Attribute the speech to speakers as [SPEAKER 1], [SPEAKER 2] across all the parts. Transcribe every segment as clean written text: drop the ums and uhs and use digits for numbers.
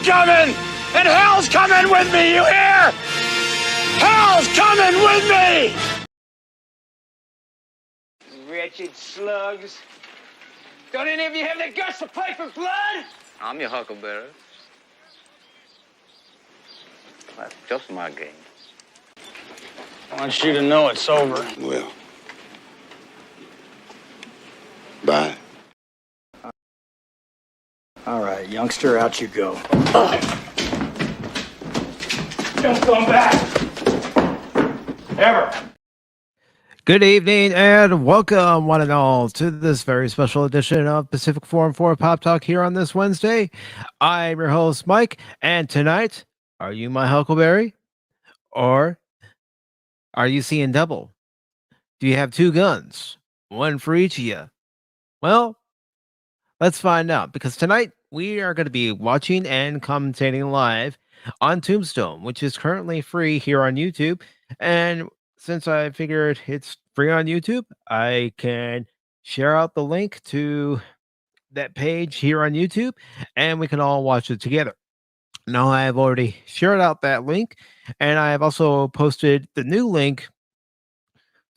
[SPEAKER 1] coming! And hell's coming with me, you hear? Hell's coming with me!
[SPEAKER 2] Wretched slugs. Don't any of you have the guts to play for blood?
[SPEAKER 3] I'm your huckleberry. That's just my game.
[SPEAKER 1] I want you to know it's over.
[SPEAKER 4] Well, bye.
[SPEAKER 1] All right, youngster, out you go. Don't come back. Ever.
[SPEAKER 5] Good evening and welcome, one and all, to this very special edition of PACIFIC414 Pop Talk here on this Wednesday. I'm your host, Mike, and tonight, are you my Huckleberry? Or are you seeing double? Do you have two guns? One for each of you? Well, let's find out, because tonight we are going to be watching and commentating live on Tombstone, which is currently free here on YouTube. And since I figured it's free on YouTube, I can share out the link to that page here on YouTube and we can all watch it together. Now, I have already shared out that link, and I have also posted the new link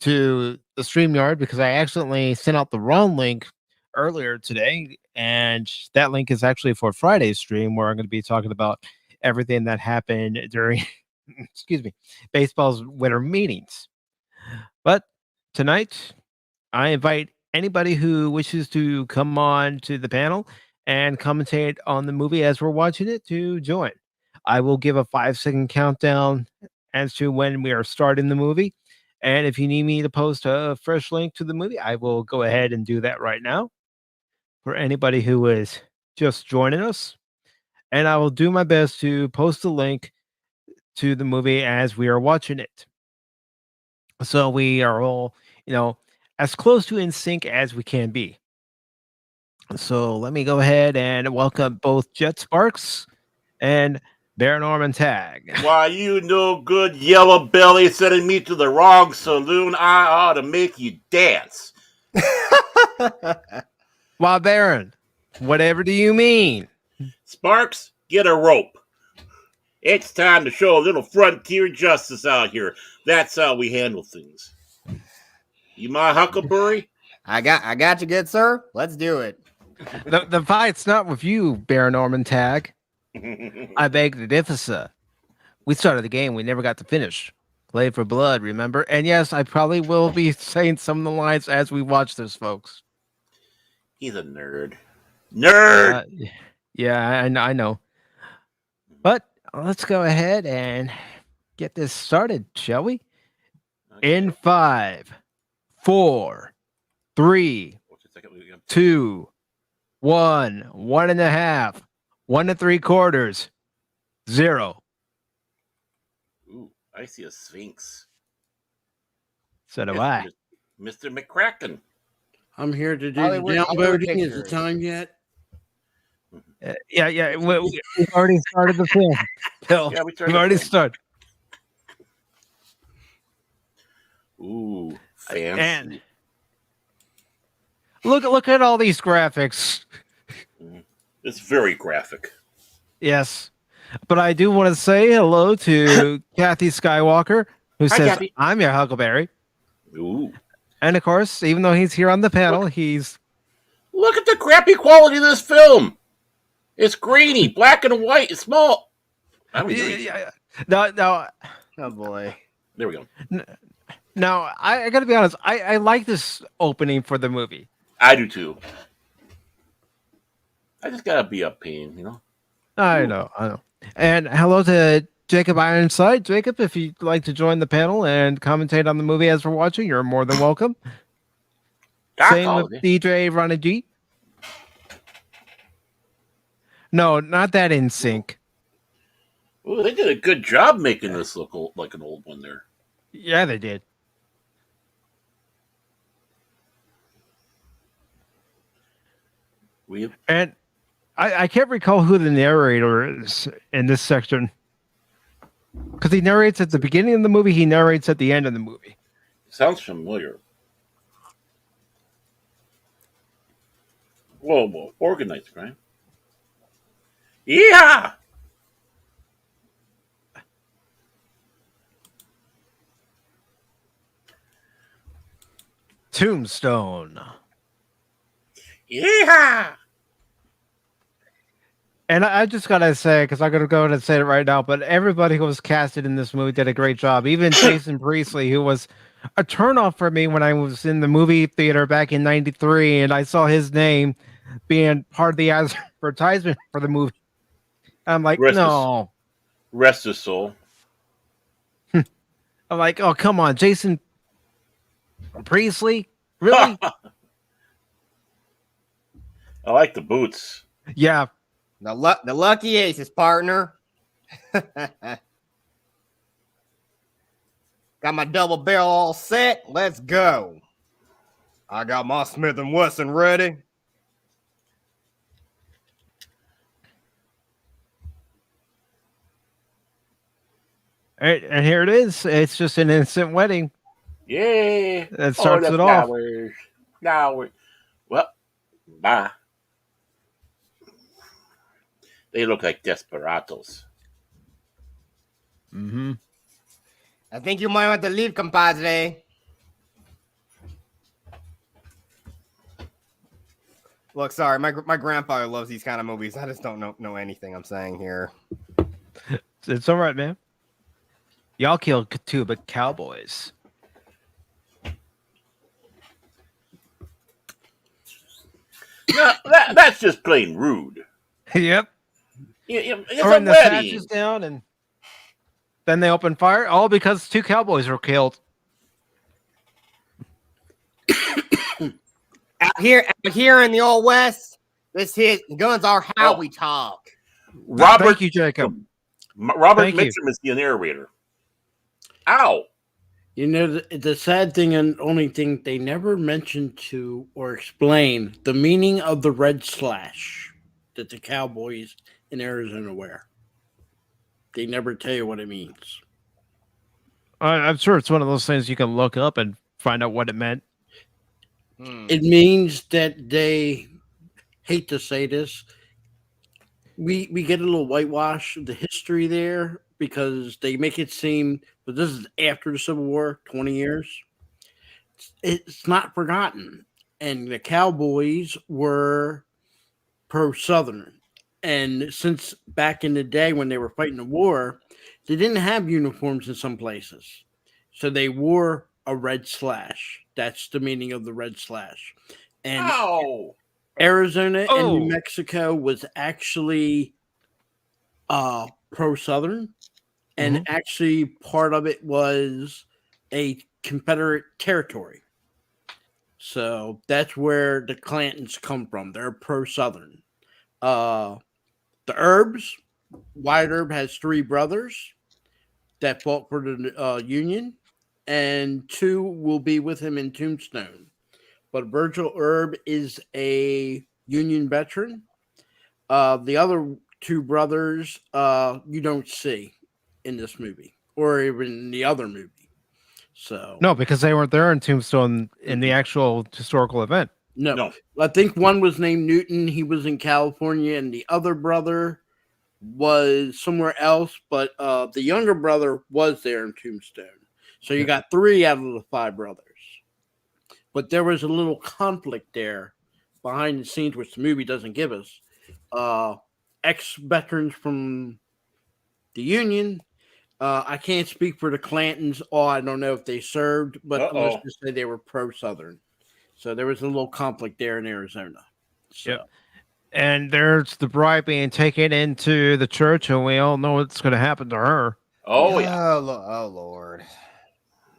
[SPEAKER 5] to the StreamYard because I accidentally sent out the wrong link earlier today, and that link is actually for Friday's stream where I'm going to be talking about everything that happened during excuse me, baseball's winter meetings. But tonight, I invite anybody who wishes to come on to the panel and commentate on the movie as we're watching it to join. I will give a 5-second countdown as to when we are starting the movie. And if you need me to post a fresh link to the movie, I will go ahead and do that right now for anybody who is just joining us. And I will do my best to post a link to the movie as we are watching it. So we are all, as close to in sync as we can be. So let me go ahead and welcome both Jet Sparks and Bear Norman Tag.
[SPEAKER 4] Why, you no good yellow belly sending me to the wrong saloon. I ought to make you dance.
[SPEAKER 5] Why, Baron, whatever do you mean?
[SPEAKER 4] Sparks, get a rope. It's time to show a little frontier justice out here. That's how we handle things. You my huckleberry?
[SPEAKER 6] I got you, good sir. Let's do it.
[SPEAKER 5] The fight's not with you, Bear Norman Tag. I beg to differ, sir. We started the game, we never got to finish. Play for blood, remember? And yes, I probably will be saying some of the lines as we watch this, folks.
[SPEAKER 4] He's a nerd. Nerd!
[SPEAKER 5] Yeah, I know. But let's go ahead and get this started, shall we? Okay. In 5, 4, 3, 2, 1, 1.5, 1 3/4, 0.
[SPEAKER 4] Ooh, I see a Sphinx.
[SPEAKER 5] So do I.
[SPEAKER 4] Mr. McCracken.
[SPEAKER 7] I'm here to do the downvoting. Is the time yet?
[SPEAKER 5] Yeah. We've already started the film. Bill,
[SPEAKER 4] Yeah,
[SPEAKER 5] we've already started.
[SPEAKER 4] Ooh, fancy.
[SPEAKER 5] And look at all these graphics.
[SPEAKER 4] It's very graphic.
[SPEAKER 5] Yes. But I do want to say hello to Kathy Skywalker, who says,
[SPEAKER 4] Kathy.
[SPEAKER 5] I'm your Huckleberry.
[SPEAKER 4] Ooh.
[SPEAKER 5] And of course, even though he's here on the panel,
[SPEAKER 4] Look at the crappy quality of this film. It's grainy, black and white. It's small.
[SPEAKER 5] Yeah. No.
[SPEAKER 6] Oh boy.
[SPEAKER 4] There we go.
[SPEAKER 5] Now, I got to be honest. I like this opening for the movie.
[SPEAKER 4] I do too. I just gotta be a pain, you know.
[SPEAKER 5] I know. And hello to Jacob Ironside. Jacob, if you'd like to join the panel and commentate on the movie as we're watching, you're more than welcome. Same with DJ Ronnie G. No, not that in sync.
[SPEAKER 4] Oh, they did a good job making this look like an old one there.
[SPEAKER 5] Yeah, they did. And I can't recall who the narrator is in this section. Because he narrates at the beginning of the movie, he narrates at the end of the movie.
[SPEAKER 4] Sounds familiar. Whoa. Organized crime. Yeah!
[SPEAKER 5] Tombstone.
[SPEAKER 4] Yeah!
[SPEAKER 5] And I just gotta say, because I'm gonna go ahead and say it right now, but everybody who was casted in this movie did a great job. Even Jason Priestley, who was a turnoff for me when I was in the movie theater back in '93, and I saw his name being part of the advertisement for the movie. I'm like, no.
[SPEAKER 4] Rest his soul.
[SPEAKER 5] I'm like, oh, come on, Jason Priestley? Really?
[SPEAKER 4] I like the boots.
[SPEAKER 5] Yeah.
[SPEAKER 6] The lucky aces, partner. Got my double barrel all set. Let's go. I got my Smith & Wesson ready.
[SPEAKER 5] And here it is. It's just an instant wedding.
[SPEAKER 4] Yeah.
[SPEAKER 5] That starts it off.
[SPEAKER 4] Now, well, bye. They look like desperados.
[SPEAKER 5] Mm-hmm.
[SPEAKER 6] I think you might want to leave, compadre. Look, sorry, my grandfather loves these kind of movies. I just don't know anything I'm saying here.
[SPEAKER 5] It's all right, man. Y'all killed two but cowboys.
[SPEAKER 4] No, that's just plain rude.
[SPEAKER 5] Yep.
[SPEAKER 4] It's
[SPEAKER 5] Throwing
[SPEAKER 4] a
[SPEAKER 5] the
[SPEAKER 4] wedding.
[SPEAKER 5] sashes down, and then they open fire, all because two cowboys were killed.
[SPEAKER 6] Out here in the old west, guns are how we talk.
[SPEAKER 4] Robert,
[SPEAKER 5] thank you, Jacob.
[SPEAKER 4] Robert Mitchum is the narrator. Ow.
[SPEAKER 7] You know, the sad thing and only thing they never mentioned to or explain the meaning of the red slash that the cowboys in Arizona wear. They never tell you what it means.
[SPEAKER 5] I'm sure it's one of those things you can look up and find out what it meant.
[SPEAKER 7] It means that they, hate to say this, we get a little whitewash of the history there because they make it seem, but this is after the Civil War, 20 years. It's not forgotten. And the Cowboys were pro-Southern. And since back in the day when they were fighting the war, they didn't have uniforms in some places. So they wore a red slash. That's the meaning of the red slash. And Arizona and New Mexico was actually pro-Southern. And actually part of it was a Confederate territory. So that's where the Clantons come from. They're pro-Southern. The Herbs, Wyatt Earp has three brothers that fought for the Union, and two will be with him in Tombstone. But Virgil Earp is a Union veteran. The other two brothers you don't see in this movie or even in the other movie. So
[SPEAKER 5] no, because they weren't there in Tombstone in the actual historical event.
[SPEAKER 7] No. I think one was named Newton. He was in California, and the other brother was somewhere else. But the younger brother was there in Tombstone. So you got three out of the five brothers. But there was a little conflict there behind the scenes, which the movie doesn't give us. Ex-veterans from the Union. I can't speak for the Clantons. I don't know if they served, but let's just say they were pro-Southern. So there was a little conflict there in Arizona. So.
[SPEAKER 5] Yep. And there's the bride being taken into the church, and we all know what's going to happen to her.
[SPEAKER 4] Oh yeah.
[SPEAKER 6] Oh Lord.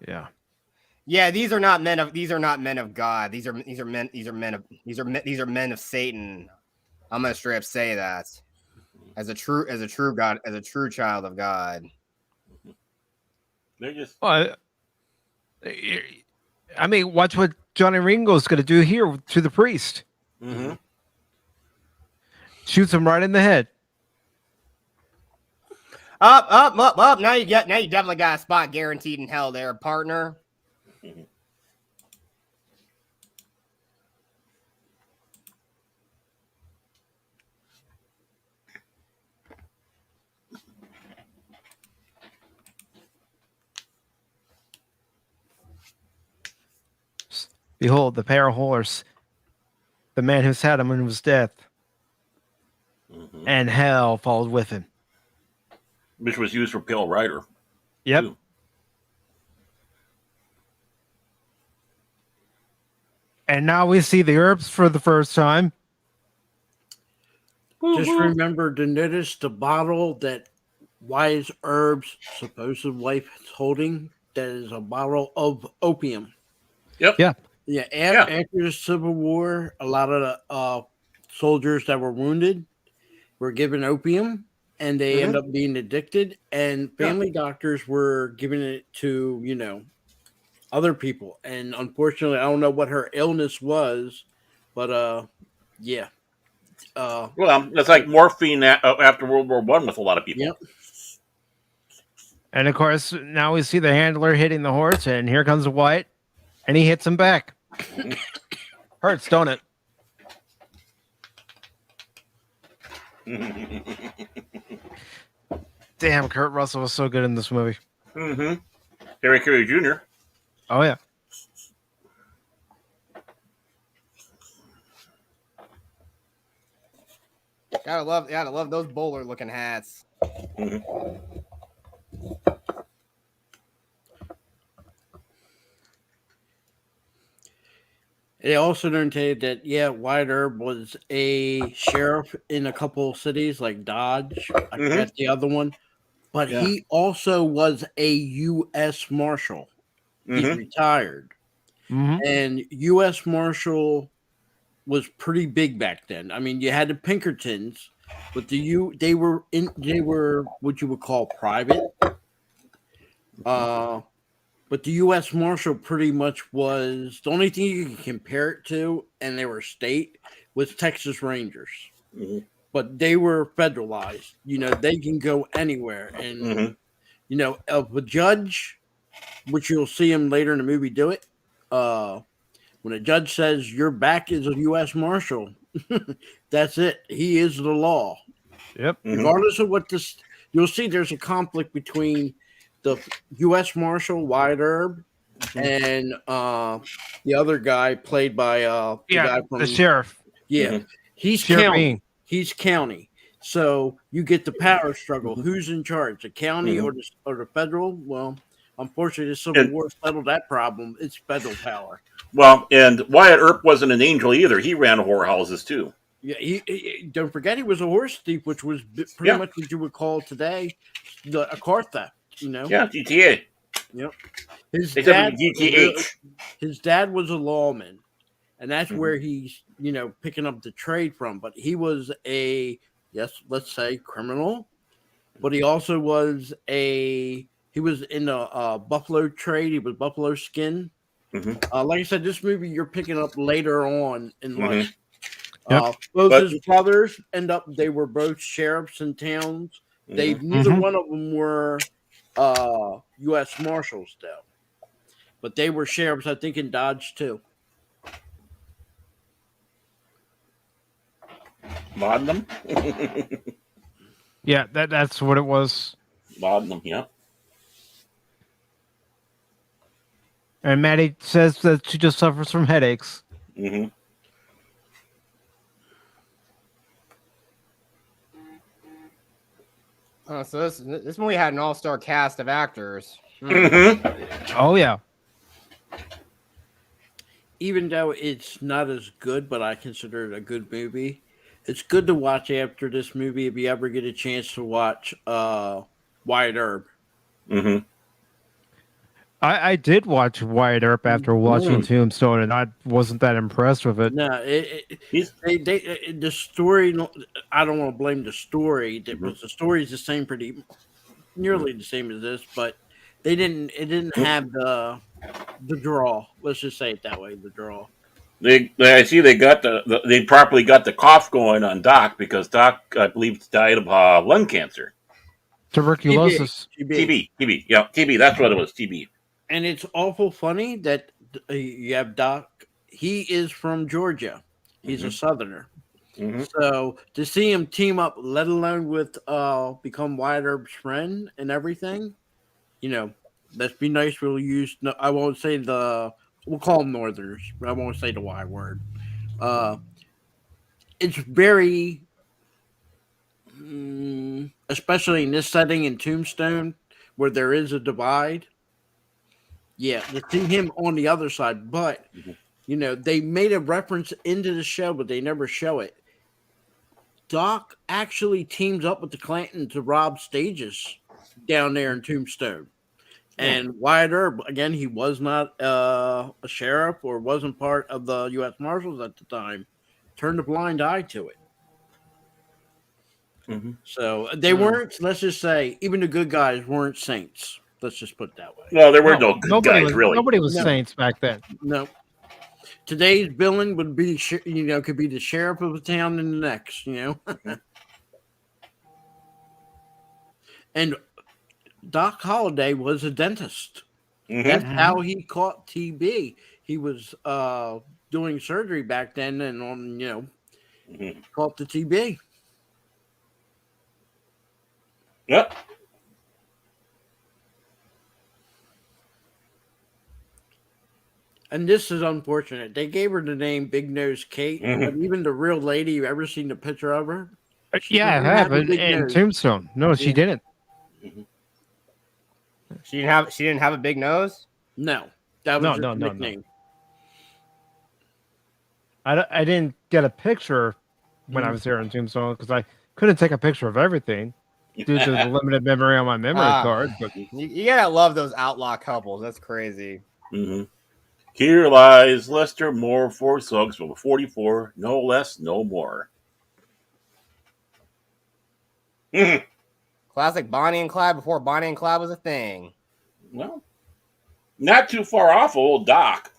[SPEAKER 5] Yeah.
[SPEAKER 6] Yeah, these are not men of God. These are men of Satan. I'm gonna straight up say that. As a true child of God.
[SPEAKER 4] They're just.
[SPEAKER 5] Well, I mean, watch what Johnny Ringo's going to do here to the priest.
[SPEAKER 4] Mm-hmm.
[SPEAKER 5] Shoots him right in the head.
[SPEAKER 6] Up. Now you definitely got a spot guaranteed in hell there, partner.
[SPEAKER 5] Behold, the pale horse, the man who sat him in his death, and hell followed with him.
[SPEAKER 4] Which was used for Pale Rider.
[SPEAKER 5] Yep.
[SPEAKER 4] Too.
[SPEAKER 5] And now we see the herbs for the first time.
[SPEAKER 7] Just remember to notice the bottle that Wise Herb's supposed wife is holding. That is a bottle of opium.
[SPEAKER 4] Yep.
[SPEAKER 5] Yeah.
[SPEAKER 7] Yeah. After the Civil War, a lot of the soldiers that were wounded were given opium, and they end up being addicted. And family doctors were giving it to other people. And unfortunately, I don't know what her illness was, but yeah.
[SPEAKER 4] Well, it's like morphine after World War I with a lot of people.
[SPEAKER 7] Yep.
[SPEAKER 5] And of course, now we see the handler hitting the horse, and here comes Wyatt, and he hits him back. Hurts, don't it? Damn, Kurt Russell was so good in this movie.
[SPEAKER 4] Mm-hmm. Harry Carey Jr.
[SPEAKER 5] Oh yeah.
[SPEAKER 6] Gotta love those bowler looking hats.
[SPEAKER 4] Mm-hmm.
[SPEAKER 7] They also noted that Wyatt Earp was a sheriff in a couple of cities like Dodge. I forgot the other one, but he also was a U.S. Marshal. He's retired, and U.S. Marshal was pretty big back then. I mean, you had the Pinkertons, but they were what you would call private. But the U.S. Marshal pretty much was the only thing you can compare it to, and they were state, was Texas Rangers. But they were federalized. They can go anywhere. And, of a judge, which you'll see him later in the movie do it, when a judge says your back is a U.S. Marshal, that's it. He is the law.
[SPEAKER 5] Yep.
[SPEAKER 7] Regardless of what this, you'll see there's a conflict between the U.S. Marshal Wyatt Earp and the other guy played by the guy from
[SPEAKER 5] the sheriff.
[SPEAKER 7] Yeah, he's
[SPEAKER 5] Sheriff
[SPEAKER 7] county.
[SPEAKER 5] Bean.
[SPEAKER 7] He's county. So you get the power struggle. Who's in charge, the county or the federal? Well, unfortunately, the Civil War settled that problem. It's federal power.
[SPEAKER 4] Well, and Wyatt Earp wasn't an angel either. He ran whorehouses too.
[SPEAKER 7] Yeah, he don't forget he was a horse thief, which was pretty much what you would call today a car theft.
[SPEAKER 4] Yeah, GTA.
[SPEAKER 7] Yep. His dad was a lawman, and that's where he's picking up the trade from. But he was let's say criminal, but he also was he was in the buffalo trade. He was buffalo skin. Like I said, this movie you're picking up later on in life. Both his brothers they were both sheriffs in towns. Neither one of them were U.S. Marshals though, but they were sheriffs, I think, in Dodge too.
[SPEAKER 4] Laudanum?
[SPEAKER 5] Yeah, that's what it was.
[SPEAKER 4] Laudanum, yeah.
[SPEAKER 5] And Maddie says that she just suffers from headaches.
[SPEAKER 6] So this movie had an all-star cast of actors.
[SPEAKER 5] Oh yeah.
[SPEAKER 7] even though it's not as good, but I consider it a good movie. It's good to watch after this movie if you ever get a chance to watch Wyatt Earp.
[SPEAKER 4] Mm-hmm.
[SPEAKER 5] I did watch Wyatt Earp after watching Tombstone, and I wasn't that impressed with it.
[SPEAKER 7] No, the story. I don't want to blame the story because the story is the same, nearly the same as this, but they didn't. It didn't have the draw. Let's just say it that way. The draw.
[SPEAKER 4] I see they got they properly got the cough going on Doc because Doc, I believe, died of lung cancer.
[SPEAKER 5] Tuberculosis.
[SPEAKER 4] TB. Yeah, TB. That's what it was. TB.
[SPEAKER 7] And it's awful funny that you have Doc. He is from Georgia. He's a Southerner. So to see him team up, let alone with become Wyatt Earp's friend and everything, let's be nice. We'll use. No, I won't say we'll call them Northerners, but I won't say the Y word. It's very, especially in this setting in Tombstone, where there is a divide. Yeah, to see him on the other side, but they made a reference into the show, but they never show it. Doc actually teams up with the Clantons to rob stages down there in Tombstone. And Wyatt Earp, again, he was not a sheriff or wasn't part of the U.S. Marshals at the time, turned a blind eye to it. So they weren't, let's just say, even the good guys weren't saints. Let's just put it that way.
[SPEAKER 4] Well, there were no good guys, really.
[SPEAKER 5] Nobody was saints back then.
[SPEAKER 7] No. Today's villain would be, could be the sheriff of a town in the next, And Doc Holliday was a dentist. That's how he caught TB. He was doing surgery back then and caught the TB.
[SPEAKER 4] Yep.
[SPEAKER 7] And this is unfortunate. They gave her the name Big Nose Kate, but even the real lady, you ever seen the picture of her?
[SPEAKER 5] Yeah, I have. In Tombstone. No, she didn't.
[SPEAKER 6] She didn't have a big nose?
[SPEAKER 7] No. That was her nickname.
[SPEAKER 5] I didn't get a picture when I was here in Tombstone because I couldn't take a picture of everything due to the limited memory on my memory card. But
[SPEAKER 6] you gotta love those outlaw couples. That's crazy.
[SPEAKER 4] Here lies Lester Moore, 4 slugs from 44, no less, no more.
[SPEAKER 6] Classic Bonnie and Clyde before Bonnie and Clyde was a thing.
[SPEAKER 4] Well, not too far off old Doc.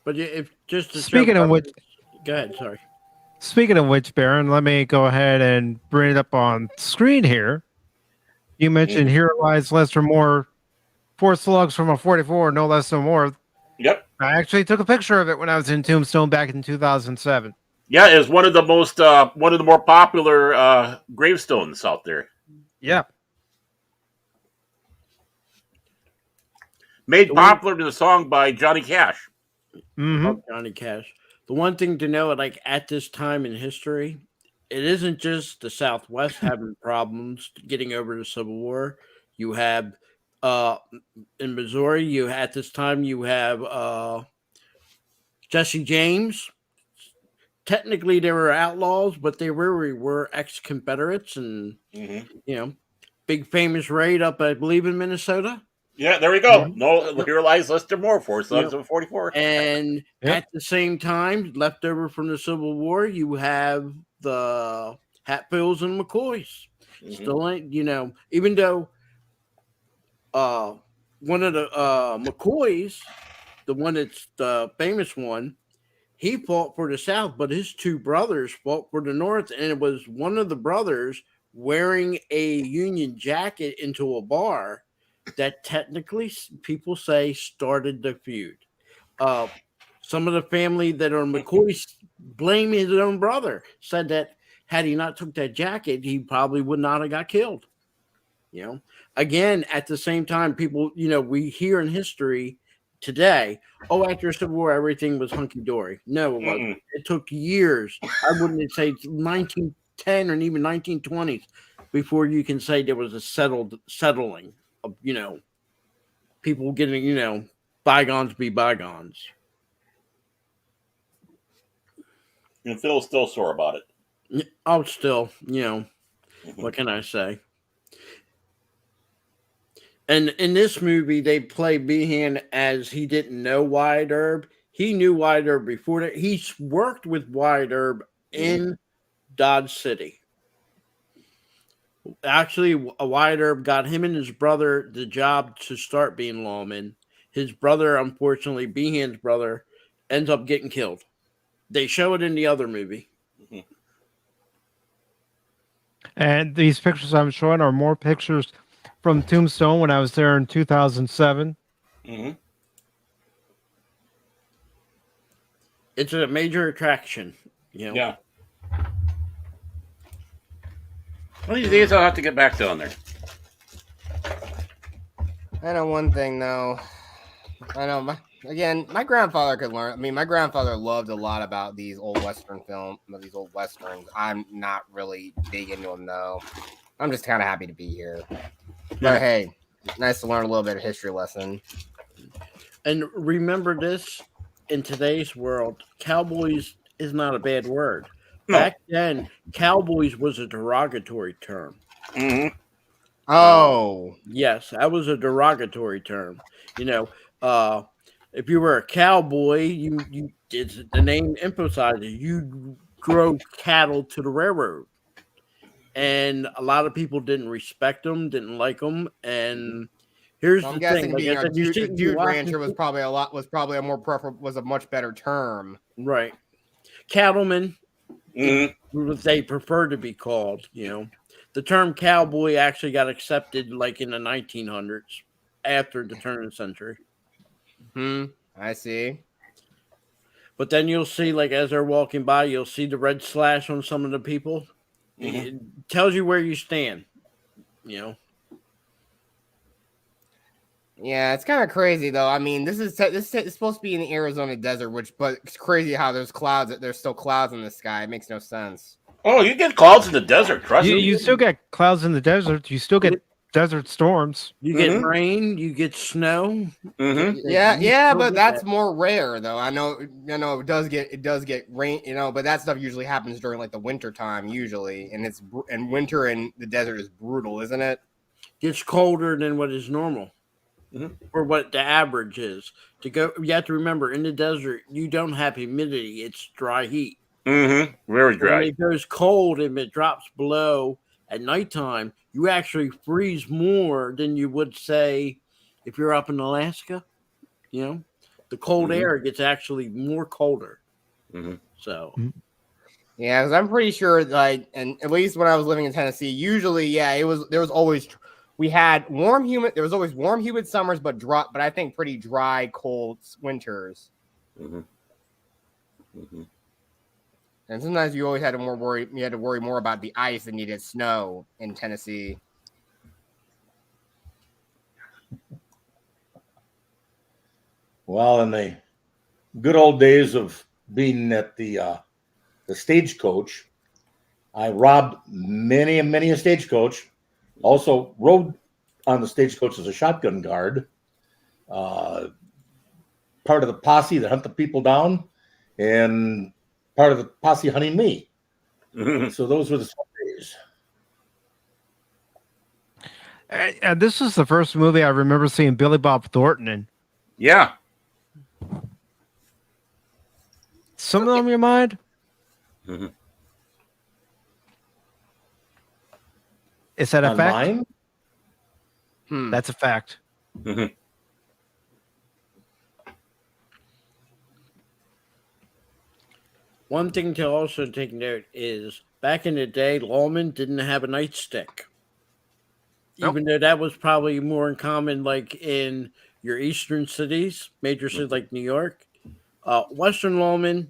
[SPEAKER 7] But if just to
[SPEAKER 5] speaking of which,
[SPEAKER 7] go ahead. Sorry.
[SPEAKER 5] Speaking of which, Baron, let me go ahead and bring it up on screen here. You mentioned Here Lies Lester Moore, 4 slugs from a 44, no less, no more.
[SPEAKER 4] Yep.
[SPEAKER 5] I actually took a picture of it when I was in Tombstone back in 2007.
[SPEAKER 4] Yeah, it's one of the more popular gravestones out there.
[SPEAKER 5] Yeah.
[SPEAKER 4] Made popular to the song by Johnny Cash.
[SPEAKER 7] Johnny Cash. The one thing to know, like at this time in history, it isn't just the Southwest having problems getting over the Civil War. You have in Missouri, at this time you have Jesse James. Technically, they were outlaws, but they really were ex-Confederates, and big famous raid up, I believe, in Minnesota.
[SPEAKER 4] Yeah, there we go. No, here lies Lester Moore, 4 slugs of 44.
[SPEAKER 7] And at the same time, left over from the Civil War, you have the Hatfields and McCoys. Still ain't, even though one of the McCoys, the one that's the famous one, he fought for the South, but his 2 brothers fought for the North, and it was one of the brothers wearing a Union jacket into a bar that technically people say started the feud. Some of the family that are McCoys blame his own brother, said that had he not took that jacket, he probably would not have got killed. Again, at the same time, people, we hear in history today, after the Civil War, everything was hunky-dory. No, it wasn't. It took years. I wouldn't say 10 and even 1920s before you can say there was a settling of, people getting, bygones be bygones.
[SPEAKER 4] And Phil's still sore about it.
[SPEAKER 7] Oh, still, what can I say? And in this movie, they play Behan as he didn't know Wyatt Earp. He knew Wyatt Earp before that. He's worked with Wyatt Earp in Dodge City. Actually, Wyatt Earp got him and his brother the job to start being lawmen. His brother, unfortunately, Behan's brother, ends up getting killed. They show it in the other movie.
[SPEAKER 5] And these pictures I'm showing are more pictures from Tombstone when I was there in 2007.
[SPEAKER 7] It's a major attraction.
[SPEAKER 4] Yeah. One of these days I'll have to get back down there.
[SPEAKER 6] I know one thing though. My grandfather could learn. I mean, my grandfather loved a lot about these old Western these old Westerns. I'm not really big into them though. I'm just kind of happy to be here. But hey, nice to learn a little bit of history lesson.
[SPEAKER 7] And remember this, in today's world, cowboys is not a bad word.
[SPEAKER 4] No.
[SPEAKER 7] Back then, cowboys was a derogatory term.
[SPEAKER 6] Oh.
[SPEAKER 7] Yes, that was a derogatory term. If you were a cowboy, the name emphasizes you drove cattle to the railroad. And a lot of people didn't respect them, didn't like them, and here's
[SPEAKER 6] I'm
[SPEAKER 7] the
[SPEAKER 6] guessing
[SPEAKER 7] thing.
[SPEAKER 6] being a dude rancher was probably a more preferable, was a much better term.
[SPEAKER 7] Right. Cattlemen, they prefer to be called, The term cowboy actually got accepted like in the 1900s after the turn of the century.
[SPEAKER 6] I see.
[SPEAKER 7] But then you'll see, like, as they're walking by, you'll see the red slash on some of the people. It tells you where you stand,
[SPEAKER 6] Yeah, it's kind of crazy though. I mean, this is supposed to be in the Arizona desert, but it's crazy how there's still clouds in the sky. It makes no sense.
[SPEAKER 4] Oh, you get clouds in the desert, trust me.
[SPEAKER 5] You still get clouds in the desert. You still get desert storms.
[SPEAKER 7] You get rain, you get snow.
[SPEAKER 6] Yeah, but that's more rare though. I know it does get rain, but that stuff usually happens during like the winter time usually, and winter in the desert is brutal, isn't it?
[SPEAKER 7] Gets colder than what is normal. Or what the average is. You have to remember, in the desert, you don't have humidity. It's dry heat.
[SPEAKER 4] Very dry.
[SPEAKER 7] When it goes cold and it drops below at nighttime, you actually freeze more than you would say if you're up in Alaska. The cold air gets actually more colder. So.
[SPEAKER 6] Yeah, because I'm pretty sure, and at least when I was living in Tennessee, usually, there was always warm, humid summers, but I think pretty dry, cold winters. And sometimes you always had to worry more about the ice than you did snow in Tennessee.
[SPEAKER 8] Well, in the good old days of being at the stagecoach, I robbed many a stagecoach. Also rode on the stagecoach as a shotgun guard. Part of the posse that hunt the people down, and part of the posse hunting me. So those were the days.
[SPEAKER 5] And this is the first movie I remember seeing Billy Bob Thornton in.
[SPEAKER 4] Yeah.
[SPEAKER 5] Something on your mind? Is that a fact? That's a fact.
[SPEAKER 7] One thing to also take note is back in the day, lawmen didn't have a nightstick. Even though that was probably more in common, like in your eastern cities, major cities like New York. Western lawmen,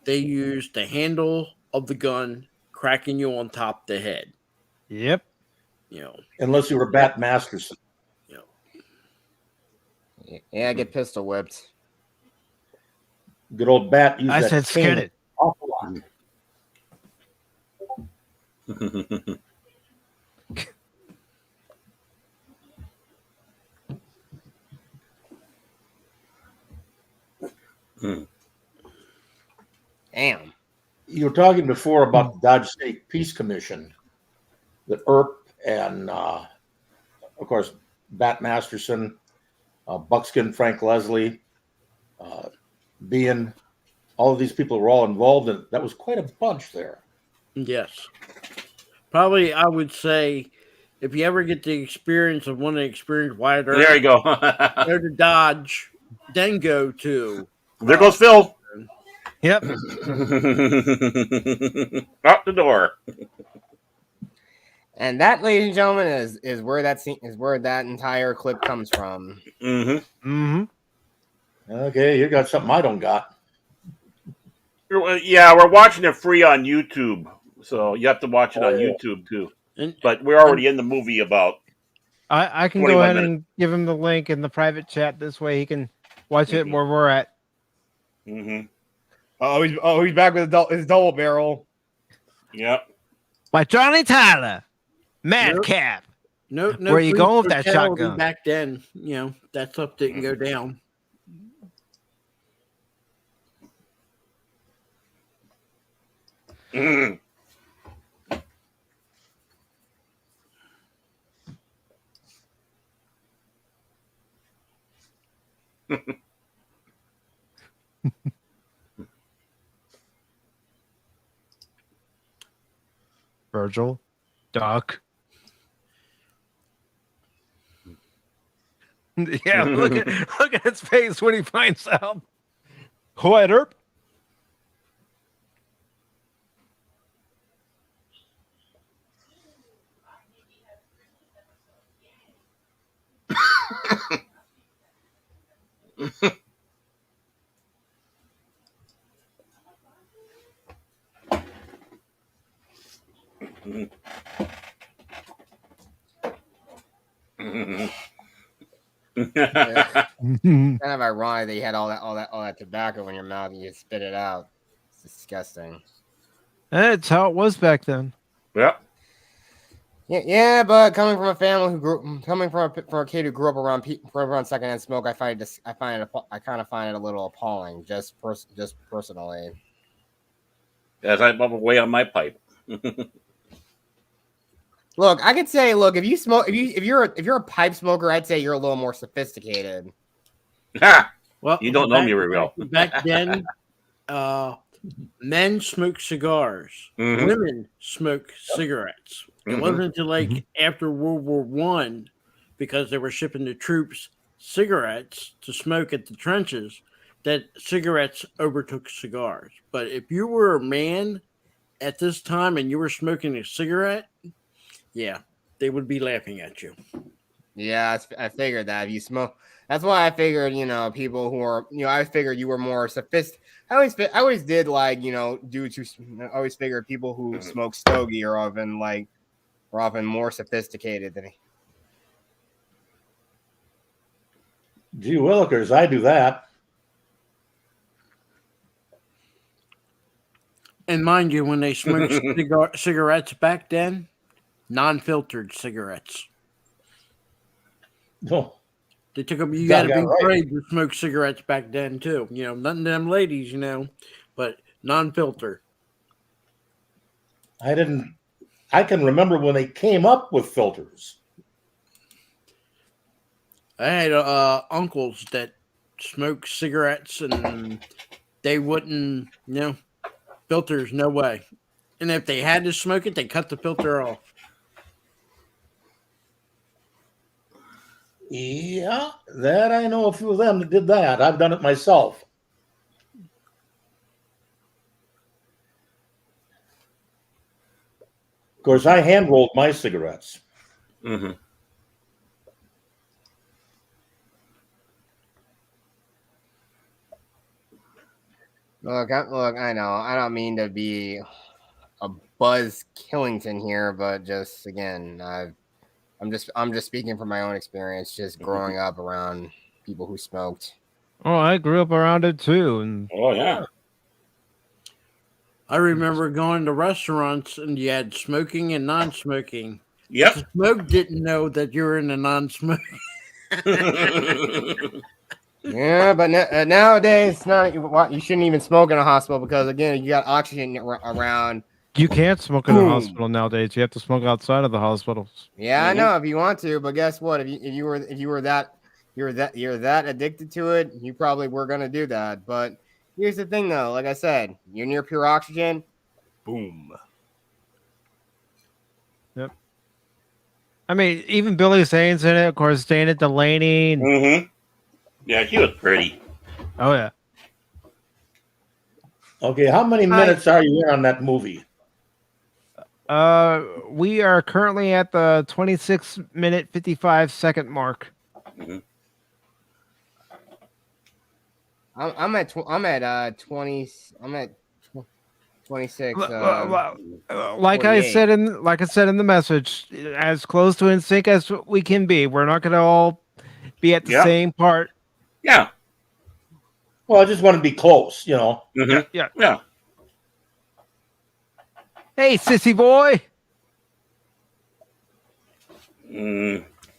[SPEAKER 7] they used the handle of the gun, cracking you on top of the head.
[SPEAKER 5] Yep.
[SPEAKER 8] Unless you were Bat Masterson.
[SPEAKER 6] Yeah, I get pistol whipped.
[SPEAKER 8] Good old Bat.
[SPEAKER 5] I said skin it.
[SPEAKER 8] Awful lot.
[SPEAKER 6] Damn.
[SPEAKER 8] You were talking before about the Dodge State Peace Commission, that Earp and, of course, Bat Masterson, Buckskin, Frank Leslie, Bean, all of these people were all involved in it. That was quite a bunch there.
[SPEAKER 7] Yes. Probably, I would say, if you ever get the experience of one to experience Wyatt Earp,
[SPEAKER 4] There you go.
[SPEAKER 7] go to Dodge, then go to.
[SPEAKER 4] There goes Phil.
[SPEAKER 5] Yep.
[SPEAKER 4] Out the door.
[SPEAKER 6] And that, ladies and gentlemen, is where that scene is where that entire clip comes from.
[SPEAKER 8] Okay, you got something I don't got.
[SPEAKER 4] Yeah, we're watching it free on YouTube, so you have to watch it on YouTube too. But we're already in the movie about.
[SPEAKER 5] I can go ahead and give him the link in the private chat. This way he can watch it where we're at.
[SPEAKER 9] He's back with his double barrel.
[SPEAKER 4] Yep.
[SPEAKER 5] By Johnny Tyler, Madcap.
[SPEAKER 7] No.
[SPEAKER 5] Where you going with that
[SPEAKER 7] brutality
[SPEAKER 5] shotgun?
[SPEAKER 7] Back then, that stuff didn't go down.
[SPEAKER 5] Virgil, Doc. Yeah, look at his face when he finds out. Wyatt Earp.
[SPEAKER 6] Kind of ironic that you had all that tobacco in your mouth and you spit it out. It's disgusting.
[SPEAKER 5] That's how it was back then.
[SPEAKER 4] Yep.
[SPEAKER 6] Yeah, but coming from a family from a kid who grew up around secondhand smoke, I kind of find it a little appalling, just personally.
[SPEAKER 4] As I bubble away on my pipe.
[SPEAKER 6] Look, I could say, if you smoke, if you're a pipe smoker, I'd say you're a little more sophisticated.
[SPEAKER 7] Well,
[SPEAKER 4] you don't know me very well.
[SPEAKER 7] Back then, men smoked cigars. Women smoked cigarettes. It wasn't until after World War I, because they were shipping the troops cigarettes to smoke at the trenches, that cigarettes overtook cigars. But if you were a man at this time and you were smoking a cigarette, yeah, they would be laughing at you.
[SPEAKER 6] Yeah, I figured that if you smoke, that's why I figured, people who are, I figured you were more sophisticated. I always did I always figured people who smoke stogie are often more sophisticated than me.
[SPEAKER 8] Gee willikers, I do that.
[SPEAKER 7] And mind you, when they smoked cigarettes back then, non-filtered cigarettes.
[SPEAKER 8] No.
[SPEAKER 7] They took them. You got to be brave to smoke cigarettes back then too. None of them ladies, but non-filter.
[SPEAKER 8] I can remember when they came up with filters.
[SPEAKER 7] I had uncles that smoked cigarettes, and they wouldn't, filters, no way. And if they had to smoke it, they cut the filter off.
[SPEAKER 8] Yeah, that I know a few of them that did that. I've done it myself. Of course, I hand rolled my cigarettes.
[SPEAKER 6] Look, I know. I don't mean to be a Buzz Killington here, but just again, I'm just speaking from my own experience, just growing up around people who smoked.
[SPEAKER 5] Oh, I grew up around it too, and
[SPEAKER 4] oh yeah.
[SPEAKER 7] I remember going to restaurants and you had smoking and non-smoking.
[SPEAKER 4] Yep.
[SPEAKER 7] The smoke didn't know that you were in a non-smoke.
[SPEAKER 6] Yeah, but nowadays, it's not. You shouldn't even smoke in a hospital because again, you got oxygen around.
[SPEAKER 5] You can't smoke in a
[SPEAKER 6] Boom.
[SPEAKER 5] hospital nowadays. You have to smoke outside of the hospitals.
[SPEAKER 6] Yeah, I know if you want to, but guess what? If you were that you're that addicted to it, you probably were gonna do that. But here's the thing, though. Like I said, you're near pure oxygen. Boom.
[SPEAKER 5] Yep. I mean, even Billy Zane's in it. Of course, Dana Delaney.
[SPEAKER 4] Mm-hmm. Yeah, she was pretty.
[SPEAKER 5] Oh yeah.
[SPEAKER 8] Okay, how many minutes are you in on that movie?
[SPEAKER 5] We are currently at the 26-minute 55-second mark.
[SPEAKER 4] Mm-hmm.
[SPEAKER 6] I'm at 20. I'm at 26.
[SPEAKER 5] Like I said in the message, as close to in sync as we can be. We're not going to all be at the same part.
[SPEAKER 4] Yeah.
[SPEAKER 8] Well, I just want to be close, you know.
[SPEAKER 4] Mm-hmm. Yeah.
[SPEAKER 5] Hey, sissy boy.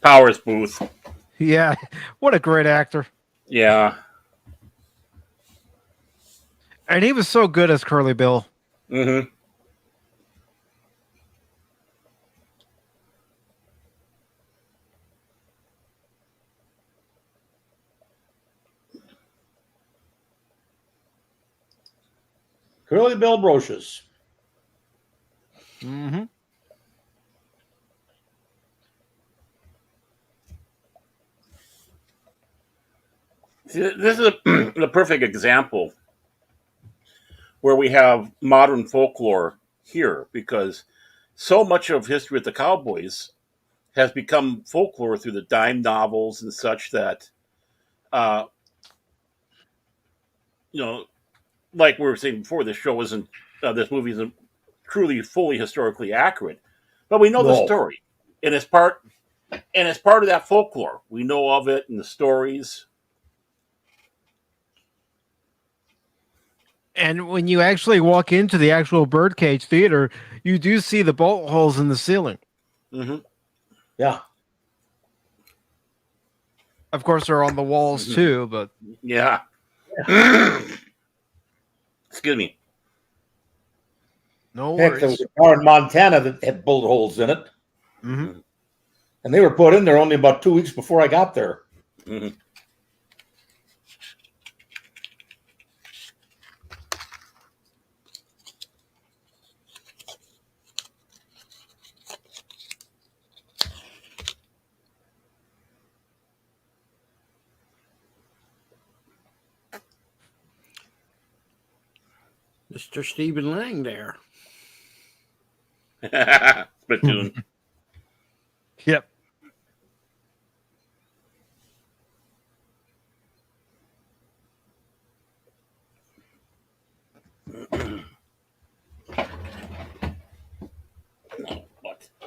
[SPEAKER 4] Powers Booth.
[SPEAKER 5] Yeah. What a great actor.
[SPEAKER 4] Yeah.
[SPEAKER 5] And he was so good as Curly Bill.
[SPEAKER 4] Mm-hmm.
[SPEAKER 8] Curly Bill Brocious.
[SPEAKER 5] Mm-hmm.
[SPEAKER 4] See, this is the perfect example where we have modern folklore here, because so much of history with the Cowboys has become folklore through the dime novels and such that, like we were saying before, this movie isn't truly fully historically accurate, but we know the story, and it's part of that folklore. We know of it in the stories.
[SPEAKER 5] And when you actually walk into the actual Birdcage Theater, you do see the bolt holes in the ceiling.
[SPEAKER 4] Mm-hmm.
[SPEAKER 8] Yeah.
[SPEAKER 5] Of course, they're on the walls too, but
[SPEAKER 4] yeah. Excuse me.
[SPEAKER 5] No
[SPEAKER 8] Heck,
[SPEAKER 5] worries.
[SPEAKER 8] there was a car in Montana that had bullet holes in it.
[SPEAKER 5] Mm-hmm.
[SPEAKER 8] And they were put in there only about 2 weeks before I got there.
[SPEAKER 4] Mm-hmm.
[SPEAKER 7] Mr. Stephen Lang there.
[SPEAKER 4] Spittoon.
[SPEAKER 5] Yep.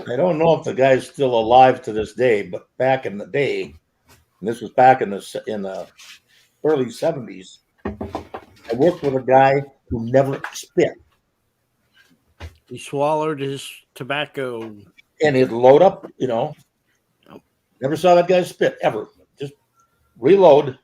[SPEAKER 8] I don't know if the guy's still alive to this day, but back in the day, and this was back in the early 70s, I worked with a guy who never spit.
[SPEAKER 7] He swallowed his tobacco.
[SPEAKER 8] And he'd load up, Never saw that guy spit, ever. Just reload.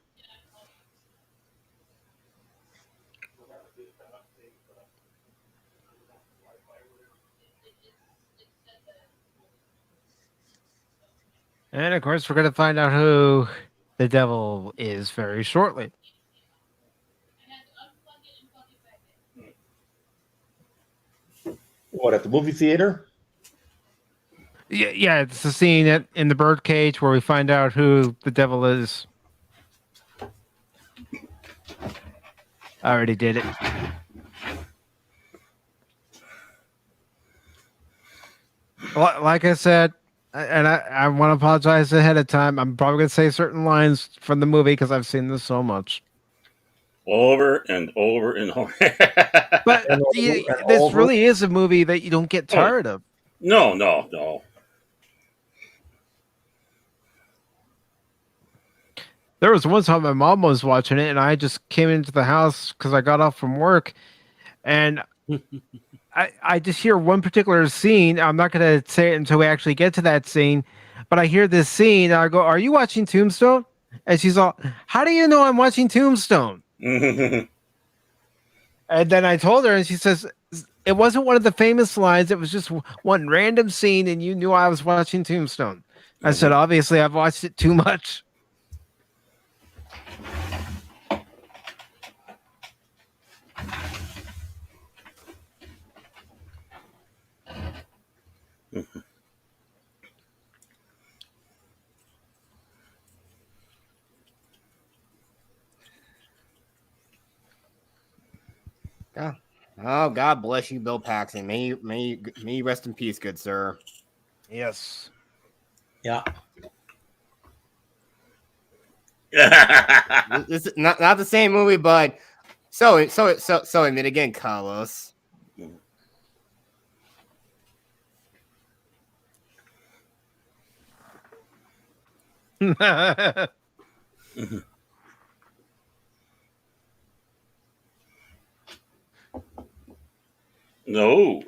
[SPEAKER 5] And of course, we're going to find out who the devil is very shortly.
[SPEAKER 8] What, at the movie theater?
[SPEAKER 5] Yeah, it's the scene in the Birdcage where we find out who the devil is. I already did it. Like I said, and I want to apologize ahead of time. I'm probably going to say certain lines from the movie because I've seen this so much.
[SPEAKER 4] Over and over and over.
[SPEAKER 5] But this really is a movie that you don't get tired of.
[SPEAKER 4] No.
[SPEAKER 5] There was one time my mom was watching it, and I just came into the house because I got off from work, and I just hear one particular scene. I'm not going to say it until we actually get to that scene, but I hear this scene. And I go, "Are you watching Tombstone?" And she's all, "How do you know I'm watching Tombstone?" And then I told her, and she says, "It wasn't one of the famous lines. It was just one random scene, and you knew I was watching Tombstone." I said, "Obviously, I've watched it too much."
[SPEAKER 6] Oh, God bless you, Bill Paxton. May you rest in peace, good sir.
[SPEAKER 5] Yes.
[SPEAKER 8] Yeah.
[SPEAKER 6] This is not the same movie, but so admit again, Carlos.
[SPEAKER 4] No.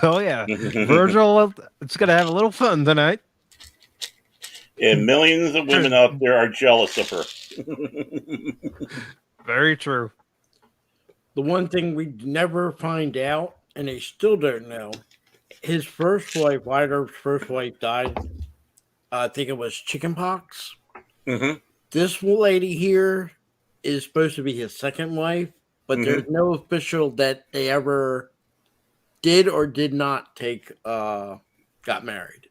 [SPEAKER 5] Oh yeah, Virgil. It's gonna have a little fun tonight.
[SPEAKER 4] And millions of women out there are jealous of her.
[SPEAKER 5] Very true.
[SPEAKER 7] The one thing we never find out, and they still don't know, his first wife, Wyatt Earp's first wife, died. I think it was chickenpox.
[SPEAKER 4] Mm-hmm.
[SPEAKER 7] This lady here is supposed to be his second wife, but there's no official that they ever did or did not got married.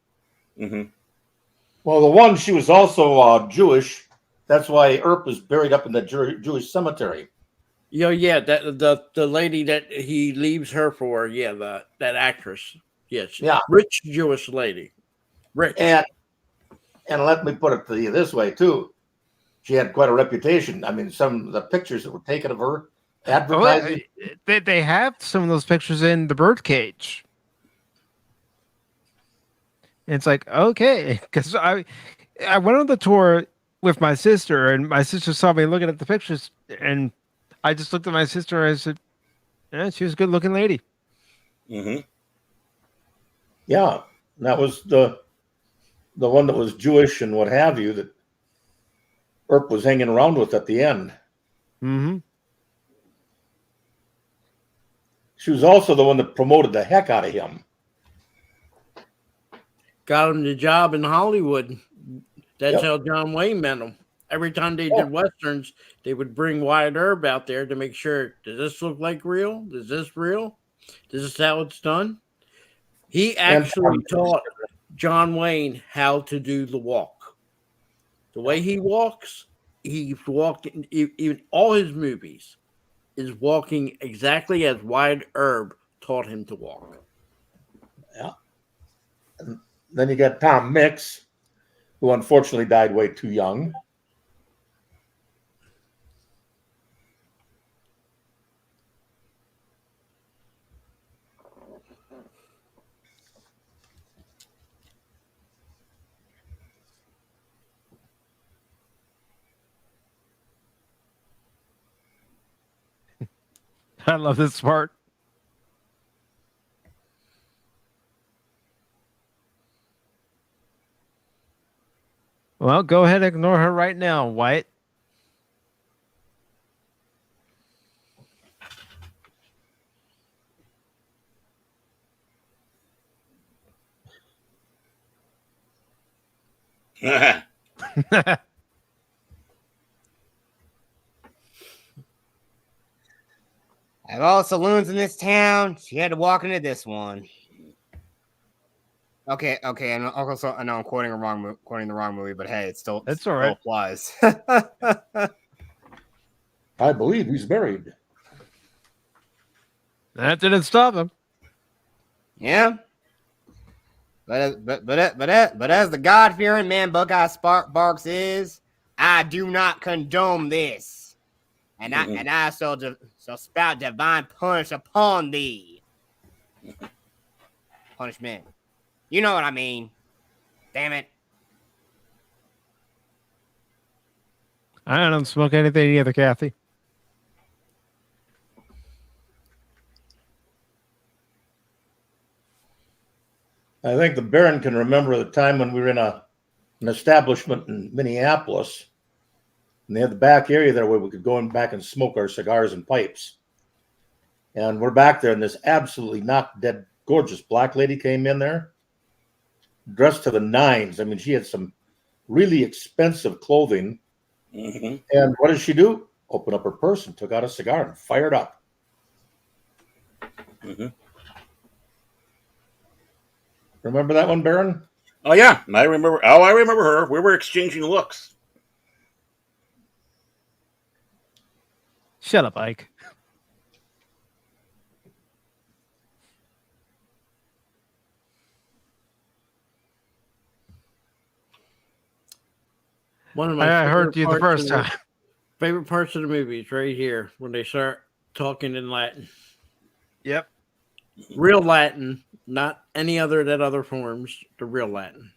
[SPEAKER 8] Well, the one, she was also Jewish. That's why Earp is buried up in the Jewish cemetery.
[SPEAKER 7] Yeah, that the lady that he leaves her for, that actress. Yes.
[SPEAKER 8] Yeah.
[SPEAKER 7] Rich Jewish lady. Rich.
[SPEAKER 8] And let me put it to you this way, too. She had quite a reputation. I mean, some of the pictures that were taken of her advertising.
[SPEAKER 5] They have some of those pictures in the birdcage. And it's like, okay, because I went on the tour with my sister, and my sister saw me looking at the pictures, and I just looked at my sister and I said, "Yeah, she was a good-looking lady."
[SPEAKER 8] Yeah, that was the one that was Jewish and what have you that Earp was hanging around with at the end. She was also the one that promoted the heck out of him.
[SPEAKER 7] Got him the job in Hollywood. That's how John Wayne met him. Every time they did Westerns, they would bring Wyatt Earp out there to make sure, does this look like real? Is this real? This is how it's done? He actually taught John Wayne how to do the walk. The way he walks, he's walking, even all his movies, is walking exactly as Wyatt Earp taught him to walk.
[SPEAKER 8] Yeah. And then you got Tom Mix, who unfortunately died way too young.
[SPEAKER 5] I love this part. Well, go ahead and ignore her right now, Wyatt.
[SPEAKER 6] Of all saloons in this town, she had to walk into this one. Okay, and also I know I'm quoting the wrong movie, but hey, it's still
[SPEAKER 5] all right.
[SPEAKER 6] Applies.
[SPEAKER 8] I believe he's married.
[SPEAKER 5] That didn't stop him.
[SPEAKER 6] Yeah. But as the God-fearing man Buckeye Sparks is, I do not condone this, and I shall spout divine punishment upon thee. Punishment. You know what I mean. Damn it.
[SPEAKER 5] I don't smoke anything either, Kathy.
[SPEAKER 8] I think the Baron can remember the time when we were in an establishment in Minneapolis, and they had the back area there where we could go in back and smoke our cigars and pipes. And we're back there, and this absolutely knocked dead gorgeous black lady came in there, dressed to the nines. I mean, she had some really expensive clothing.
[SPEAKER 4] Mm-hmm.
[SPEAKER 8] And what did she do? Open up her purse and took out a cigar and fired up.
[SPEAKER 4] Mm-hmm.
[SPEAKER 8] Remember that one, Baron?
[SPEAKER 4] Oh yeah, I remember. Oh, I remember her. We were exchanging looks.
[SPEAKER 5] Shut up, Ike.
[SPEAKER 7] One of my
[SPEAKER 5] I heard
[SPEAKER 7] favorite
[SPEAKER 5] you the
[SPEAKER 7] parts
[SPEAKER 5] first
[SPEAKER 7] of the-
[SPEAKER 5] time.
[SPEAKER 7] Favorite parts of the movie is right here when they start talking in Latin.
[SPEAKER 5] Yep.
[SPEAKER 7] Real Latin, not any other that other forms, the real Latin.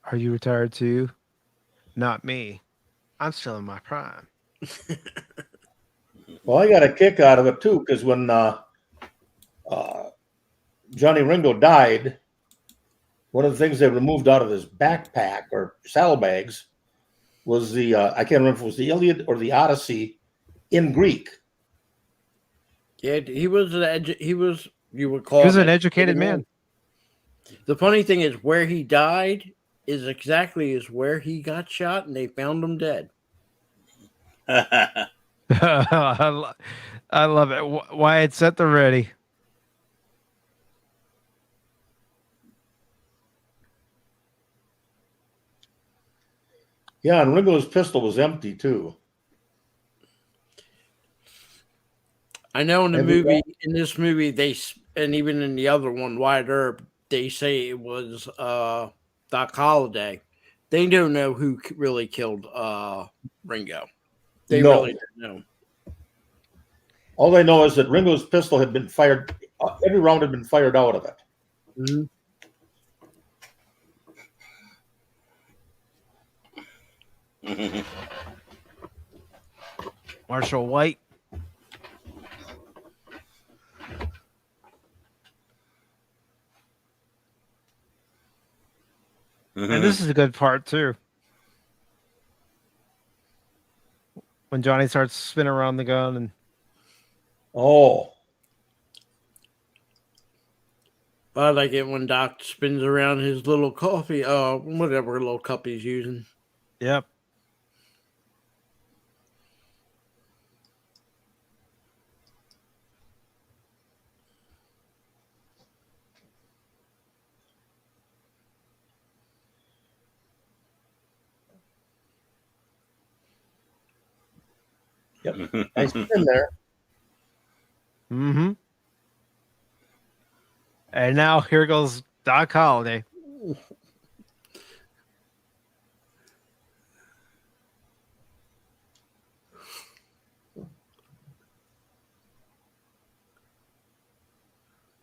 [SPEAKER 5] Are you retired too? Not me. I'm still in my prime.
[SPEAKER 8] Well, I got a kick out of it too, because when Johnny Ringo died, one of the things they removed out of his backpack or saddlebags was the I can't remember if it was the Iliad or the Odyssey in Greek.
[SPEAKER 7] Yeah, he was you would call
[SPEAKER 5] He was
[SPEAKER 7] him
[SPEAKER 5] an educated man.
[SPEAKER 7] The funny thing is where he died is exactly as where he got shot and they found him dead.
[SPEAKER 5] I love it. Wyatt, set the ready.
[SPEAKER 8] Yeah, and Ringo's pistol was empty too.
[SPEAKER 7] I know in this movie, and even in the other one, Wyatt Earp, they say it was Doc Holliday. They don't know who really killed Ringo. They really don't know.
[SPEAKER 8] All they know is that Ringo's pistol had been fired. Every round had been fired out of it.
[SPEAKER 7] Mm-hmm.
[SPEAKER 5] Marshall White. And this is a good part too. When Johnny starts spinning around the gun and
[SPEAKER 7] I like it when Doc spins around his little coffee, whatever little cup he's using.
[SPEAKER 5] Yep.
[SPEAKER 8] Yep. Nice in there.
[SPEAKER 5] Mm-hmm. And now here goes Doc Holliday.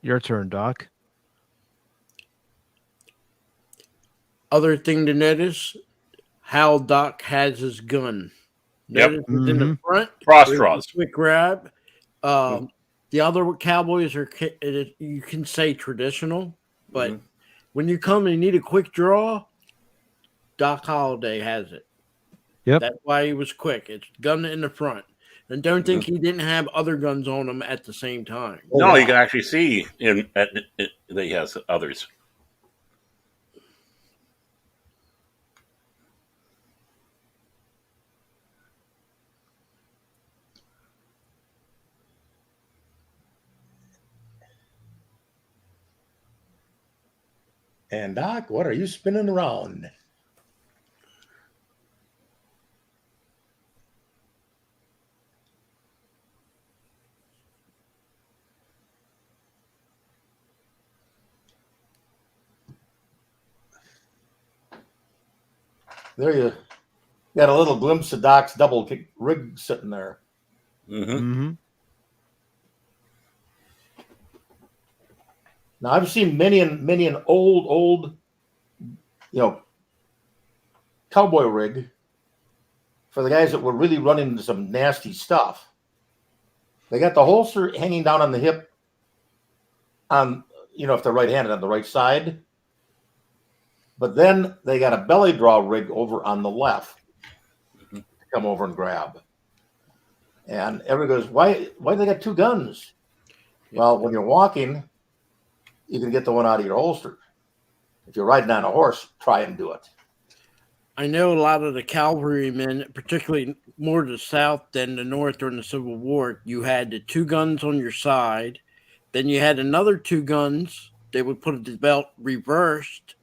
[SPEAKER 5] Your turn, Doc.
[SPEAKER 7] Other thing to notice, how Doc has his gun.
[SPEAKER 4] Yep.
[SPEAKER 7] Notice it's in the front.
[SPEAKER 4] Cross draws.
[SPEAKER 7] Quick grab. The other cowboys are, you can say traditional, but when you come and need a quick draw, Doc Holliday has it.
[SPEAKER 5] Yep.
[SPEAKER 7] That's why he was quick. It's gun in the front. And don't think he didn't have other guns on him at the same time.
[SPEAKER 4] No, you can actually see that he has others.
[SPEAKER 8] And Doc, what are you spinning around? There you got a little glimpse of Doc's double kick rig sitting there.
[SPEAKER 5] Mm-hmm.
[SPEAKER 8] Now I've seen many an old, cowboy rig for the guys that were really running into some nasty stuff. They got the holster hanging down on the hip on, if they're right-handed, on the right side. But then they got a belly draw rig over on the left to come over and grab. And everybody goes, why do they got two guns? Well, when you're walking, you can get the one out of your holster. If you're riding on a horse, try and do it.
[SPEAKER 7] I know a lot of the cavalrymen, particularly more to the south than the north during the Civil War, you had the two guns on your side. Then you had another two guns. They would put the belt reversed.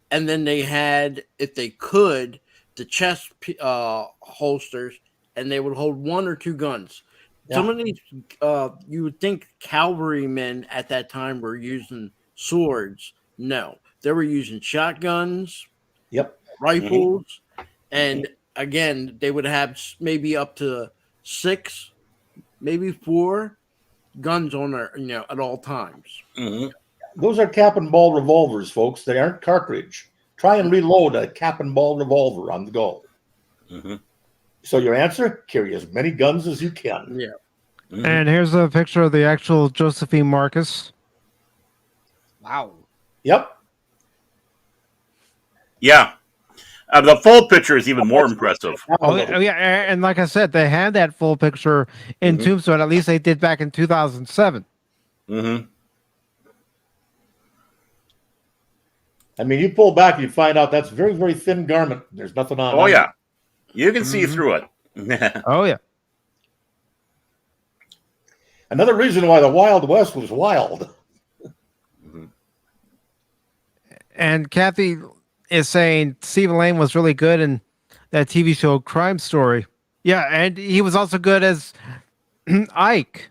[SPEAKER 7] And then they had, if they could, the chest holsters, and they would hold one or two guns.
[SPEAKER 8] Yeah.
[SPEAKER 7] Some of these, you would think cavalrymen at that time were using swords. No, they were using shotguns.
[SPEAKER 8] Yep.
[SPEAKER 7] Rifles, and again, they would have maybe up to 6, maybe 4 guns on there, at all times.
[SPEAKER 4] Mm-hmm.
[SPEAKER 8] Those are cap and ball revolvers, folks. They aren't cartridge. Try and reload a cap and ball revolver on the go.
[SPEAKER 4] Mm-hmm.
[SPEAKER 8] So your answer: carry as many guns as you can.
[SPEAKER 7] Yeah.
[SPEAKER 4] Mm-hmm.
[SPEAKER 5] And here's a picture of the actual Josephine Marcus.
[SPEAKER 6] Wow.
[SPEAKER 8] Yep.
[SPEAKER 4] Yeah. The full picture is even more impressive.
[SPEAKER 5] Oh yeah, and like I said, they had that full picture in Tombstone. At least they did back in 2007.
[SPEAKER 4] Mm-hmm.
[SPEAKER 8] I mean, you pull back, you find out that's very, very thin garment. There's nothing on.
[SPEAKER 4] Oh yeah, you can see through it.
[SPEAKER 5] Oh yeah.
[SPEAKER 8] Another reason why the Wild West was wild.
[SPEAKER 5] And Kathy is saying Stephen Lane was really good in that TV show Crime Story. Yeah, and he was also good as Ike.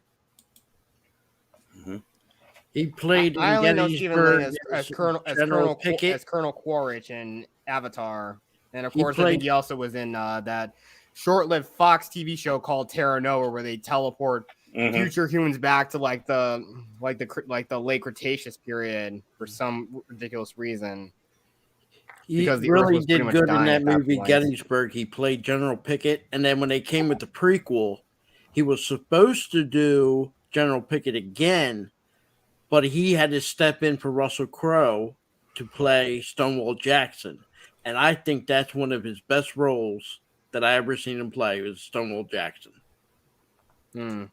[SPEAKER 7] He played
[SPEAKER 6] I
[SPEAKER 7] in
[SPEAKER 6] only know Stephen Lane
[SPEAKER 7] Gettysburg
[SPEAKER 6] as Colonel
[SPEAKER 7] Pickett.
[SPEAKER 6] as Colonel Quaritch in Avatar, and of
[SPEAKER 7] He
[SPEAKER 6] course I
[SPEAKER 7] played-
[SPEAKER 6] think he also was in that short-lived Fox TV show called Terra Nova, where they teleport future humans back to like the late Cretaceous period for some ridiculous reason.
[SPEAKER 7] He
[SPEAKER 6] Because the Earth
[SPEAKER 7] really
[SPEAKER 6] was pretty
[SPEAKER 7] did
[SPEAKER 6] much
[SPEAKER 7] good in
[SPEAKER 6] dying
[SPEAKER 7] that
[SPEAKER 6] at that
[SPEAKER 7] movie,
[SPEAKER 6] point.
[SPEAKER 7] Gettysburg. He played General Pickett, and then when they came with the prequel, he was supposed to do General Pickett again, but he had to step in for Russell Crowe to play Stonewall Jackson, and I think that's one of his best roles that I ever seen him play was Stonewall Jackson.
[SPEAKER 8] Who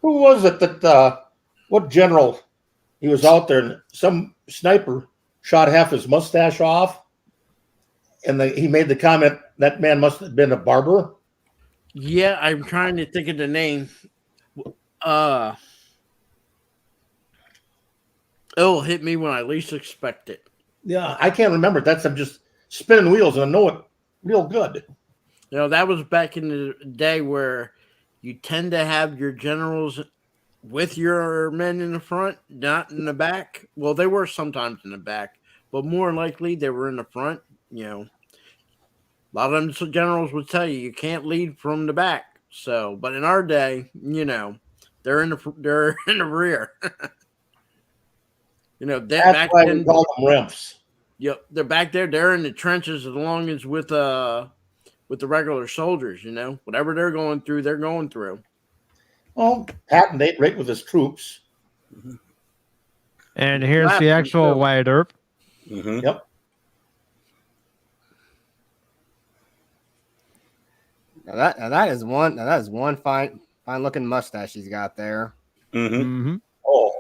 [SPEAKER 8] was it that? What general? He was out there, and some sniper shot half his mustache off, and he made the comment that man must have been a barber.
[SPEAKER 7] Yeah, I'm trying to think of the name. It'll hit me when I least expect it.
[SPEAKER 8] Yeah, I can't remember. I'm just spinning wheels, and I know it real good.
[SPEAKER 7] That was back in the day where you tend to have your generals with your men in the front, not in the back. Well, they were sometimes in the back, but more likely they were in the front. A lot of them generals would tell you can't lead from the back. So, but in our day, they're in the rear.
[SPEAKER 8] That's why we call them rimps.
[SPEAKER 7] Yep, they're back there. They're in the trenches as long as with the regular soldiers. Whatever they're going through, they're going through.
[SPEAKER 8] Well, Patton ate right with his troops.
[SPEAKER 5] And here's the actual Wyatt Earp.
[SPEAKER 8] Yep.
[SPEAKER 6] Now that is one fine looking mustache he's got there.
[SPEAKER 8] Oh,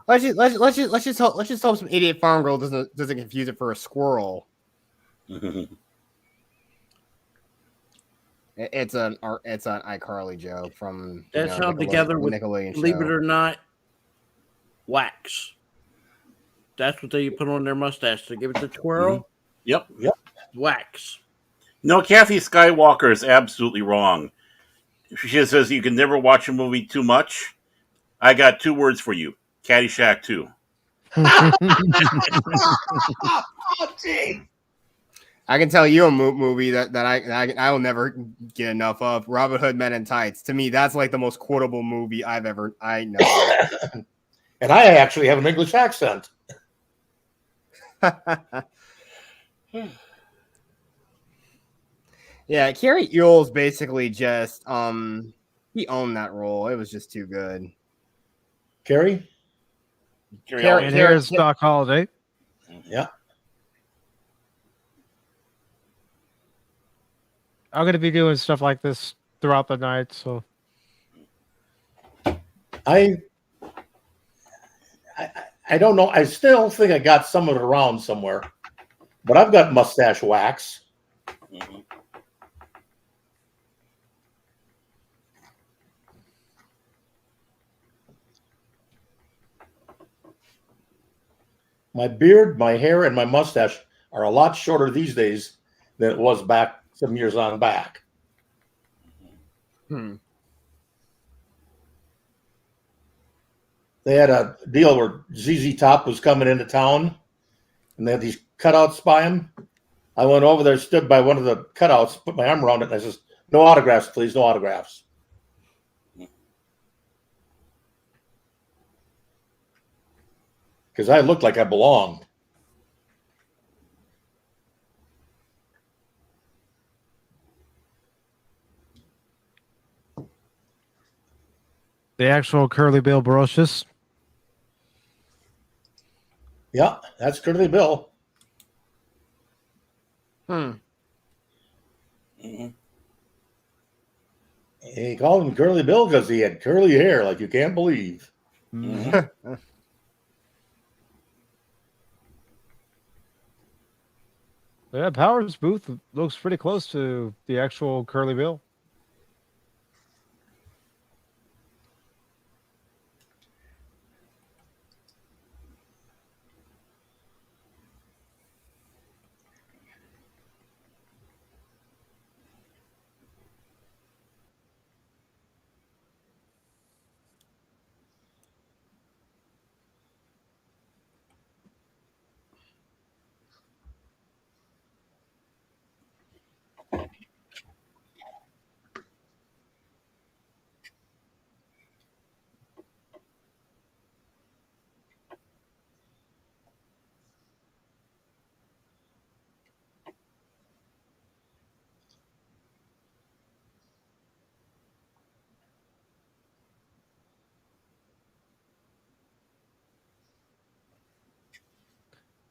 [SPEAKER 6] let's just hope some idiot farm girl doesn't confuse it for a squirrel. It's an iCarly joke from
[SPEAKER 7] That's held together with, believe it or not, wax. That's what they put on their mustache to give it the twirl.
[SPEAKER 4] Yep.
[SPEAKER 7] Wax.
[SPEAKER 4] No, Kathy Skywalker is absolutely wrong. She says you can never watch a movie too much. I got 2 words for you: Caddyshack 2.
[SPEAKER 8] oh, gee.
[SPEAKER 6] I can tell you a movie that I will never get enough of. Robin Hood Men in Tights. To me, that's like the most quotable movie I know.
[SPEAKER 8] And I actually have an English accent.
[SPEAKER 6] Yeah, Carrie Ewell's basically just he owned that role. It was just too good.
[SPEAKER 8] Carrie?
[SPEAKER 4] Carry
[SPEAKER 5] And here's Doc Holliday.
[SPEAKER 8] Yeah.
[SPEAKER 5] I'm going to be doing stuff like this throughout the night. So
[SPEAKER 8] I don't know. I still think I got some of it around somewhere, but I've got mustache wax.
[SPEAKER 4] Mm-hmm.
[SPEAKER 8] My beard, my hair, and my mustache are a lot shorter these days than it was back some years on back. They had a deal where ZZ Top was coming into town, and they had these cutouts by him. I went over there, stood by one of the cutouts, put my arm around it, and I says, "No autographs, please, no autographs." Because I looked like I belonged.
[SPEAKER 5] the actual Curly Bill Brocious.
[SPEAKER 8] Yeah, that's Curly Bill.
[SPEAKER 4] Mm-hmm.
[SPEAKER 8] He called him Curly Bill because he had curly hair like you can't believe.
[SPEAKER 4] Mm-hmm.
[SPEAKER 5] Yeah, Powers booth looks pretty close to the actual Curly Bill.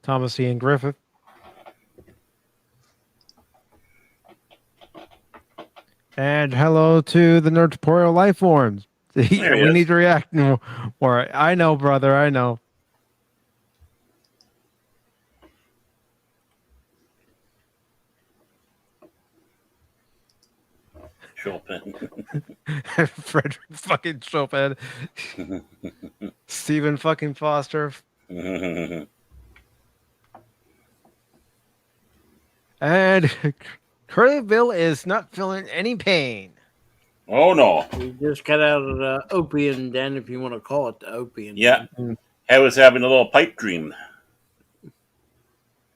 [SPEAKER 5] Thomas Ian Griffith. And hello to the Nerdporial Life Forms.
[SPEAKER 4] There he
[SPEAKER 5] We
[SPEAKER 4] is.
[SPEAKER 5] need to react more. I know, brother. I know.
[SPEAKER 4] Chopin.
[SPEAKER 5] Frederick fucking Chopin. Stephen fucking Foster. And Curly Bill is not feeling any pain.
[SPEAKER 4] Oh no.
[SPEAKER 7] We just got out of the opium den, if you want to call it the opium.
[SPEAKER 4] Yeah.
[SPEAKER 7] Den.
[SPEAKER 4] I was having a little pipe dream.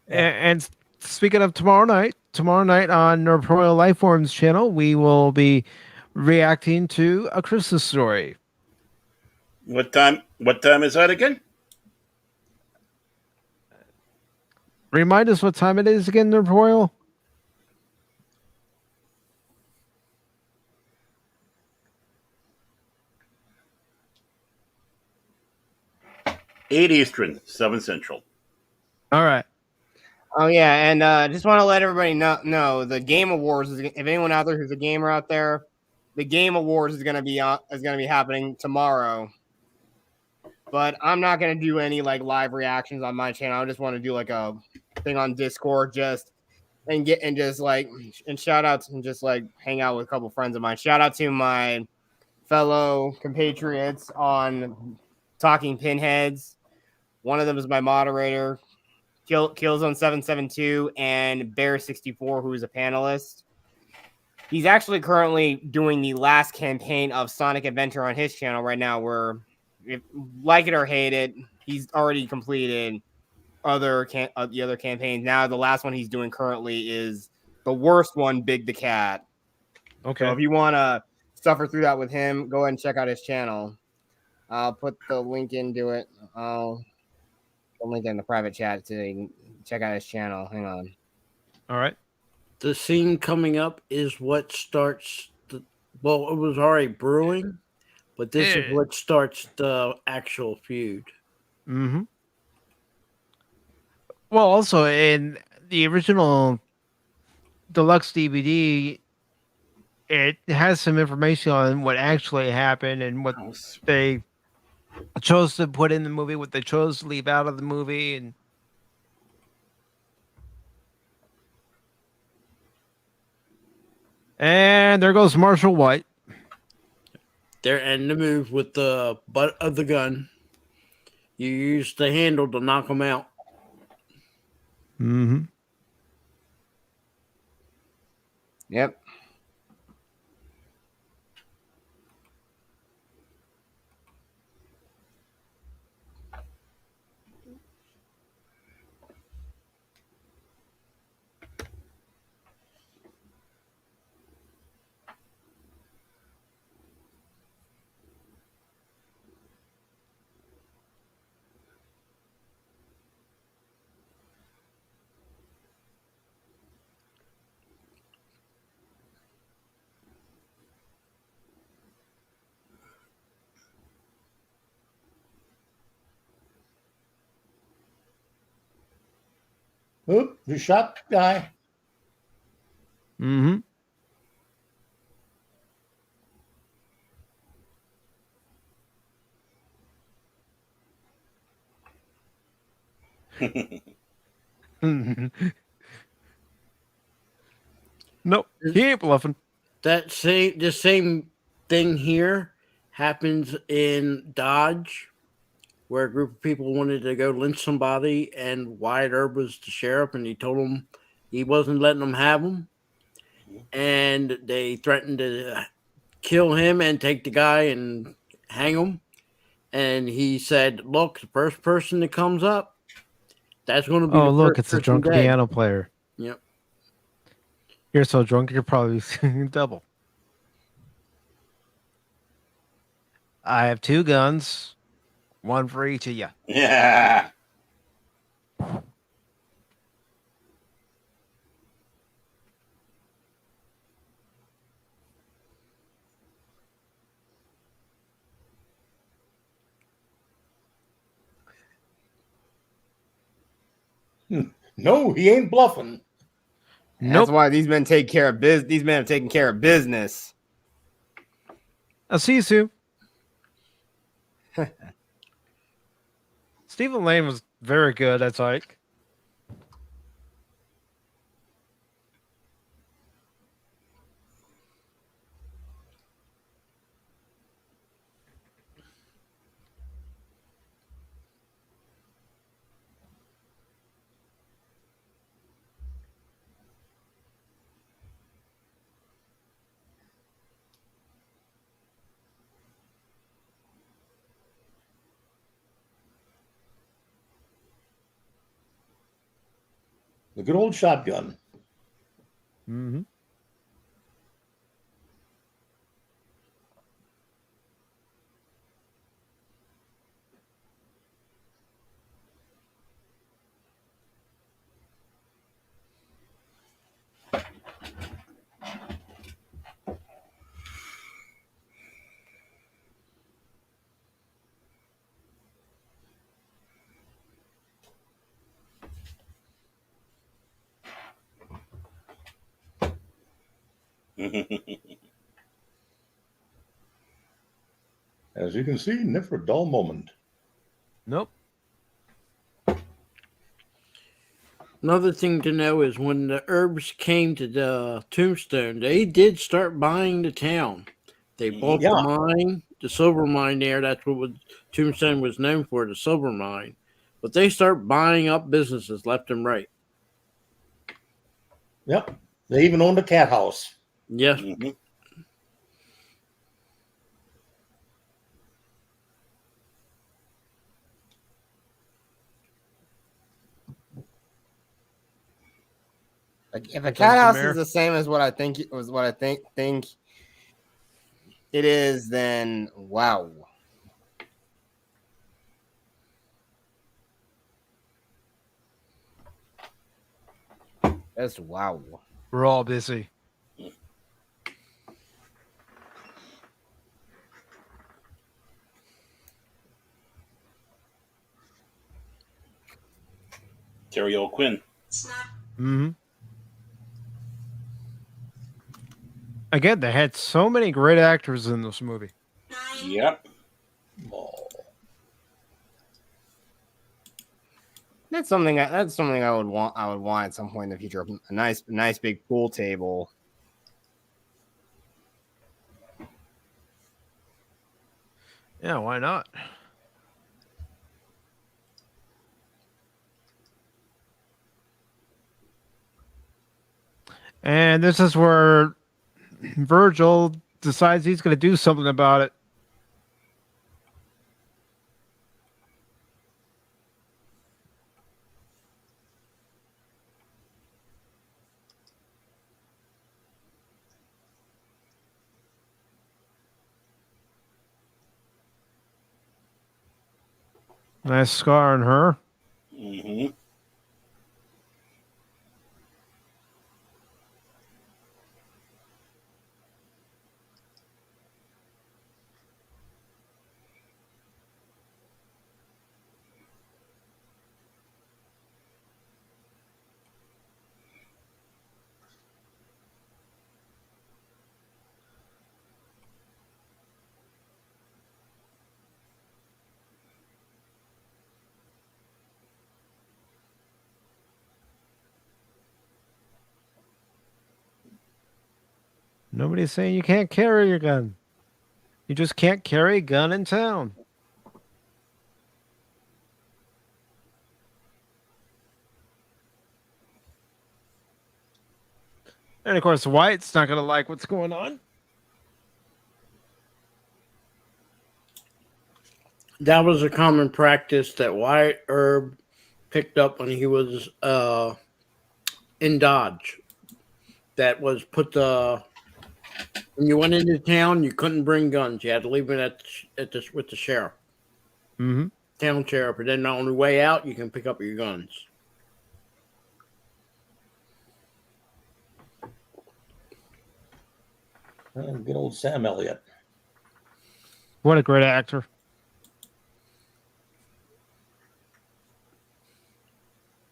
[SPEAKER 5] And speaking of tomorrow night on Nerdporial Lifeforms channel, we will be reacting to A Christmas Story.
[SPEAKER 4] What time is that again?
[SPEAKER 5] Remind us what time it is again, Nerdporial?
[SPEAKER 4] Eight Eastern, 7 Central.
[SPEAKER 5] All right.
[SPEAKER 6] Oh yeah, and just want to let everybody know the Game Awards. If anyone out there who's a gamer out there, the Game Awards is gonna be happening tomorrow. But I'm not gonna do any like live reactions on my channel. I just want to do like a thing on Discord, shout outs and just like hang out with a couple friends of mine. Shout out to my fellow compatriots on Talking Pinheads. One of them is my moderator, Killzone 772, and Bear 64, who is a panelist. He's actually currently doing the last campaign of Sonic Adventure on his channel right now, where, if like it or hate it, he's already completed the other campaigns. Now the last one he's doing currently is the worst one, Big the Cat.
[SPEAKER 5] Okay.
[SPEAKER 6] So if you want to suffer through that with him, go ahead and check out his channel. I'll put the link into it. I'll link it in the private chat so you can check out his channel. Hang on.
[SPEAKER 5] All right.
[SPEAKER 7] The scene coming up is what starts it was already brewing, but this is what starts the actual feud.
[SPEAKER 5] Mm-hmm. Well, also in the original deluxe DVD, it has some information on what actually happened and what they chose to put in the movie, what they chose to leave out of the movie, and there goes Marshall White.
[SPEAKER 7] They're in the move with the butt of the gun. You use the handle to knock them out.
[SPEAKER 5] Mm-hmm.
[SPEAKER 6] Yep.
[SPEAKER 8] Oop, you shot the guy.
[SPEAKER 5] Mm-hmm. Nope, he ain't bluffing.
[SPEAKER 7] The same thing here happens in Dodge, where a group of people wanted to go lynch somebody, and Wyatt Earp was the sheriff, and he told them he wasn't letting them have them, and they threatened to kill him and take the guy and hang him. And he said, "Look, the first person that comes up, that's going to be
[SPEAKER 5] Oh,
[SPEAKER 7] the
[SPEAKER 5] look,
[SPEAKER 7] first
[SPEAKER 5] it's a
[SPEAKER 7] person
[SPEAKER 5] drunk
[SPEAKER 7] dead."
[SPEAKER 5] piano player.
[SPEAKER 7] Yep.
[SPEAKER 5] You're so drunk, you're probably singing double. I have 2 guns, one for each of you.
[SPEAKER 4] Yeah.
[SPEAKER 8] No, he ain't bluffing.
[SPEAKER 6] That's
[SPEAKER 5] Nope.
[SPEAKER 6] why these men take care of business. These men have taken care of business.
[SPEAKER 5] I'll see you soon. Stephen Lane was very good at Ike.
[SPEAKER 8] The good old shotgun.
[SPEAKER 5] Mm-hmm.
[SPEAKER 8] As you can see, never a dull moment.
[SPEAKER 5] Nope.
[SPEAKER 7] Another thing to know is when the Herbs came to the Tombstone, they did start buying the town. They bought
[SPEAKER 8] Yeah.
[SPEAKER 7] the mine, the silver mine there. That's what Tombstone was known for, the silver mine. But they start buying up businesses left and right.
[SPEAKER 8] Yep. They even owned a cat house.
[SPEAKER 7] Yes.
[SPEAKER 4] Mm-hmm.
[SPEAKER 6] Like if a cat house is the same as what I think it was, what I think it is, then wow. That's wow.
[SPEAKER 5] We're all busy.
[SPEAKER 4] Terry O'Quinn.
[SPEAKER 5] Mm-hmm. Again, they had so many great actors in this movie.
[SPEAKER 4] Yep.
[SPEAKER 8] Oh.
[SPEAKER 6] That's something I would want. I would want at some point in the future. A nice big pool table.
[SPEAKER 5] Yeah, why not? And this is where Virgil decides he's going to do something about it. Nice scar on her.
[SPEAKER 4] Mm-hmm.
[SPEAKER 5] Nobody's saying you can't carry your gun. You just can't carry a gun in town. And of course, White's not going to like what's going on.
[SPEAKER 7] That was a common practice that Wyatt Earp picked up when he was in Dodge. That was when you went into town, you couldn't bring guns. You had to leave it with the sheriff,
[SPEAKER 5] Mm-hmm.
[SPEAKER 7] town sheriff. And then on the way out, you can pick up your guns.
[SPEAKER 8] Good old Sam Elliott.
[SPEAKER 5] What a great actor.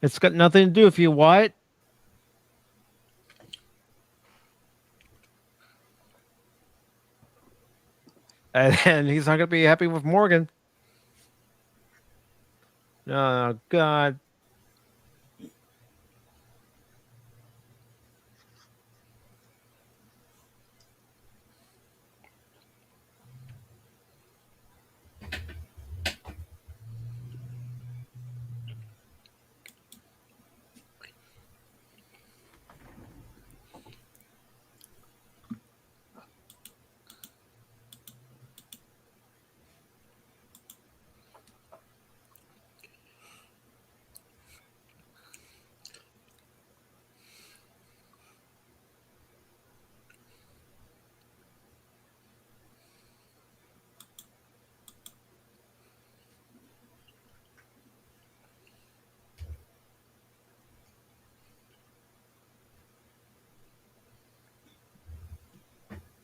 [SPEAKER 5] It's got nothing to do with you, Wyatt. And he's not going to be happy with Morgan. Oh, God.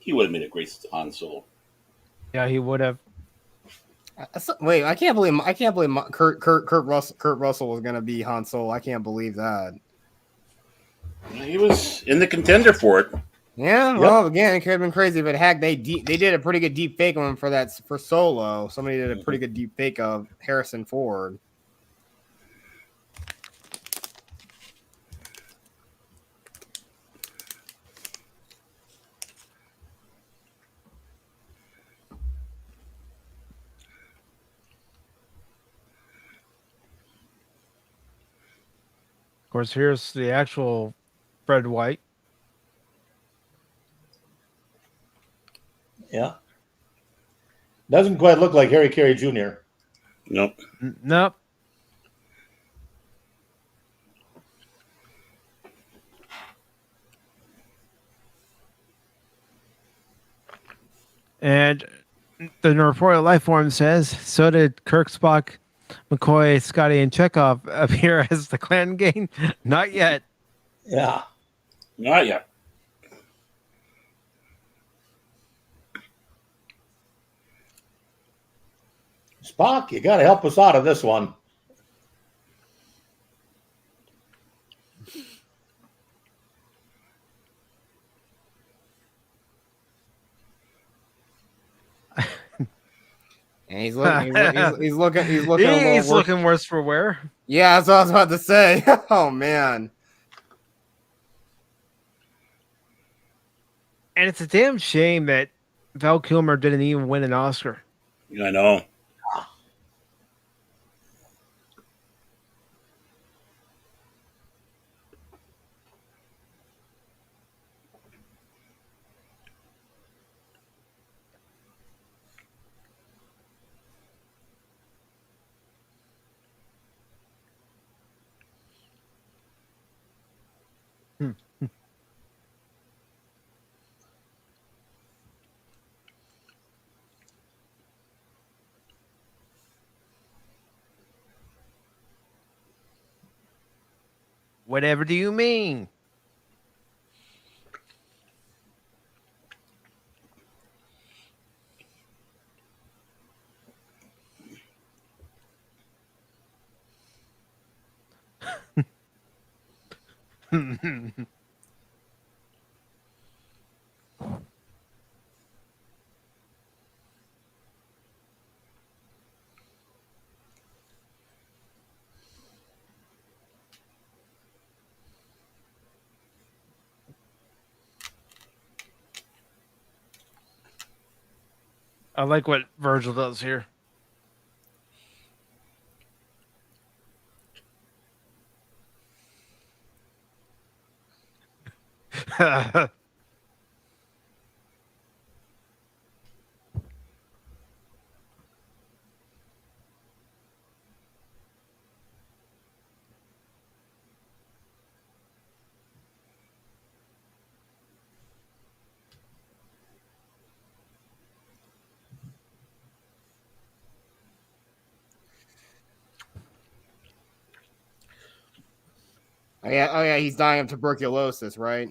[SPEAKER 4] He would have made a great Han Solo.
[SPEAKER 5] Yeah, he would have.
[SPEAKER 6] Wait, I can't believe Kurt Russell was gonna be Han Solo. I can't believe that.
[SPEAKER 4] He was in the contender for it.
[SPEAKER 6] Yeah, well, again, it could have been crazy, but heck, they did a pretty good deep fake of him for Solo. Somebody did a pretty good deep fake of Harrison Ford.
[SPEAKER 5] Of course, here's the actual Fred White.
[SPEAKER 8] Yeah. Doesn't quite look like Harry Carey Jr.
[SPEAKER 4] Nope.
[SPEAKER 5] Nope. And the Reporter Life Form says, so did Kirk, Spock, McCoy, Scotty, and Chekhov appear as the clan gang? Not yet.
[SPEAKER 8] Yeah.
[SPEAKER 4] Not yet.
[SPEAKER 8] Spock, you got to help us out of this one.
[SPEAKER 6] And he's looking a little
[SPEAKER 5] He's looking worse for wear.
[SPEAKER 6] Yeah, that's what I was about to say. Oh man.
[SPEAKER 5] And it's a damn shame that Val Kilmer didn't even win an Oscar.
[SPEAKER 4] I know.
[SPEAKER 5] Whatever do you mean? I like what Virgil does here.
[SPEAKER 6] Oh yeah, he's dying of tuberculosis, right?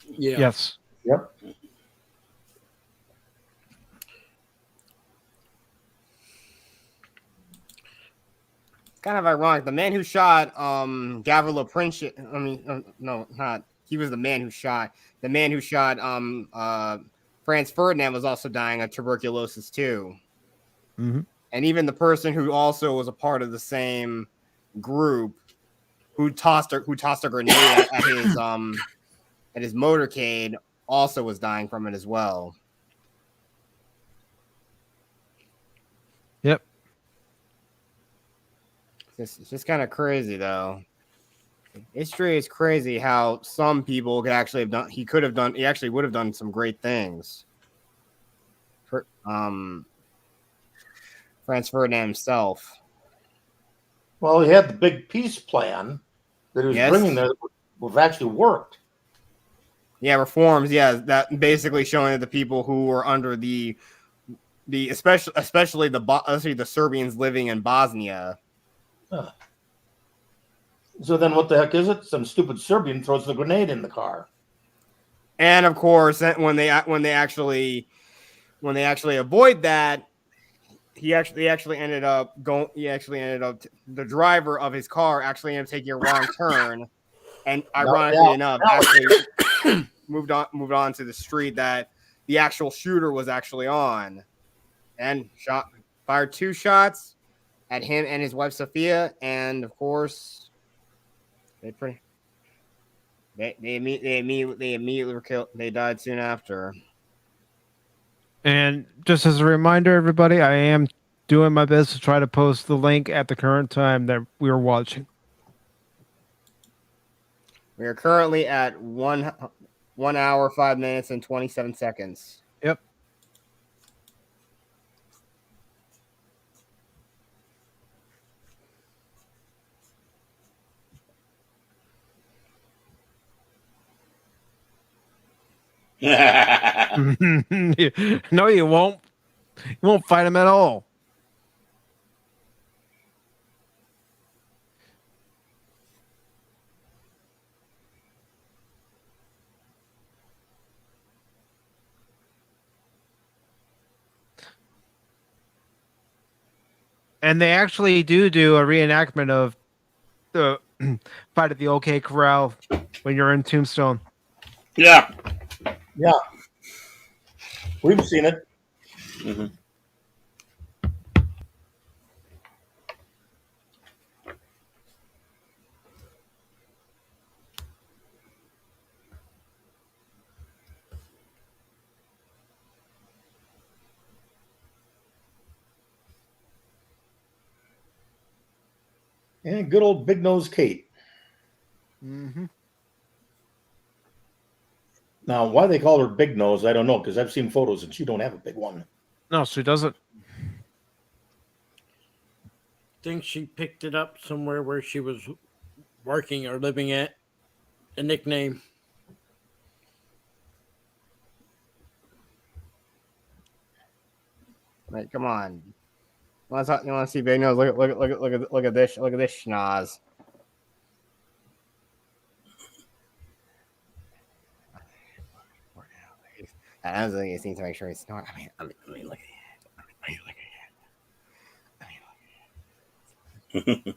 [SPEAKER 7] Yeah.
[SPEAKER 5] Yes.
[SPEAKER 8] Yep.
[SPEAKER 6] Kind of ironic. The man who shot Gavrilo Princip, I mean, no, not he was the man who shot Franz Ferdinand was also dying of tuberculosis too.
[SPEAKER 5] Mm-hmm.
[SPEAKER 6] And even the person who also was a part of the same group who tossed a grenade at his motorcade also was dying from it as well.
[SPEAKER 5] Yep.
[SPEAKER 6] It's just kind of crazy though. History is crazy how some people could actually have done. He actually would have done some great things. Franz Ferdinand himself.
[SPEAKER 8] Well, he had the big peace plan that he was bringing there that would have actually worked.
[SPEAKER 6] Yeah, reforms. Yeah, that basically showing that the people who were under the especially the Serbians living in Bosnia.
[SPEAKER 8] Huh. So then, what the heck is it? Some stupid Serbian throws the grenade in the car,
[SPEAKER 6] and of course, when they actually avoid that, the driver of his car actually ended up taking a wrong turn, and ironically enough, actually moved on to the street that the actual shooter was actually on, and fired 2 shots at him and his wife Sophia, and of course, they immediately were killed. They died soon after.
[SPEAKER 5] And just as a reminder, everybody, I am doing my best to try to post the link at the current time that we are watching.
[SPEAKER 6] We are currently at 1 hour, 5 minutes, and 27 seconds.
[SPEAKER 5] Yep. No, you won't. You won't fight him at all. And they actually do a reenactment of the fight at the OK Corral when you're in Tombstone.
[SPEAKER 4] Yeah.
[SPEAKER 8] Yeah. We've seen it.
[SPEAKER 4] Mm-hmm.
[SPEAKER 8] And good old Big Nose Kate.
[SPEAKER 5] Mm-hmm.
[SPEAKER 8] Now, why they call her Big Nose, I don't know, because I've seen photos and she don't have a big one.
[SPEAKER 5] No, she doesn't.
[SPEAKER 7] Think she picked it up somewhere where she was working or living at. A nickname.
[SPEAKER 6] Like, come on. You want to see Big Nose? Look at this schnoz. I was thinking, need to make sure he's not. I mean, look at it. I mean, look at it.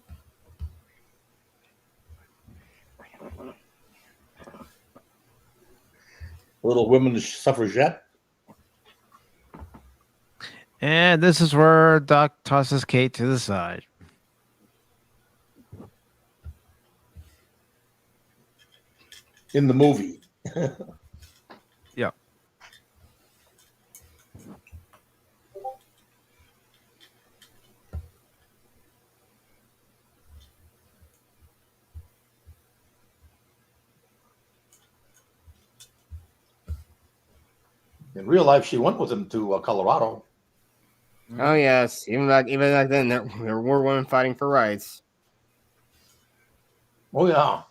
[SPEAKER 8] Little women's suffragette.
[SPEAKER 5] And this is where Doc tosses Kate to the side.
[SPEAKER 8] In the movie.
[SPEAKER 5] Yep.
[SPEAKER 8] In real life, she went with him to Colorado.
[SPEAKER 6] Oh yes, even back then, there were women fighting for rights.
[SPEAKER 8] Oh yeah.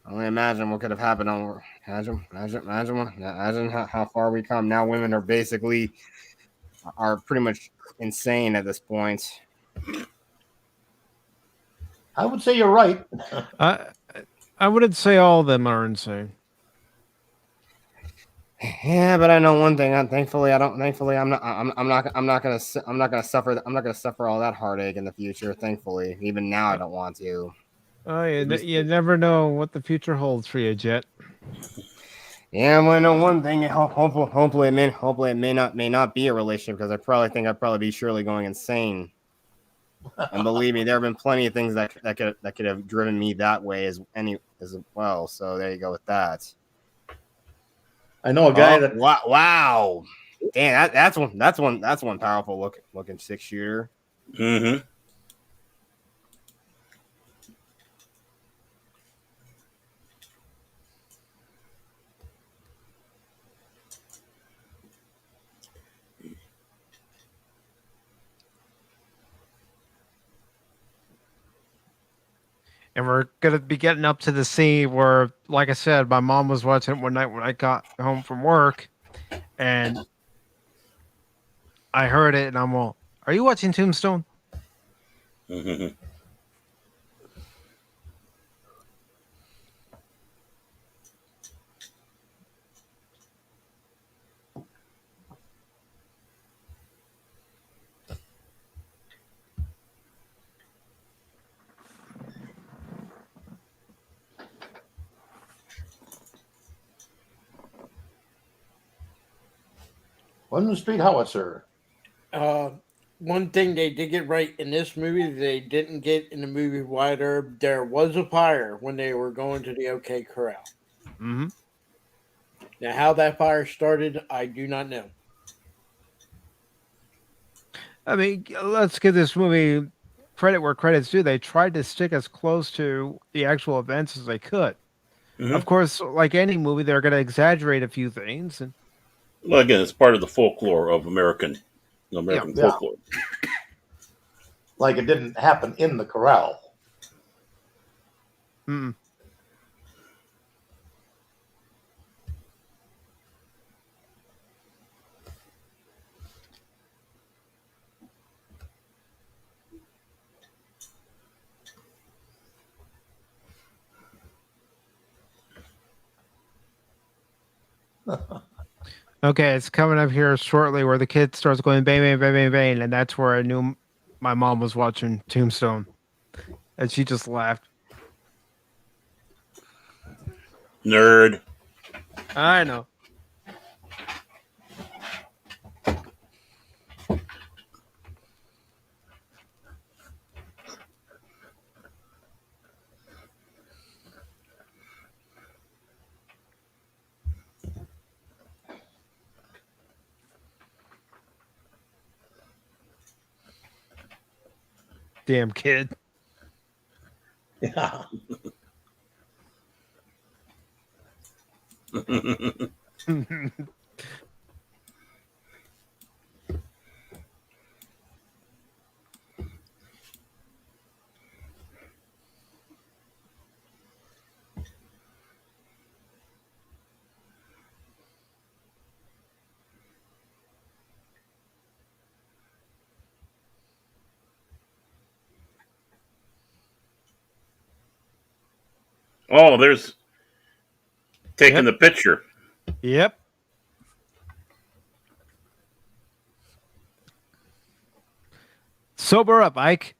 [SPEAKER 6] Only imagine what could have happened on. Imagine how far we come now. Women are basically pretty much insane at this point.
[SPEAKER 8] I would say you're right.
[SPEAKER 5] I wouldn't say all of them are insane.
[SPEAKER 6] Yeah, but I know one thing. Thankfully, I'm not gonna suffer all that heartache in the future. Thankfully, even now, I don't want to.
[SPEAKER 5] Oh, you never know what the future holds for you, Jet.
[SPEAKER 6] Yeah, well, I know one thing. Hopefully, it may not be a relationship because I probably think I'd probably be surely going insane. And believe me, there have been plenty of things that could have driven me that way as well. So there you go with that.
[SPEAKER 8] I know a guy that.
[SPEAKER 6] Wow, damn, that's one powerful looking 6-shooter.
[SPEAKER 4] Mm-hmm.
[SPEAKER 5] And we're going to be getting up to the scene where, like I said, my mom was watching it one night when I got home from work. And I heard it, and I'm all, "Are you watching Tombstone?"
[SPEAKER 4] Mm-hmm.
[SPEAKER 8] London Street Howitzer.
[SPEAKER 7] One thing they did get right in this movie, they didn't get in the movie Wyatt Earp. There was a fire when they were going to the OK Corral.
[SPEAKER 5] Mm-hmm.
[SPEAKER 7] Now, how that fire started, I do not know.
[SPEAKER 5] I mean, let's give this movie credit where credit's due. They tried to stick as close to the actual events as they could.
[SPEAKER 4] Mm-hmm.
[SPEAKER 5] Of course, like any movie, they're going to exaggerate a few things. And
[SPEAKER 4] Well, again, it's part of the folklore of American folklore.
[SPEAKER 8] Like it didn't happen in the corral.
[SPEAKER 5] Mm. Okay, it's coming up here shortly where the kid starts going bang, bang, bang, bang, bang, and that's where I knew my mom was watching Tombstone. And she just laughed.
[SPEAKER 4] Nerd.
[SPEAKER 5] I know. Damn kid.
[SPEAKER 8] Yeah.
[SPEAKER 4] Oh, there's taking
[SPEAKER 5] Yep.
[SPEAKER 4] the picture.
[SPEAKER 5] Yep. Sober up, Ike.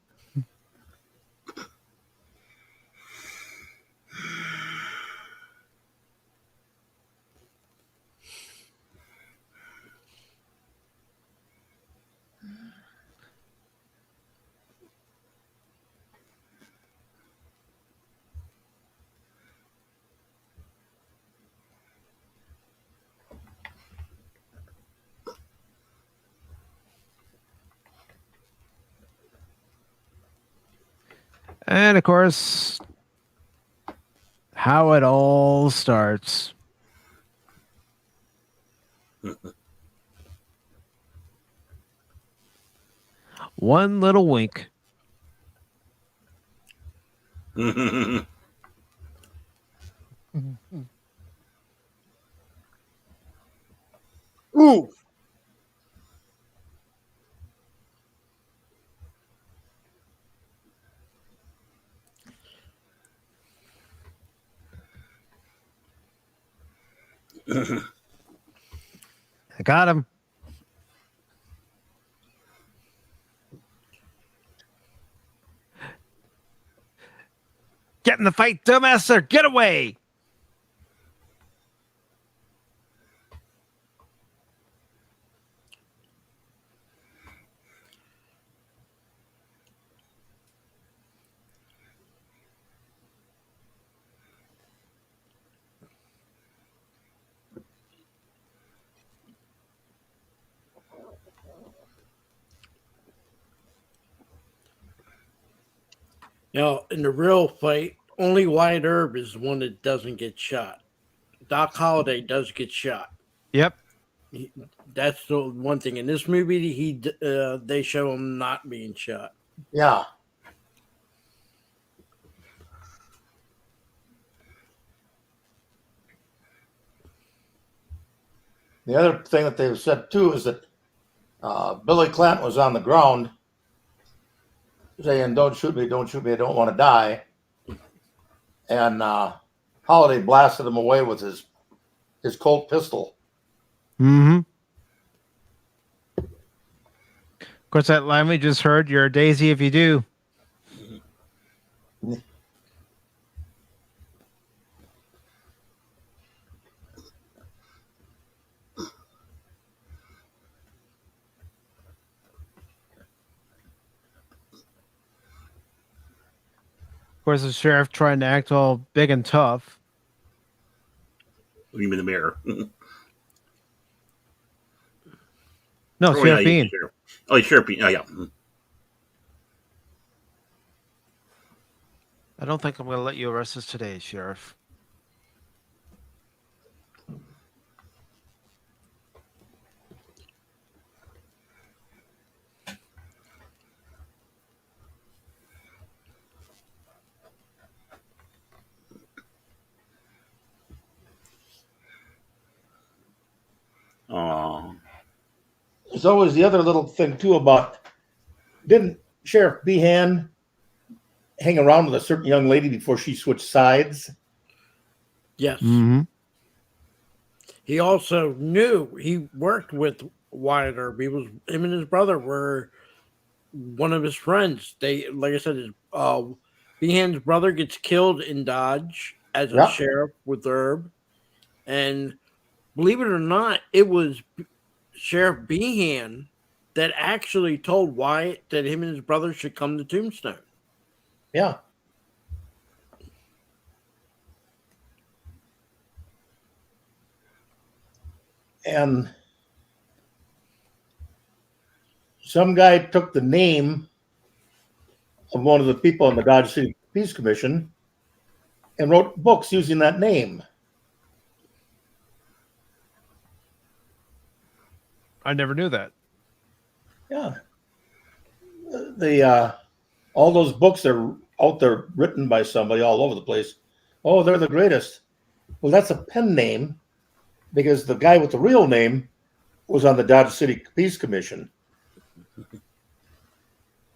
[SPEAKER 5] And of course, how it all starts. One little wink.
[SPEAKER 7] Ooh.
[SPEAKER 5] I got him. Get in the fight, dumbasser. Get away.
[SPEAKER 7] Now, in the real fight, only Wyatt Earp is the one that doesn't get shot. Doc Holliday does get shot.
[SPEAKER 5] Yep.
[SPEAKER 7] That's the one thing. In this movie, they show him not being shot.
[SPEAKER 8] Yeah. The other thing that they've said too is that Billy Clanton was on the ground saying, "Don't shoot me, don't shoot me, I don't want to die." And Holiday blasted him away with his Colt pistol.
[SPEAKER 5] Mm-hmm. Of course, that line we just heard, "You're a daisy if you do." Of course, the sheriff trying to act all big and tough.
[SPEAKER 4] You mean the mayor?
[SPEAKER 5] No,
[SPEAKER 4] Oh,
[SPEAKER 5] Sheriff
[SPEAKER 4] yeah,
[SPEAKER 5] Bean.
[SPEAKER 4] Sheriff. Oh, Sheriff Bean. Yeah.
[SPEAKER 5] I don't think I'm going to let you arrest us today, Sheriff.
[SPEAKER 4] Oh.
[SPEAKER 8] There's always the other little thing too about, didn't Sheriff Behan hang around with a certain young lady before she switched sides?
[SPEAKER 7] Yes.
[SPEAKER 5] Mm-hmm.
[SPEAKER 7] He also knew he worked with Wyatt Earp. Him and his brother were one of his friends. They, like I said, Behan's brother gets killed in Dodge as a sheriff with Herb, and believe it or not, it was Sheriff Behan that actually told Wyatt that him and his brother should come to Tombstone.
[SPEAKER 8] Yeah. And some guy took the name of one of the people in the Dodge City Peace Commission and wrote books using that name.
[SPEAKER 5] I never knew that.
[SPEAKER 8] Yeah. All those books are out there written by somebody all over the place. Oh, they're the greatest. Well, that's a pen name because the guy with the real name was on the Dodge City Peace Commission.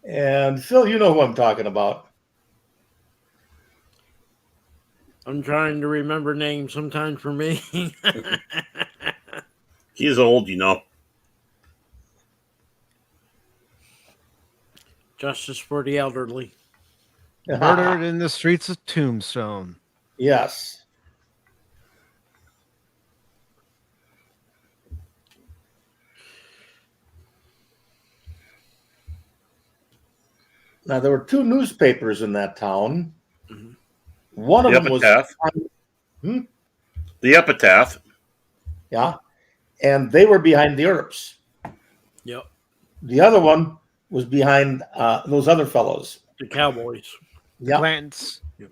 [SPEAKER 8] And Phil, you know who I'm talking about.
[SPEAKER 7] I'm trying to remember names sometimes for me.
[SPEAKER 4] He's old, you know.
[SPEAKER 7] Justice for the elderly.
[SPEAKER 5] Murdered in the streets of Tombstone.
[SPEAKER 8] Yes. Now, there were two newspapers in that town.
[SPEAKER 7] Mm-hmm.
[SPEAKER 8] One of them was
[SPEAKER 4] the Epitaph.
[SPEAKER 8] Yeah. And they were behind the Earps.
[SPEAKER 7] Yep.
[SPEAKER 8] The other one was behind those other fellows.
[SPEAKER 7] The Cowboys.
[SPEAKER 8] Yeah.
[SPEAKER 5] Plants.
[SPEAKER 7] Yep.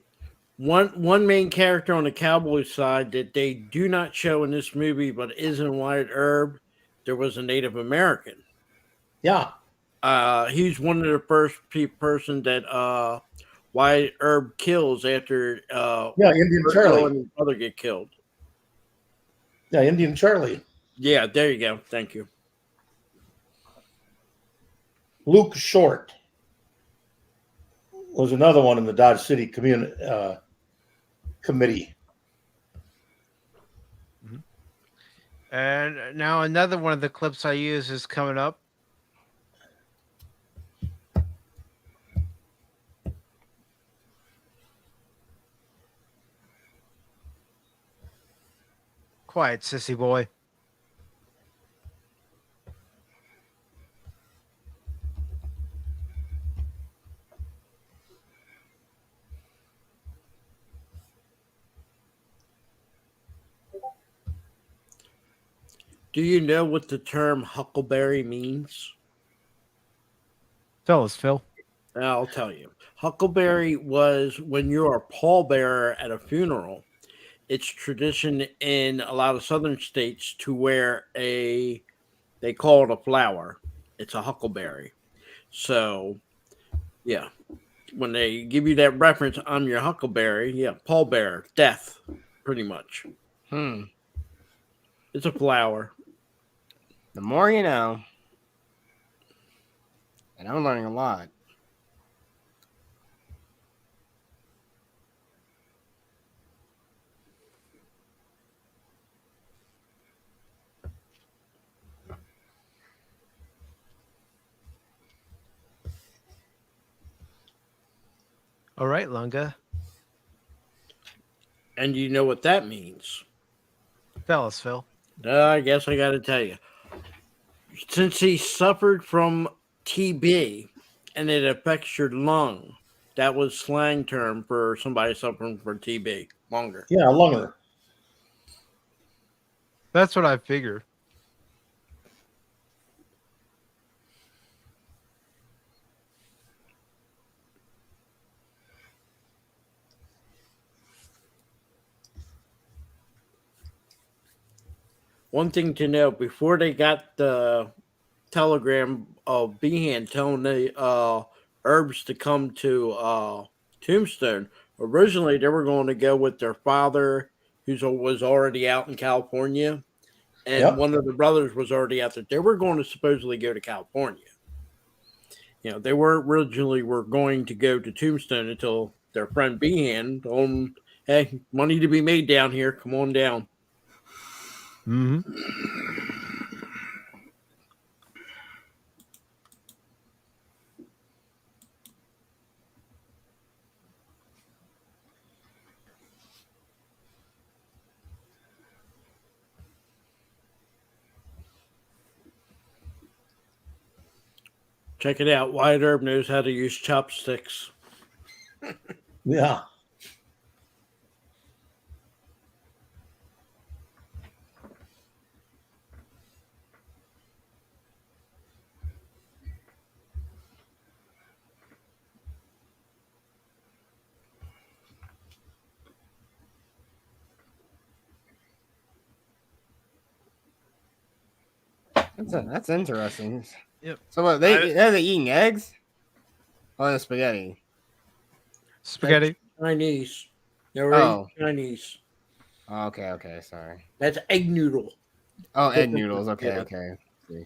[SPEAKER 7] One main character on the Cowboys side that they do not show in this movie, but is in Wyatt Earp, there was a Native American.
[SPEAKER 8] Yeah.
[SPEAKER 7] He's one of the first person that Wyatt Earp kills after
[SPEAKER 8] Indian Charlie
[SPEAKER 7] and his brother get killed.
[SPEAKER 8] Yeah, Indian Charlie.
[SPEAKER 7] Yeah, there you go. Thank you.
[SPEAKER 8] Luke Short was another one in the Dodge City committee.
[SPEAKER 5] And now another one of the clips I use is coming up. Quiet, sissy boy.
[SPEAKER 7] Do you know what the term huckleberry means?
[SPEAKER 5] Tell us, Phil.
[SPEAKER 7] I'll tell you. Huckleberry was when you're a pallbearer at a funeral. It's tradition in a lot of southern states to wear they call it a flower. It's a huckleberry. So, yeah. When they give you that reference, I'm your huckleberry. Yeah, pallbearer, death, pretty much. It's a flower.
[SPEAKER 6] The more you know. And I'm learning a lot.
[SPEAKER 5] All right, Lunga.
[SPEAKER 7] And you know what that means.
[SPEAKER 5] Tell us, Phil.
[SPEAKER 7] I guess I got to tell you. Since he suffered from TB and it affects your lung, that was slang term for somebody suffering from TB. Longer.
[SPEAKER 8] Yeah, lunger.
[SPEAKER 5] That's what I figured.
[SPEAKER 7] One thing to know, before they got the telegram of Behan telling the Herbs to come to Tombstone, originally they were going to go with their father, who was already out in California, and one of the brothers was already out there. They were going to supposedly go to California. You know, they were going to go to Tombstone until their friend Behan told them, "Hey, money to be made down here. Come on down."
[SPEAKER 5] Mm-hmm.
[SPEAKER 7] Check it out. Wyatt Earp knows how to use chopsticks.
[SPEAKER 8] Yeah.
[SPEAKER 6] That's interesting.
[SPEAKER 5] Yep.
[SPEAKER 6] So what, are they eating eggs? Oh, the spaghetti.
[SPEAKER 5] Spaghetti.
[SPEAKER 7] Chinese. They're already
[SPEAKER 6] Oh.
[SPEAKER 7] Chinese.
[SPEAKER 6] Okay, sorry.
[SPEAKER 7] That's egg noodle.
[SPEAKER 6] Oh, egg noodles. Okay,
[SPEAKER 7] Yeah.
[SPEAKER 6] okay. See.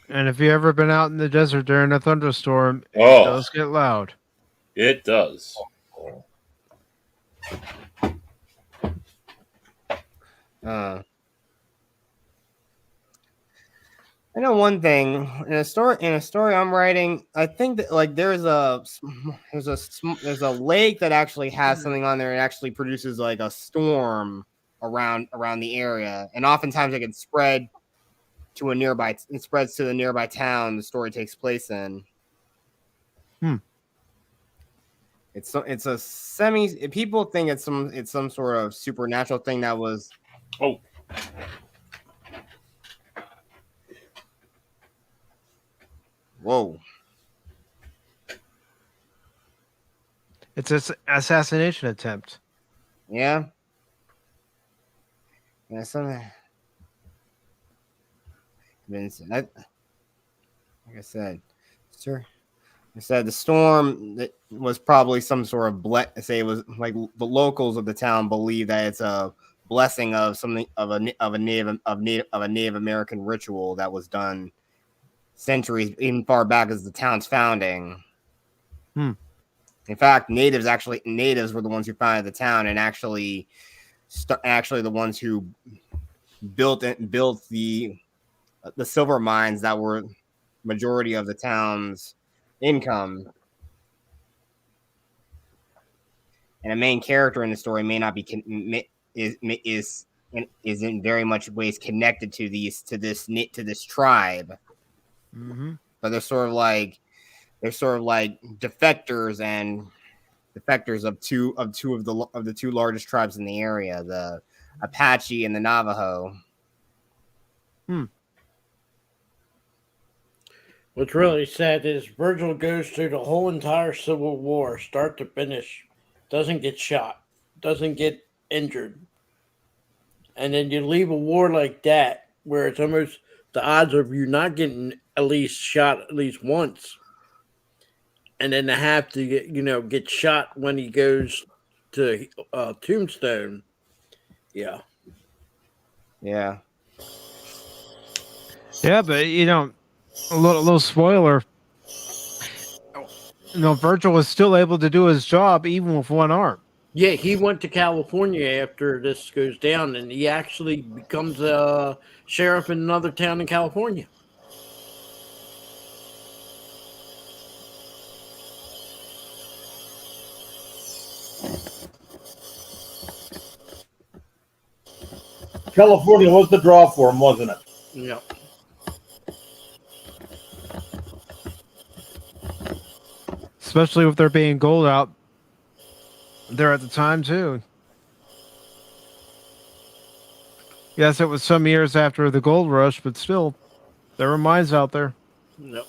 [SPEAKER 5] And if you ever been out in the desert during a thunderstorm, it
[SPEAKER 4] Oh.
[SPEAKER 5] does get loud.
[SPEAKER 4] It does.
[SPEAKER 6] I know one thing in a story I'm writing. I think that like there's a lake that actually has something on there. It actually produces like a storm around the area, and oftentimes it can spread to a nearby. It spreads to the nearby town the story takes place in. It's a semi. People think it's some sort of supernatural thing that was.
[SPEAKER 4] Oh.
[SPEAKER 6] Whoa.
[SPEAKER 5] It's an assassination attempt.
[SPEAKER 6] Yeah. Yeah, something. Like I said, sir. I said the storm that was probably some sort of say it was like the locals of the town believe that it's a blessing of something of a Native American ritual that was done centuries even far back as the town's founding. In fact, natives were the ones who founded the town and actually the ones who built the silver mines that were majority of the town's income. And a main character in the story may not be is in very much ways connected to this tribe.
[SPEAKER 5] Mm-hmm.
[SPEAKER 6] But they're sort of like defectors of two of the two largest tribes in the area, the Apache and the Navajo.
[SPEAKER 7] What's really sad is Virgil goes through the whole entire Civil War, start to finish, doesn't get shot, doesn't get injured. And then you leave a war like that, where it's almost the odds of you not getting at least shot at least once. And then to have to get shot when he goes to Tombstone. Yeah.
[SPEAKER 6] Yeah.
[SPEAKER 5] Yeah, but a little spoiler. Virgil was still able to do his job even with one arm.
[SPEAKER 7] Yeah, he went to California after this goes down, and he actually becomes a sheriff in another town in California.
[SPEAKER 8] California was the draw for him, wasn't it?
[SPEAKER 7] Yeah.
[SPEAKER 5] Especially with there being gold out there at the time, too. Yes, it was some years after the gold rush, but still, there were mines out there.
[SPEAKER 7] Yep.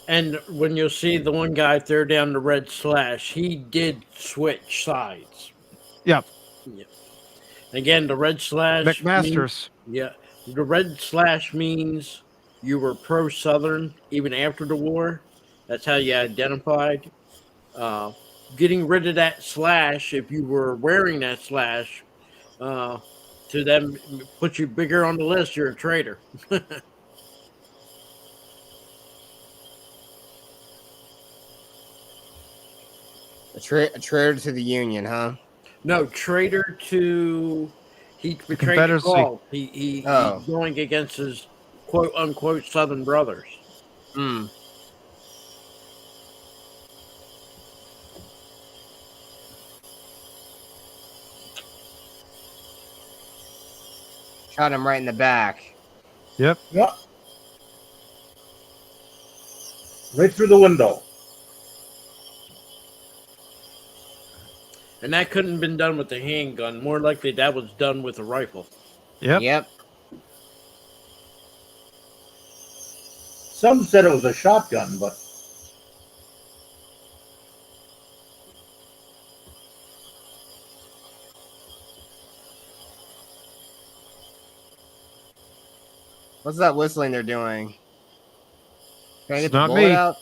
[SPEAKER 7] And when you'll see the one guy throw down the red slash, he did switch sides.
[SPEAKER 5] Yep.
[SPEAKER 7] Yep. Again, the red slash.
[SPEAKER 5] McMasters.
[SPEAKER 7] The red slash means you were pro-Southern even after the war. That's how you identified. Getting rid of that slash, if you were wearing that slash, to them put you bigger on the list, you're a traitor.
[SPEAKER 6] A traitor to the Union, huh?
[SPEAKER 7] No, traitor to he betrayed the
[SPEAKER 5] Confederacy.
[SPEAKER 7] cause. He's going against his quote unquote Southern brothers.
[SPEAKER 6] Shot him right in the back.
[SPEAKER 5] Yep.
[SPEAKER 8] Yep. Right through the window.
[SPEAKER 7] And that couldn't have been done with the handgun. More likely that was done with a rifle.
[SPEAKER 5] Yep.
[SPEAKER 8] Some said it was a shotgun, but
[SPEAKER 6] What's that whistling they're doing? Can I
[SPEAKER 5] It's
[SPEAKER 6] get the
[SPEAKER 5] not
[SPEAKER 6] bullet
[SPEAKER 5] me.
[SPEAKER 6] out?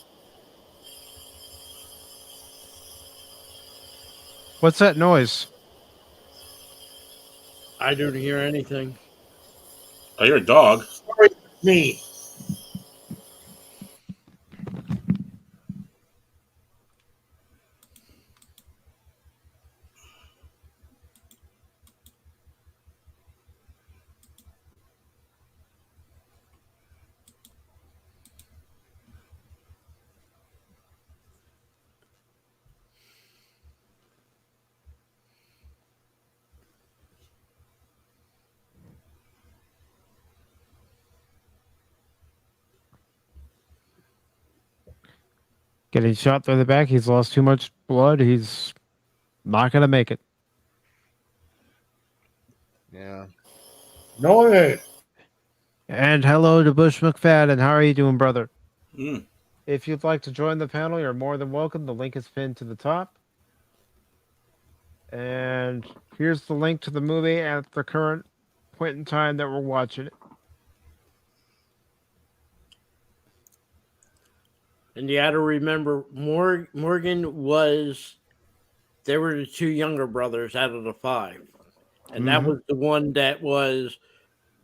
[SPEAKER 5] What's that noise?
[SPEAKER 7] I don't hear anything.
[SPEAKER 4] I hear a dog.
[SPEAKER 8] sorry, me.
[SPEAKER 5] Getting shot through the back. He's lost too much blood. He's not going to make it.
[SPEAKER 6] Yeah.
[SPEAKER 8] No, it.
[SPEAKER 5] And hello to Bush McFadden. How are you doing, brother?
[SPEAKER 4] Mm.
[SPEAKER 5] If you'd like to join the panel, you're more than welcome. The link is pinned to the top. And here's the link to the movie at the current point in time that we're watching it.
[SPEAKER 7] And you got to remember, Morgan was. There were the two younger brothers out of the five, and that was the one that was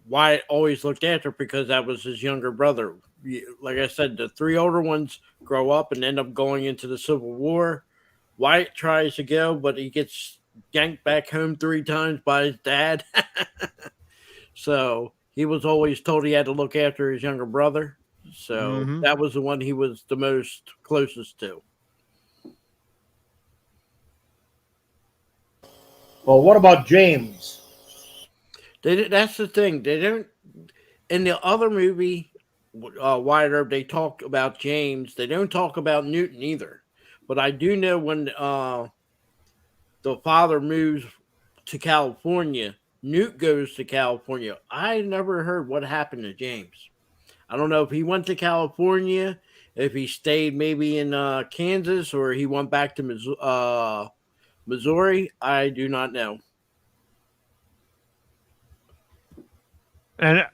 [SPEAKER 7] Wyatt always looked after because that was his younger brother. Like I said, the three older ones grow up and end up going into the Civil War. Wyatt tries to go, but he gets yanked back home 3 times by his dad. So he was always told he had to look after his younger brother. So that was the one he was the most closest to.
[SPEAKER 8] Well, what about James?
[SPEAKER 7] That's the thing. They don't. In the other movie, Wyatt Earp, they talk about James. They don't talk about Newton either. But I do know when the father moves to California, Newt goes to California. I never heard what happened to James. I don't know if he went to California, if he stayed maybe in Kansas, or he went back to Missouri. I do not know.
[SPEAKER 5] And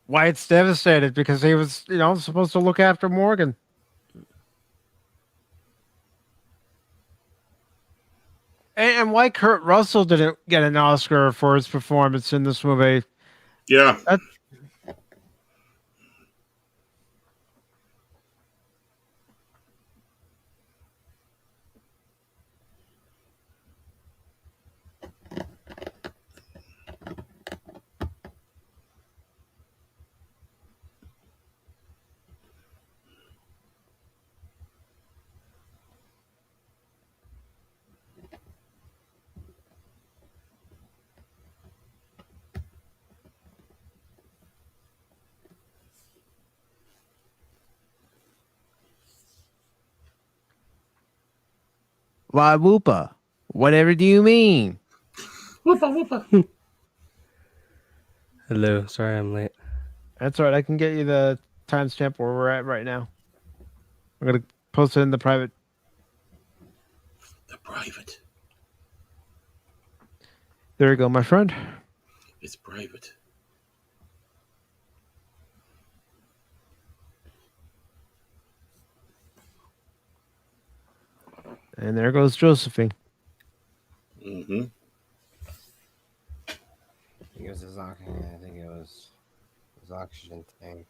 [SPEAKER 5] Wyatt's devastated because he was, supposed to look after Morgan. And why Kurt Russell didn't get an Oscar for his performance in this movie.
[SPEAKER 4] Yeah.
[SPEAKER 5] La Whoopa. Whatever do you mean?
[SPEAKER 10] Hello, sorry I'm late.
[SPEAKER 5] That's all right. I can get you the timestamp where we're at right now. I'm going to post it in the private.
[SPEAKER 4] The private.
[SPEAKER 5] There you go, my friend.
[SPEAKER 4] It's private.
[SPEAKER 5] And there goes Josephine.
[SPEAKER 6] I think it was his oxygen. I think it was his oxygen tank.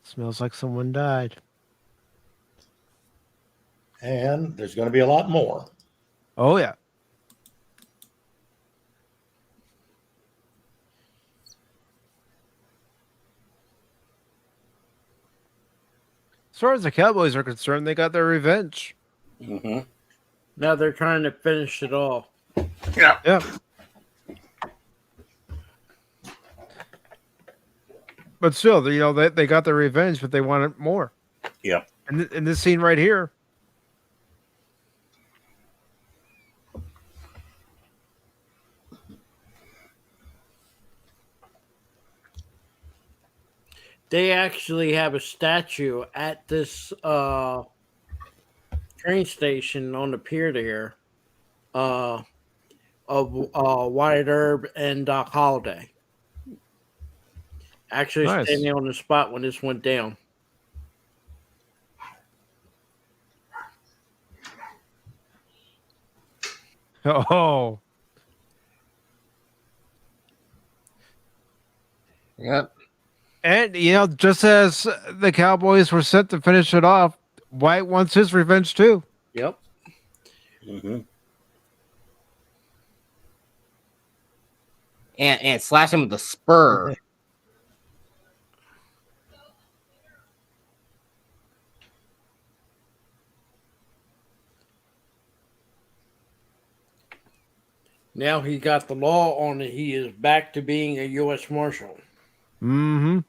[SPEAKER 5] Smells like someone died.
[SPEAKER 8] And there's going to be a lot more.
[SPEAKER 5] Oh, yeah. As far as the Cowboys are concerned, they got their revenge.
[SPEAKER 4] Mm-hmm.
[SPEAKER 7] Now they're trying to finish it off.
[SPEAKER 4] Yeah.
[SPEAKER 5] Yeah. But still, they got their revenge, but they wanted more.
[SPEAKER 4] Yeah.
[SPEAKER 5] And in this scene right here,
[SPEAKER 7] They actually have a statue at this train station on the pier there of Wyatt Earp and Doc Holliday. Actually
[SPEAKER 5] Nice.
[SPEAKER 7] standing on the spot when this went down.
[SPEAKER 5] oh,
[SPEAKER 6] Yep.
[SPEAKER 5] and just as the Cowboys were set to finish it off, White wants his revenge too.
[SPEAKER 7] Yep.
[SPEAKER 4] Mm-hmm.
[SPEAKER 6] And slash him with the spur.
[SPEAKER 7] Now he got the law on it. He is back to being a U.S. Marshal.
[SPEAKER 5] Mm-hmm.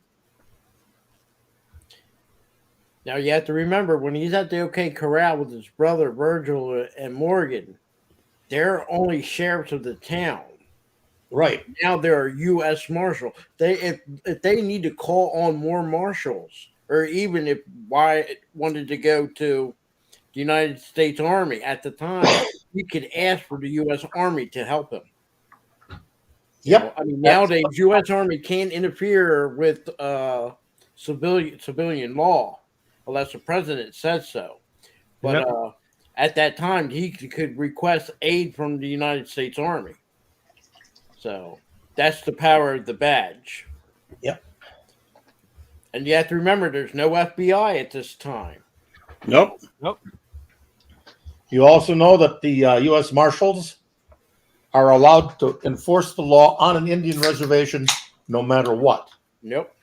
[SPEAKER 7] Now you have to remember when he's at the OK Corral with his brother Virgil and Morgan, they're only sheriffs of the town.
[SPEAKER 8] Right.
[SPEAKER 7] Now they're U.S. Marshal. If they need to call on more marshals, or even if Wyatt wanted to go to the United States Army at the time, he could ask for the U.S. Army to help him.
[SPEAKER 8] Yep.
[SPEAKER 7] I mean, nowadays U.S. Army can't interfere with civilian law unless the president says so. But at that time, he could request aid from the United States Army. So that's the power of the badge.
[SPEAKER 8] Yep.
[SPEAKER 7] And you have to remember, there's no FBI at this time.
[SPEAKER 4] Nope.
[SPEAKER 8] You also know that the U.S. Marshals are allowed to enforce the law on an Indian reservation no matter what.
[SPEAKER 7] Nope.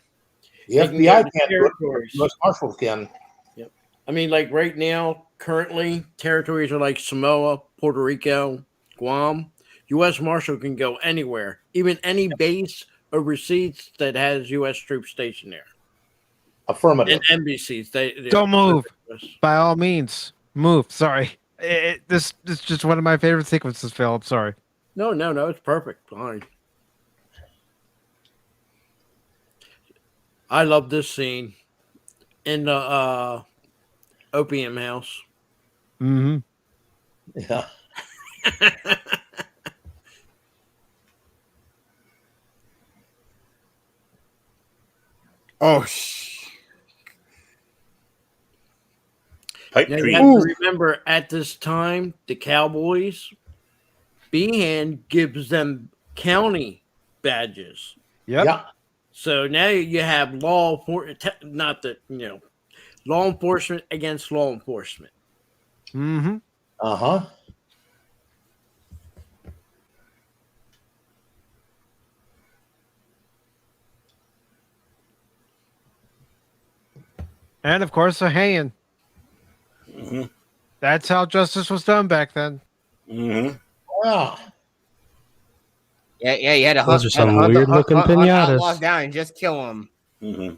[SPEAKER 8] The FBI can't do it, but the U.S. Marshals can.
[SPEAKER 7] Yep. I mean, like right now, currently, territories are like Samoa, Puerto Rico, Guam. U.S. Marshal can go anywhere, even any base overseas that has U.S. troops stationed there.
[SPEAKER 8] Affirmative.
[SPEAKER 7] And embassies.
[SPEAKER 5] Don't move. By all means, move. Sorry. This is just one of my favorite sequences, Phil. I'm sorry.
[SPEAKER 7] No, it's perfect. Fine. I love this scene in the opium house.
[SPEAKER 5] Mm-hmm.
[SPEAKER 8] Yeah.
[SPEAKER 6] Oh,
[SPEAKER 4] Pipe
[SPEAKER 7] now, you
[SPEAKER 4] dream.
[SPEAKER 7] have to remember, at this time, the Cowboys, Behan gives them county badges.
[SPEAKER 5] Yep.
[SPEAKER 8] Yeah.
[SPEAKER 7] So now you have law enforcement against law enforcement.
[SPEAKER 5] Mm-hmm.
[SPEAKER 8] Uh-huh.
[SPEAKER 5] And of course, a hanging.
[SPEAKER 4] Mm-hmm.
[SPEAKER 5] That's how justice was done back then.
[SPEAKER 4] Mm-hmm.
[SPEAKER 8] Yeah.
[SPEAKER 6] Yeah, you had to
[SPEAKER 10] Those
[SPEAKER 6] hunt,
[SPEAKER 10] are some weird-looking
[SPEAKER 6] hunt
[SPEAKER 10] pinatas.
[SPEAKER 6] outlaws down and just kill them.
[SPEAKER 4] Mm-hmm.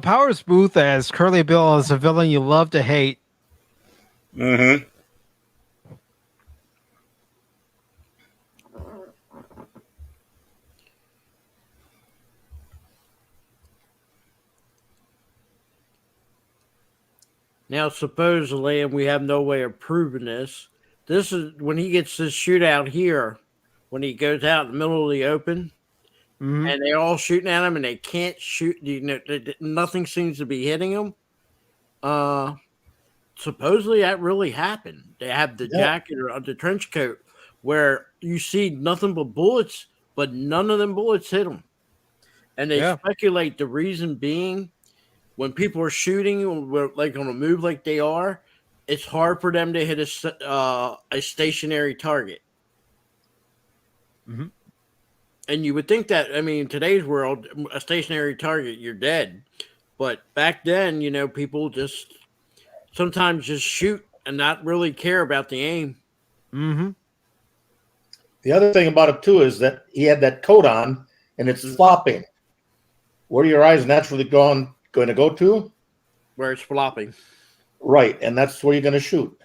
[SPEAKER 5] Powers Booth as Curly Bill is a villain you love to hate.
[SPEAKER 4] Mm-hmm.
[SPEAKER 7] Now, supposedly, and we have no way of proving this, this is when he gets this shootout here, when he goes out in the middle of the open, and they're all shooting at him, and they can't shoot. Nothing seems to be hitting him. Supposedly, that really happened. They have the jacket or the trench coat where you see nothing but bullets, but none of them bullets hit him. And they speculate the reason being, when people are shooting, like on a move like they are, it's hard for them to hit a stationary target. And you would think that, I mean, in today's world, a stationary target, you're dead. But back then, people just sometimes just shoot and not really care about the aim.
[SPEAKER 8] The other thing about it, too, is that he had that coat on, and it's flopping. Where are your eyes naturally going to go to?
[SPEAKER 7] Where it's flopping.
[SPEAKER 8] Right, and that's where you're going to shoot.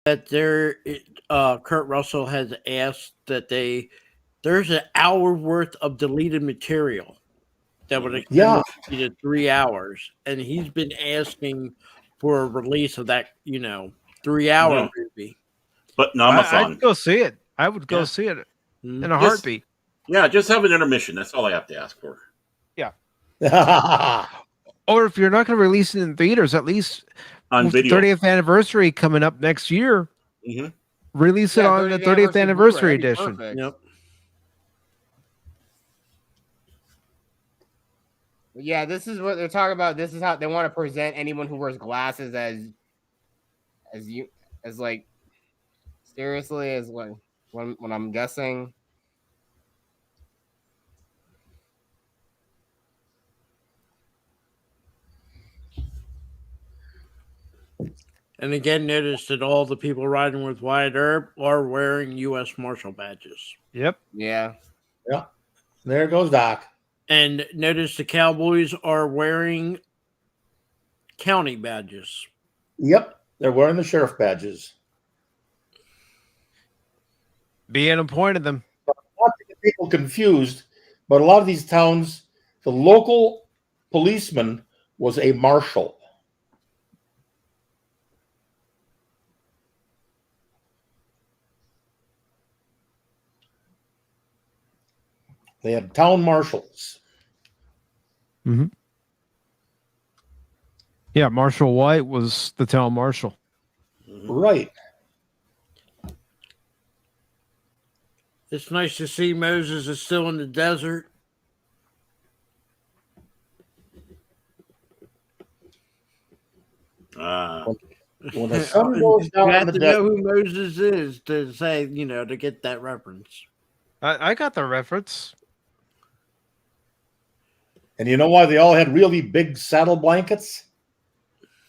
[SPEAKER 7] That Kurt Russell has asked that there's an hour worth of deleted material that would extend to 3 hours, and he's been asking for a release of that 3-hour movie.
[SPEAKER 4] But Namathon.
[SPEAKER 5] I'd go see it. I would go see it in a heartbeat.
[SPEAKER 4] Yeah, just have an intermission. That's all I have to ask for.
[SPEAKER 5] Yeah. Or if you're not going to release it in theaters, at least
[SPEAKER 4] on video.
[SPEAKER 5] 30th anniversary coming up next year. Release it on the 30th anniversary edition.
[SPEAKER 6] Yep. Yeah, this is what they're talking about. This is how they want to present anyone who wears glasses as like seriously as like when I'm guessing.
[SPEAKER 7] And again, notice that all the people riding with Wyatt Earp are wearing U.S. Marshal badges.
[SPEAKER 5] Yep.
[SPEAKER 6] Yeah.
[SPEAKER 8] Yeah. There goes Doc.
[SPEAKER 7] And notice the Cowboys are wearing county badges.
[SPEAKER 8] Yep. They're wearing the sheriff badges.
[SPEAKER 5] Being appointed them.
[SPEAKER 8] Not to get people confused, but a lot of these towns, the local policeman was a marshal. They had town marshals.
[SPEAKER 5] Mm-hmm. Yeah, Marshal White was the town marshal.
[SPEAKER 8] Right.
[SPEAKER 7] It's nice to see Moses is still in the desert.
[SPEAKER 4] Ah.
[SPEAKER 8] When the sun goes down
[SPEAKER 7] You
[SPEAKER 8] in
[SPEAKER 7] have
[SPEAKER 8] the
[SPEAKER 7] to
[SPEAKER 8] desert,
[SPEAKER 7] know who Moses is to say, to get that reference.
[SPEAKER 5] I got the reference.
[SPEAKER 8] and you know why they all had really big saddle blankets?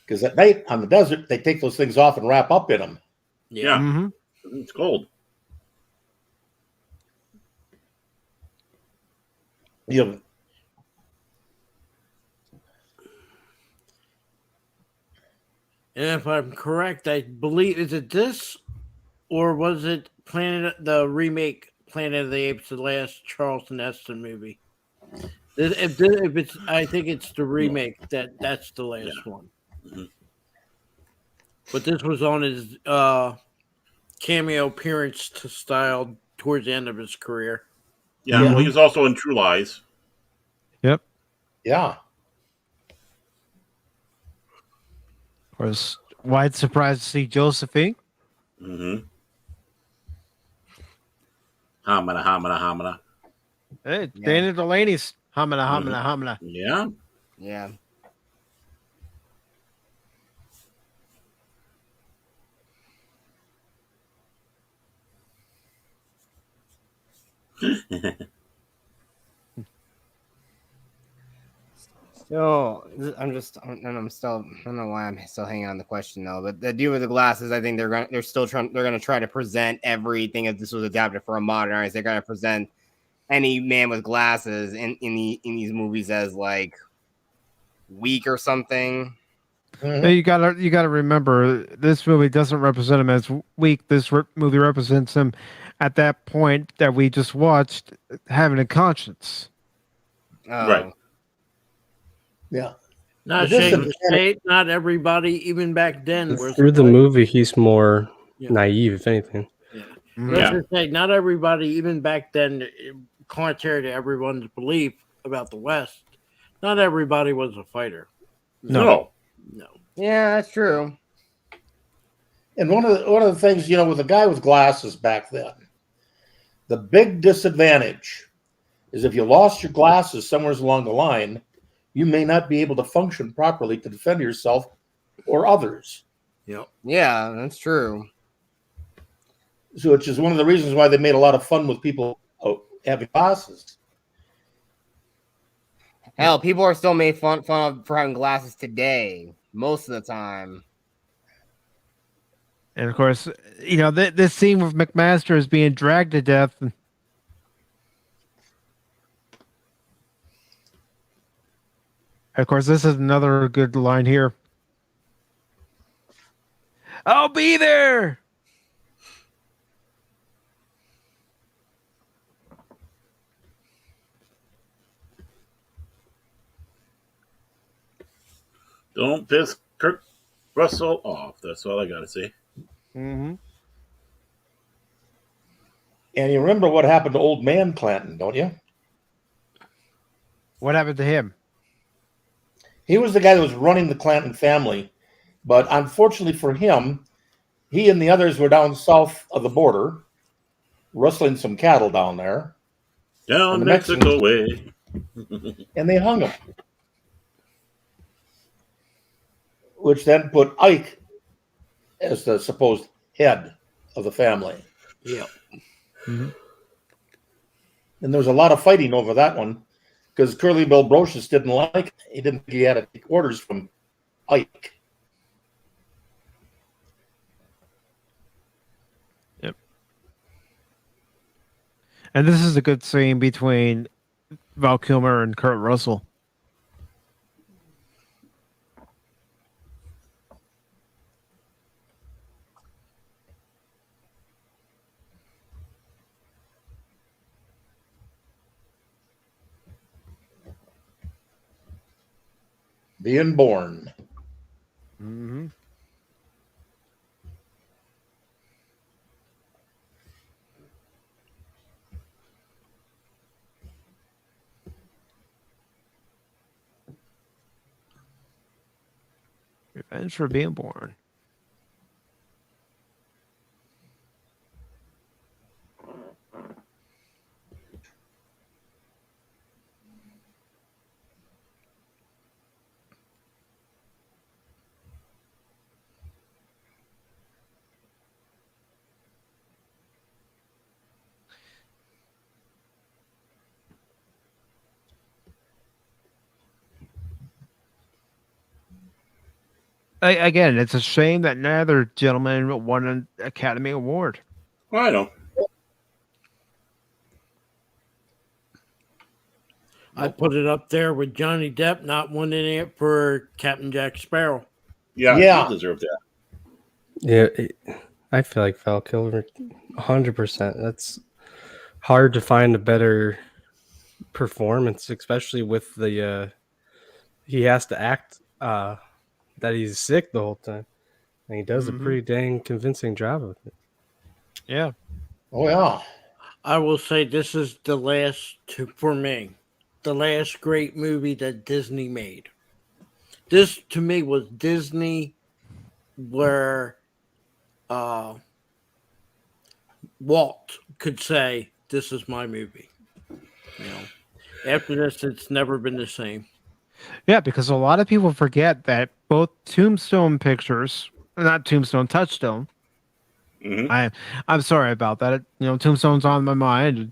[SPEAKER 8] Because at night on the desert, they take those things off and wrap up in them.
[SPEAKER 4] Yeah.
[SPEAKER 5] Mm-hmm.
[SPEAKER 4] It's cold.
[SPEAKER 8] You
[SPEAKER 7] And if I'm correct, I believe, is it this or was it the remake Planet of the Apes, the last Charlton Heston movie? If it's, I think it's the remake that's the last one.
[SPEAKER 4] Mhm.
[SPEAKER 7] But this was on his cameo appearance to style towards the end of his career.
[SPEAKER 4] Yeah. Well, he was also in True Lies.
[SPEAKER 5] Yep.
[SPEAKER 8] yeah.
[SPEAKER 5] Was wide surprised to see Josephine.
[SPEAKER 4] Mm-hmm. Hamana, hamana, hamana.
[SPEAKER 5] Hey,
[SPEAKER 6] Yeah.
[SPEAKER 5] Dana Delaney's hamina, hamina, hamina.
[SPEAKER 4] Yeah.
[SPEAKER 6] Yeah. So I'm still, I don't know why I'm still hanging on the question though. But the dude with the glasses, I think they're gonna try to present everything as this was adapted for a modernized. They're gonna present any man with glasses in these movies as like weak or something.
[SPEAKER 5] Hey, you gotta remember this movie doesn't represent him as weak. This movie represents him at that point that we just watched having a conscience.
[SPEAKER 6] Oh.
[SPEAKER 4] Right.
[SPEAKER 8] Yeah.
[SPEAKER 7] Not
[SPEAKER 8] This is
[SPEAKER 7] shame
[SPEAKER 8] a-
[SPEAKER 7] to say, not everybody, even back then, was
[SPEAKER 10] Through the
[SPEAKER 7] like-
[SPEAKER 10] movie, he's more
[SPEAKER 7] Yeah.
[SPEAKER 10] naive, if anything.
[SPEAKER 7] Yeah.
[SPEAKER 5] Mhm.
[SPEAKER 7] Let's
[SPEAKER 4] Yeah.
[SPEAKER 7] just say, not everybody, even back then, contrary to everyone's belief about the West, not everybody was a fighter.
[SPEAKER 4] No.
[SPEAKER 7] No.
[SPEAKER 6] Yeah, that's true.
[SPEAKER 8] And one of the things, with a guy with glasses back then, the big disadvantage is if you lost your glasses somewhere along the line, you may not be able to function properly to defend yourself or others.
[SPEAKER 7] Yep.
[SPEAKER 6] Yeah, that's true.
[SPEAKER 8] So, which is one of the reasons why they made a lot of fun with people having glasses.
[SPEAKER 6] Hell, people are still made fun of for having glasses today, most of the time.
[SPEAKER 5] And of course, this scene with McMaster is being dragged to death. Of course, this is another good line here. I'll be there.
[SPEAKER 4] Don't piss Kurt Russell off. That's all I got to say.
[SPEAKER 5] Mm-hmm.
[SPEAKER 8] And you remember what happened to old man Clanton, don't you?
[SPEAKER 5] What happened to him?
[SPEAKER 8] He was the guy that was running the Clanton family. But unfortunately for him, he and the others were down south of the border, rustling some cattle down there.
[SPEAKER 4] Down
[SPEAKER 8] And the
[SPEAKER 4] Mexico way.
[SPEAKER 8] And they hung him. Which then put Ike as the supposed head of the family.
[SPEAKER 7] Yep.
[SPEAKER 5] Mm-hmm.
[SPEAKER 8] And there was a lot of fighting over that one because Curly Bill Brocious didn't like it. He didn't think he had to take orders from Ike.
[SPEAKER 5] Yep. And this is a good scene between Val Kilmer and Kurt Russell.
[SPEAKER 8] Being born.
[SPEAKER 5] Mm-hmm. Revenge for being born. Again, it's a shame that neither gentleman won an Academy Award.
[SPEAKER 4] I know.
[SPEAKER 7] I put it up there with Johnny Depp not winning it for Captain Jack Sparrow.
[SPEAKER 4] Yeah. He deserved that.
[SPEAKER 10] Yeah, I feel like Val Kilmer, 100%. That's hard to find a better performance, especially with the he has to act that he's sick the whole time, and he does a pretty dang convincing job of it.
[SPEAKER 5] Yeah.
[SPEAKER 8] Oh yeah.
[SPEAKER 7] I will say this is the last, for me, the last great movie that Disney made. This to me was Disney where Walt could say, "This is my movie." You know, after this, it's never been the same.
[SPEAKER 5] Yeah, because a lot of people forget that both Tombstone Pictures, not Tombstone, Touchstone. I'm sorry about that. Tombstone's on my mind.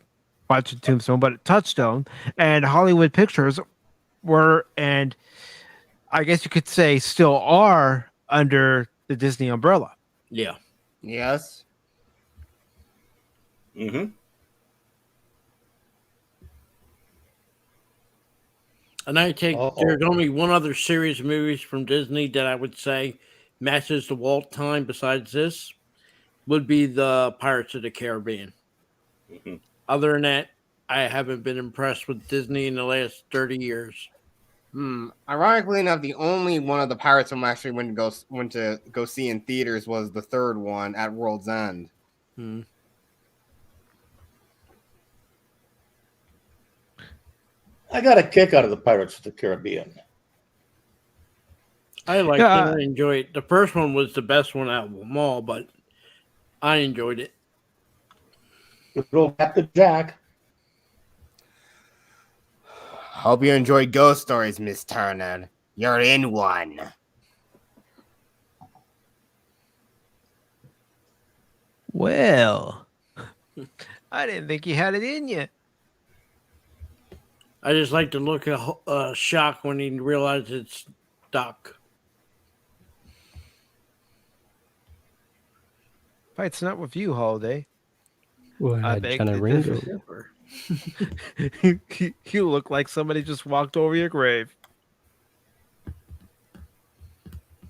[SPEAKER 5] Watching Tombstone, but Touchstone and Hollywood Pictures were, and I guess you could say still are, under the Disney umbrella.
[SPEAKER 7] Yeah.
[SPEAKER 6] Yes.
[SPEAKER 7] And I take there's only one other series of movies from Disney that I would say matches the Walt time besides this would be the Pirates of the Caribbean. Other than that, I haven't been impressed with Disney in the last 30 years.
[SPEAKER 6] Ironically enough, the only one of the Pirates film I actually went to go see in theaters was the third one at World's End.
[SPEAKER 8] I got a kick out of the Pirates of the Caribbean.
[SPEAKER 7] I liked it. I enjoyed it. The first one was the best one out of them all, but I enjoyed it.
[SPEAKER 8] Good old Captain Jack.
[SPEAKER 6] Hope you enjoyed Ghost Stories, Miss Turner. You're in one.
[SPEAKER 5] Well, I didn't think you had it in you.
[SPEAKER 7] I just like to look at shock when he realizes it's Doc.
[SPEAKER 5] Fight's not with you, Holiday.
[SPEAKER 10] Well,
[SPEAKER 5] I beg to differ. You look like somebody just walked over your grave.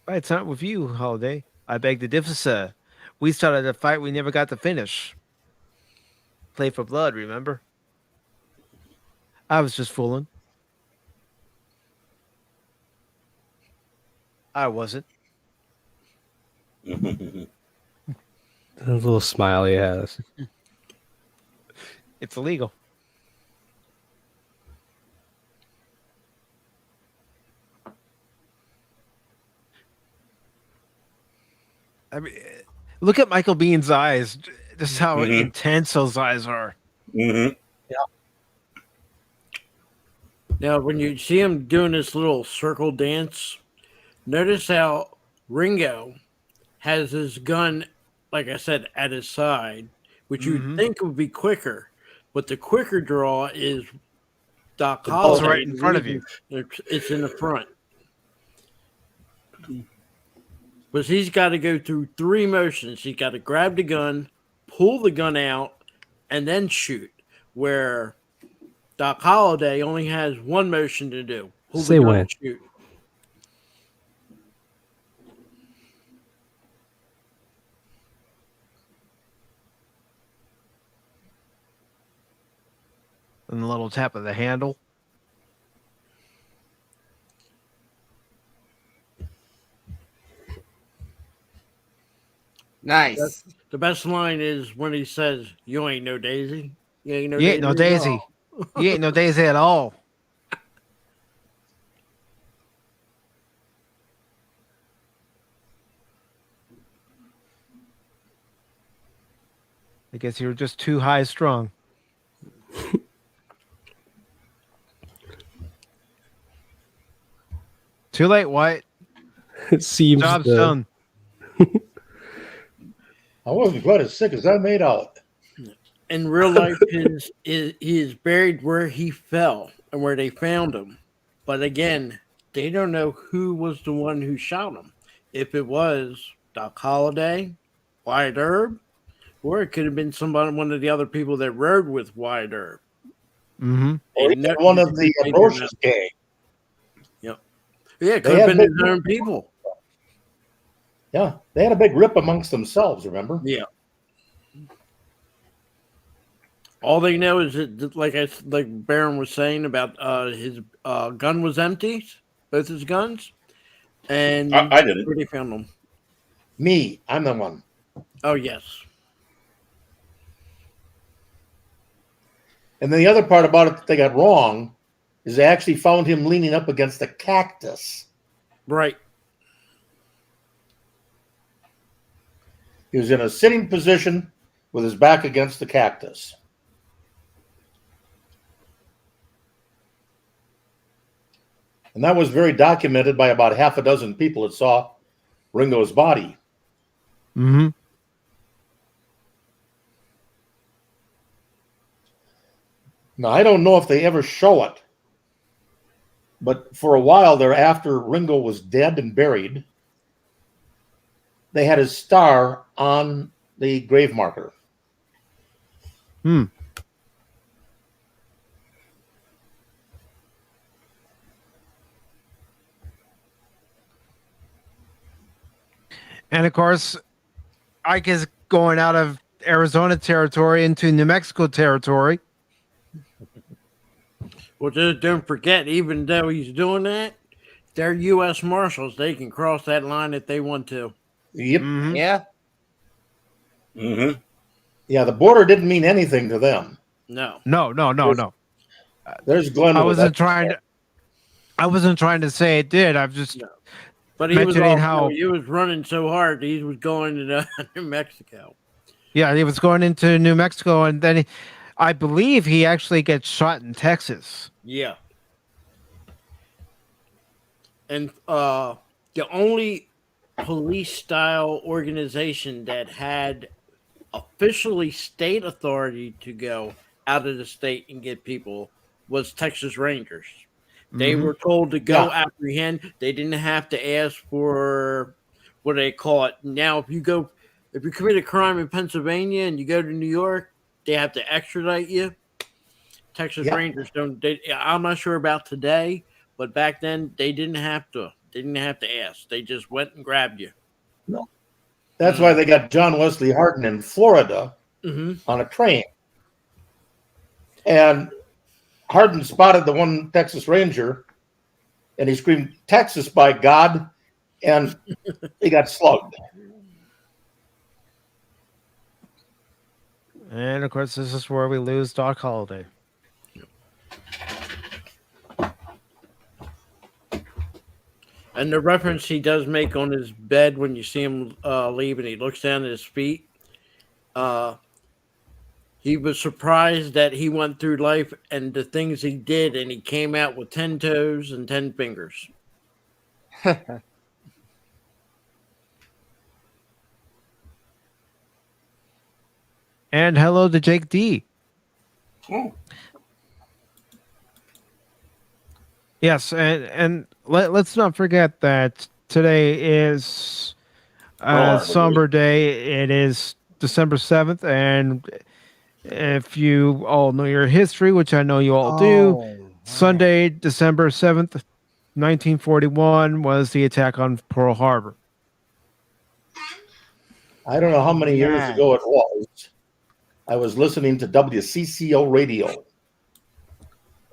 [SPEAKER 5] Fight's not with you, Holiday. I beg to differ, sir. We started a fight we never got to finish. Play for blood, remember? I was just fooling. I wasn't.
[SPEAKER 10] The little smile he has.
[SPEAKER 5] It's illegal. I mean, look at Michael Bihn's eyes. Just how intense those eyes are.
[SPEAKER 7] Now, when you see him doing this little circle dance, notice how Ringo has his gun, like I said, at his side, which you'd think would be quicker. But the quicker draw is Doc Holliday.
[SPEAKER 5] It's right in front of you.
[SPEAKER 7] It's in the front. But he's got to go through three motions. He's got to grab the gun, pull the gun out, and then shoot. Where Doc Holliday only has one motion to do. Pull the gun and shoot.
[SPEAKER 5] And the little tap of the handle.
[SPEAKER 6] Nice.
[SPEAKER 7] The best line is when he says, "You ain't no Daisy. You ain't no
[SPEAKER 5] You ain't no Daisy. You ain't no Daisy at all." I guess you were just too high strung. Too late, White.
[SPEAKER 10] It seems
[SPEAKER 5] job's done.
[SPEAKER 8] I wasn't quite as sick as I made out.
[SPEAKER 7] In real life, he is buried where he fell and where they found him. But again, they don't know who was the one who shot him. if it was Doc Holliday, Wyatt Earp, or it could have been one of the other people that rode with Wyatt Earp.
[SPEAKER 5] Mm-hmm.
[SPEAKER 8] Or even one of the Ambrosius gang.
[SPEAKER 7] Yep. Yeah, it
[SPEAKER 8] They
[SPEAKER 7] could have
[SPEAKER 8] had
[SPEAKER 7] been
[SPEAKER 8] big-
[SPEAKER 7] his own people.
[SPEAKER 8] Yeah, they had a big rip amongst themselves, remember?
[SPEAKER 7] Yeah. All they know is that, like Baron was saying about his gun was empty, both his guns, and
[SPEAKER 4] I didn't.
[SPEAKER 7] where they found them.
[SPEAKER 8] Me, I'm the one.
[SPEAKER 7] Oh yes,
[SPEAKER 8] And then the other part about it that they got wrong is they actually found him leaning up against a cactus.
[SPEAKER 7] right.
[SPEAKER 8] He was in a sitting position with his back against the cactus. And that was very documented by about half a dozen people that saw Ringo's body.
[SPEAKER 5] Mm-hmm.
[SPEAKER 8] Now, I don't know if they ever show it, but for a while there, after Ringo was dead and buried, they had his star on the grave marker.
[SPEAKER 5] Hmm. And of course, Ike is going out of Arizona territory into New Mexico territory.
[SPEAKER 7] Well, just don't forget, even though he's doing that, they're U.S. Marshals. They can cross that line if they want to.
[SPEAKER 8] Yep.
[SPEAKER 5] Mhm.
[SPEAKER 6] Yeah.
[SPEAKER 4] Mm-hmm.
[SPEAKER 8] Yeah, the border didn't mean anything to them.
[SPEAKER 7] No.
[SPEAKER 5] No.
[SPEAKER 8] There's Glenn.
[SPEAKER 5] I
[SPEAKER 8] with
[SPEAKER 5] wasn't
[SPEAKER 8] that.
[SPEAKER 5] trying to say it did. I've just
[SPEAKER 7] No. But he was
[SPEAKER 5] mentioning how
[SPEAKER 7] he was running so hard, he was going to New Mexico.
[SPEAKER 5] yeah, he was going into New Mexico, and then I believe he actually gets shot in Texas.
[SPEAKER 7] Yeah. And the only police style organization that had officially state authority to go out of the state and get people was Texas Rangers. They were told to go apprehend. They didn't have to ask for what they call it. Now, if you commit a crime in Pennsylvania and you go to New York, they have to extradite you. Texas Rangers don't. I'm not sure about today, but back then they didn't have to. They didn't have to ask. They just went and grabbed you.
[SPEAKER 8] No. That's why they got John Wesley Hardin in Florida
[SPEAKER 7] Mm-hmm.
[SPEAKER 8] on a train. And Hardin spotted the one Texas Ranger, and he screamed, "Texas, by God," and he got slugged.
[SPEAKER 5] And of course, this is where we lose Doc Holliday.
[SPEAKER 7] And the reference he does make on his bed when you see him leave and he looks down at his feet, he was surprised that he went through life and the things he did, and he came out with 10 toes and 10 fingers.
[SPEAKER 5] And hello to Jake D.
[SPEAKER 4] Oh.
[SPEAKER 5] Yes, and let's not forget that today is a somber day. It is December 7th, and if you all know your history, which I know you all do, Sunday, December 7th, 1941 was the attack on Pearl Harbor.
[SPEAKER 8] I don't know how many years ago it was. I was listening to WCCO radio,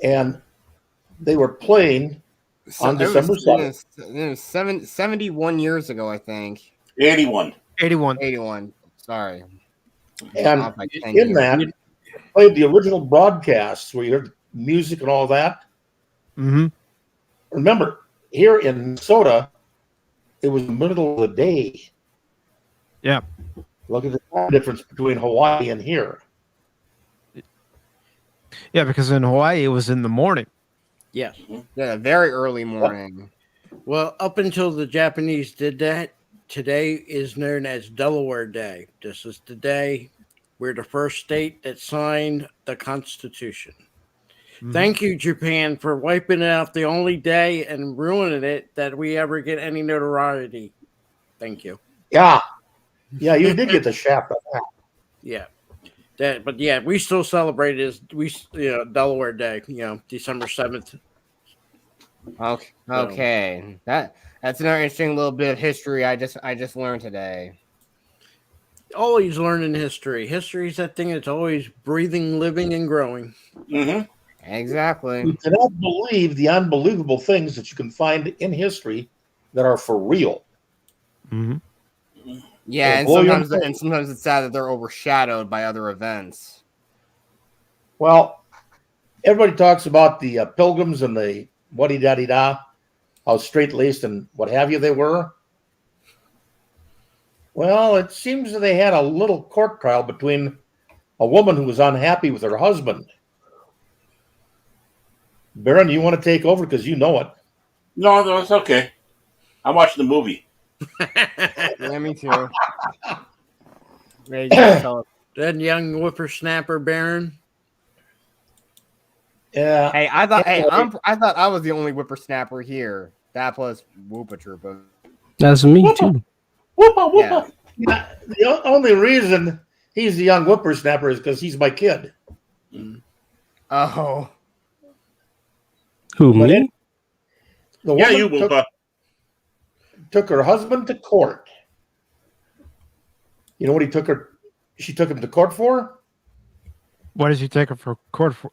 [SPEAKER 8] and they were playing on December 7th.
[SPEAKER 6] It was 71 years ago, I think.
[SPEAKER 4] 81.
[SPEAKER 6] 81. Sorry.
[SPEAKER 8] And
[SPEAKER 6] Off by 10
[SPEAKER 8] in
[SPEAKER 6] years.
[SPEAKER 8] that, played the original broadcasts where you heard music and all that.
[SPEAKER 5] Mm-hmm.
[SPEAKER 8] Remember, here in Minnesota, it was the middle of the day.
[SPEAKER 5] Yeah.
[SPEAKER 8] Look at the time difference between Hawaii and here.
[SPEAKER 5] Yeah, because in Hawaii, it was in the morning.
[SPEAKER 7] Yes.
[SPEAKER 6] Yeah, very early morning.
[SPEAKER 7] Well, up until the Japanese did that, today is known as Delaware Day. This is the day we're the first state that signed the Constitution.
[SPEAKER 5] Mm-hmm.
[SPEAKER 7] Thank you, Japan, for wiping out the only day and ruining it that we ever get any notoriety. Thank you.
[SPEAKER 8] Yeah. Yeah, you did get the shaft on that.
[SPEAKER 7] Yeah. But yeah, we still celebrate Delaware Day, December 7th.
[SPEAKER 6] Okay. Okay. That's another interesting little bit of history I just learned today.
[SPEAKER 7] Always learning history. History is that thing that's always breathing, living, and growing.
[SPEAKER 4] Mm-hmm.
[SPEAKER 6] Exactly.
[SPEAKER 8] You cannot believe the unbelievable things that you can find in history that are for real.
[SPEAKER 5] Mm-hmm.
[SPEAKER 6] Yeah,
[SPEAKER 8] It'll blow your mind.
[SPEAKER 6] and sometimes it's sad that they're overshadowed by other events.
[SPEAKER 8] Well, everybody talks about the pilgrims and the waddy-daddy-da, how straight-laced and what have you they were. Well, it seems that they had a little court trial between a woman who was unhappy with her husband. Baron, you want to take over because you know it?
[SPEAKER 4] No, it's okay. I'm watching the movie.
[SPEAKER 6] Yeah, me too.
[SPEAKER 7] That young whippersnapper Baron.
[SPEAKER 8] Yeah.
[SPEAKER 6] Hey, I thought I was the only whippersnapper here. That plus Whoopa Troopa.
[SPEAKER 10] That's me too.
[SPEAKER 8] Whoopa, whoopa. Yeah. The only reason he's the young whippersnapper is because he's my kid.
[SPEAKER 6] Oh.
[SPEAKER 10] Who, me?
[SPEAKER 8] The
[SPEAKER 4] Yeah,
[SPEAKER 8] woman
[SPEAKER 4] you Whoopa.
[SPEAKER 8] took her husband to court. You know what she took him to court for?
[SPEAKER 5] What did you take her for court for?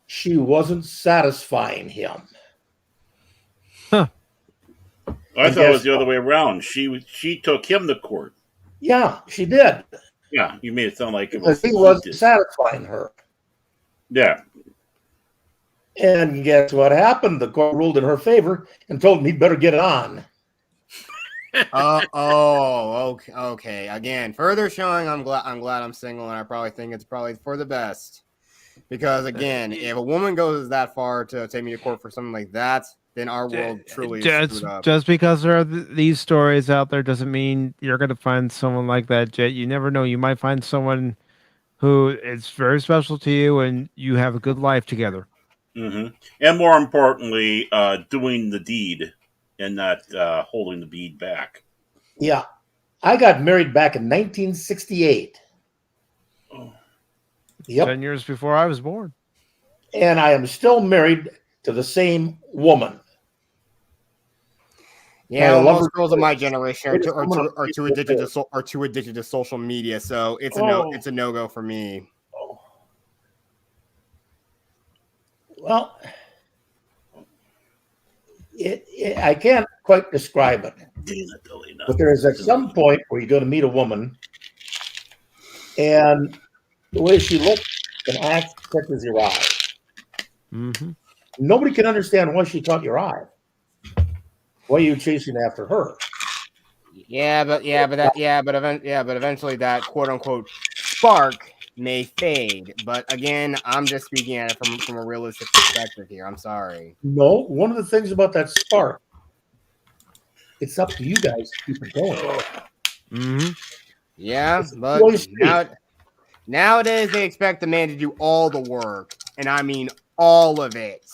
[SPEAKER 8] She wasn't satisfying him.
[SPEAKER 5] Huh.
[SPEAKER 4] I thought it was the other way around. She took him to court.
[SPEAKER 8] Yeah, she did.
[SPEAKER 4] Yeah, you made it sound like it
[SPEAKER 8] Because
[SPEAKER 4] was.
[SPEAKER 8] he wasn't satisfying her.
[SPEAKER 4] Yeah.
[SPEAKER 8] And guess what happened? The court ruled in her favor and told him he'd better get it on.
[SPEAKER 6] Okay. Again, further showing I'm glad I'm single, and I probably think it's probably for the best. Because again, if a woman goes that far to take me to court for something like that, then our world truly is screwed up.
[SPEAKER 5] Just because there are these stories out there doesn't mean you're going to find someone like that, Jet. You never know. You might find someone who is very special to you, and you have a good life together.
[SPEAKER 4] Mm-hmm. And more importantly, doing the deed and not holding the bead back.
[SPEAKER 8] Yeah. I got married back in 1968.
[SPEAKER 4] Oh.
[SPEAKER 8] Yep.
[SPEAKER 5] 10 years before I was born.
[SPEAKER 8] And I am still married to the same woman.
[SPEAKER 6] Yeah, most girls of my generation are too addicted to social media, so it's a no-go for me.
[SPEAKER 8] Well, I can't quite describe it. But there is at some point where you're going to meet a woman, and the way she looks and acts catches your eye.
[SPEAKER 5] Mm-hmm.
[SPEAKER 8] Nobody can understand why she caught your eye. Why are you chasing after her?
[SPEAKER 6] But eventually that quote unquote spark may fade. But again, I'm just speaking at it from a realistic perspective here. I'm sorry.
[SPEAKER 8] No, one of the things about that spark, it's up to you guys to keep it going.
[SPEAKER 5] Mm-hmm.
[SPEAKER 6] Yeah, but nowadays they expect the man to do all the work, and I mean all of it.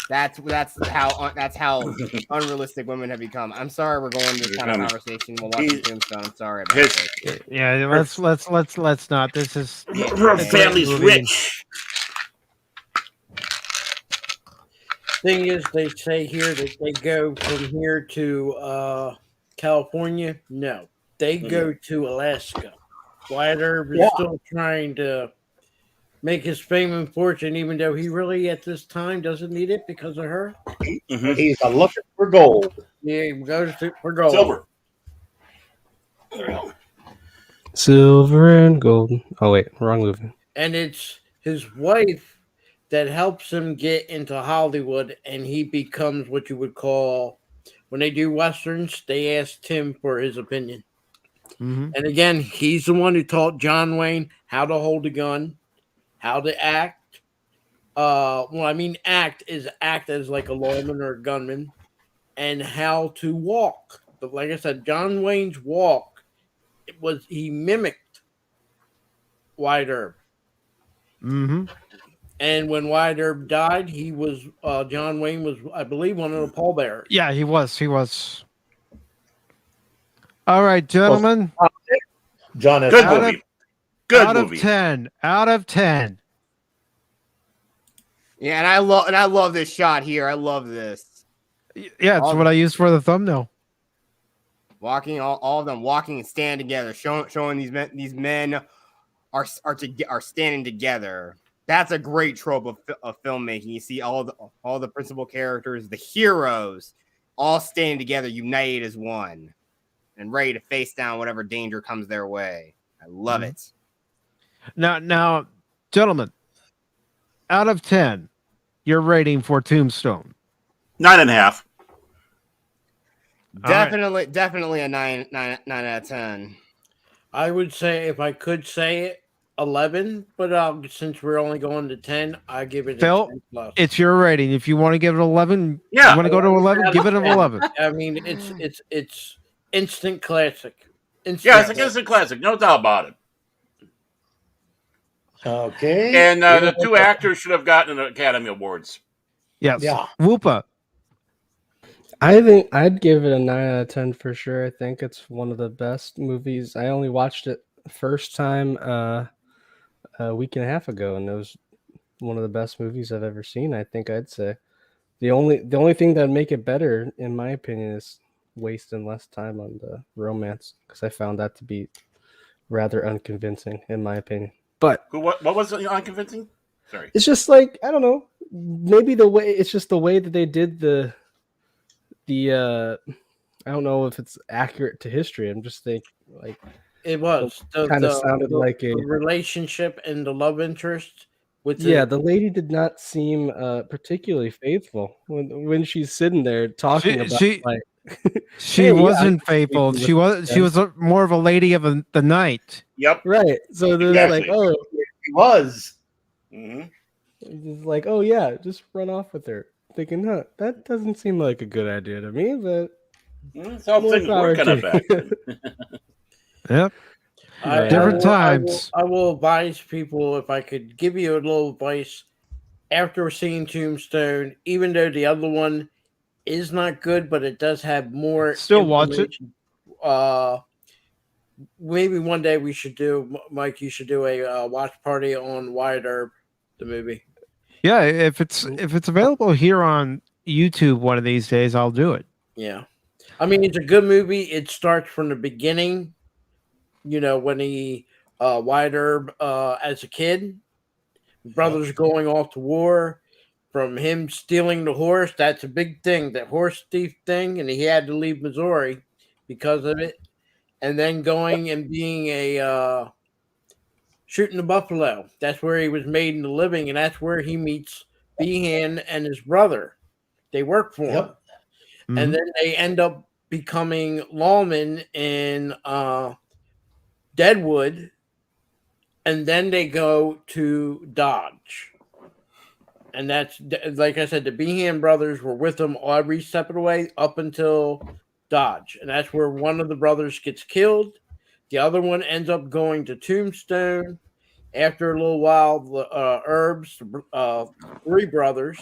[SPEAKER 6] That's how unrealistic women have become. I'm sorry we're going to this kind of conversation while watching Tombstone. I'm sorry about this.
[SPEAKER 5] Yeah, let's not. This is
[SPEAKER 4] her family's rich.
[SPEAKER 7] Thing is, they say here that they go from here to California. No, they go to Alaska. Wyatt Earp is still trying to make his fame and fortune, even though he really at this time doesn't need it because of her.
[SPEAKER 8] Mm-hmm. He's looking for gold.
[SPEAKER 7] Yeah, he goes for gold.
[SPEAKER 4] Silver.
[SPEAKER 10] Silver and gold. Oh wait, wrong movie.
[SPEAKER 7] And it's his wife that helps him get into Hollywood, and he becomes what you would call, when they do westerns, they ask Tim for his opinion.
[SPEAKER 5] Mm-hmm.
[SPEAKER 7] And again, he's the one who taught John Wayne how to hold a gun, how to act. Act as like a lawman or a gunman, and how to walk. But like I said, John Wayne's walk, he mimicked Wyatt Earp.
[SPEAKER 5] Mm-hmm.
[SPEAKER 7] And when Wyatt Earp died, he was John Wayne was, I believe, one of the pallbearers.
[SPEAKER 5] Yeah, he was. All right, gentlemen.
[SPEAKER 8] John S.
[SPEAKER 4] Good
[SPEAKER 5] Out
[SPEAKER 4] movie.
[SPEAKER 5] of-
[SPEAKER 4] Good
[SPEAKER 5] out
[SPEAKER 4] movie.
[SPEAKER 5] of 10. Out of 10.
[SPEAKER 6] Yeah, and I love this shot here. I love this.
[SPEAKER 5] Yeah, it's
[SPEAKER 6] All
[SPEAKER 5] what I used for the thumbnail.
[SPEAKER 6] walking, all of them walking and standing together, showing these men are standing together. That's a great trope of filmmaking. You see all the principal characters, the heroes, all standing together, united as one, and ready to face down whatever danger comes their way. I love it.
[SPEAKER 5] Now, gentlemen, out of 10, your rating for Tombstone.
[SPEAKER 4] 9.5.
[SPEAKER 6] Definitely a 9 out of 10.
[SPEAKER 7] I would say, if I could say it, 11. But since we're only going to 10, I give it a
[SPEAKER 5] Phil,
[SPEAKER 7] 10 plus.
[SPEAKER 5] it's your rating. If you want to give it 11,
[SPEAKER 4] Yeah.
[SPEAKER 5] you want to go to 11, give it an 11.
[SPEAKER 7] I mean, it's instant classic.
[SPEAKER 4] Yeah, it's a instant classic. No doubt about it.
[SPEAKER 8] Okay.
[SPEAKER 4] And the two actors should have gotten an Academy Awards.
[SPEAKER 5] Yes.
[SPEAKER 8] Yeah.
[SPEAKER 5] Whoopa.
[SPEAKER 10] I think I'd give it a 9 out of 10 for sure. I think it's one of the best movies. I only watched it first time a week and a half ago, and it was one of the best movies I've ever seen. I think I'd say the only thing that'd make it better, in my opinion, is wasting less time on the romance, because I found that to be rather unconvincing, in my opinion. But
[SPEAKER 4] What was unconvincing? Sorry.
[SPEAKER 10] it's just like, I don't know, maybe the way that they did the I don't know if it's accurate to history. I'm just thinking like
[SPEAKER 7] It was
[SPEAKER 10] kind of sounded like
[SPEAKER 7] the relationship and the love interest with
[SPEAKER 10] the lady did not seem particularly faithful when she's sitting there talking about like
[SPEAKER 5] she
[SPEAKER 10] hey,
[SPEAKER 5] wasn't
[SPEAKER 10] yeah,
[SPEAKER 5] faithful. She was more of a lady of the night.
[SPEAKER 4] Yep.
[SPEAKER 10] right. So there's
[SPEAKER 4] Exactly.
[SPEAKER 10] like, oh,
[SPEAKER 8] He was.
[SPEAKER 4] Mm-hmm.
[SPEAKER 10] it's like, oh yeah, just run off with her. Thinking, huh, that doesn't seem like a good idea to me, but
[SPEAKER 4] That's how
[SPEAKER 10] more
[SPEAKER 4] things
[SPEAKER 10] power
[SPEAKER 4] work kind of
[SPEAKER 10] to
[SPEAKER 4] back
[SPEAKER 10] you.
[SPEAKER 4] then.
[SPEAKER 5] Yep. Different times.
[SPEAKER 7] I will advise people, if I could give you a little advice after seeing Tombstone, even though the other one is not good, but it does have more.
[SPEAKER 5] Still watch it.
[SPEAKER 7] Maybe one day we should do, Mike. You should do a watch party on Wyatt Earp, the movie.
[SPEAKER 5] Yeah, if it's available here on YouTube one of these days, I'll do it.
[SPEAKER 7] Yeah, I mean, it's a good movie. It starts from the beginning. You know, when he Wyatt Earp as a kid, brothers going off to war, from him stealing the horse. That's a big thing, that horse thief thing, and he had to leave Missouri because of it. And then going and being a shooting the buffalo. That's where he was made in the living, and that's where he meets Behan and his brother. They work for him.
[SPEAKER 8] Yep.
[SPEAKER 7] And then they end up becoming lawmen in Deadwood, and then they go to Dodge. And that's, like I said, the Behan brothers were with them every step of the way up until Dodge. And that's where one of the brothers gets killed. The other one ends up going to Tombstone. After a little while, the Herbs, three brothers,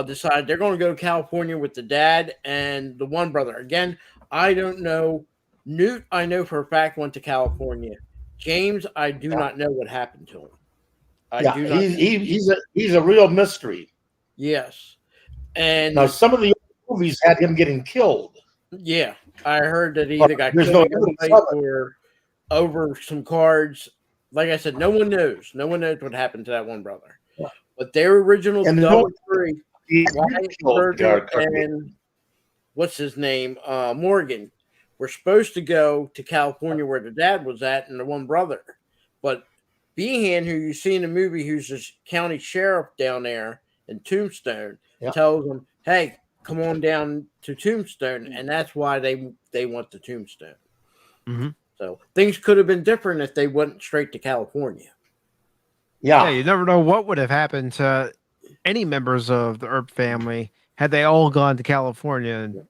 [SPEAKER 7] decide they're going to go to California with the dad and the one brother. Again, I don't know. Newt, I know for a fact, went to California. James, I do not know what happened to him.
[SPEAKER 8] He's a real mystery.
[SPEAKER 7] Yes. And
[SPEAKER 8] now some of the movies had him getting killed.
[SPEAKER 7] Yeah, I heard that he either got
[SPEAKER 8] There's
[SPEAKER 7] killed
[SPEAKER 8] no
[SPEAKER 7] or over some cards. Like I said, no one knows. No one knows what happened to that one brother.
[SPEAKER 8] Yeah.
[SPEAKER 7] But their original
[SPEAKER 8] And
[SPEAKER 7] three, and what's his name, Morgan, were supposed to go to California where the dad was at and the one brother. But Behan, who you see in the movie, who's the county sheriff down there in Tombstone, tells them, hey, come on down to Tombstone, and that's why they want the Tombstone.
[SPEAKER 5] Mm-hmm.
[SPEAKER 7] So things could have been different if they went straight to California.
[SPEAKER 5] Yeah, you never know what would have happened to any members of the Earp family had they all gone to California. And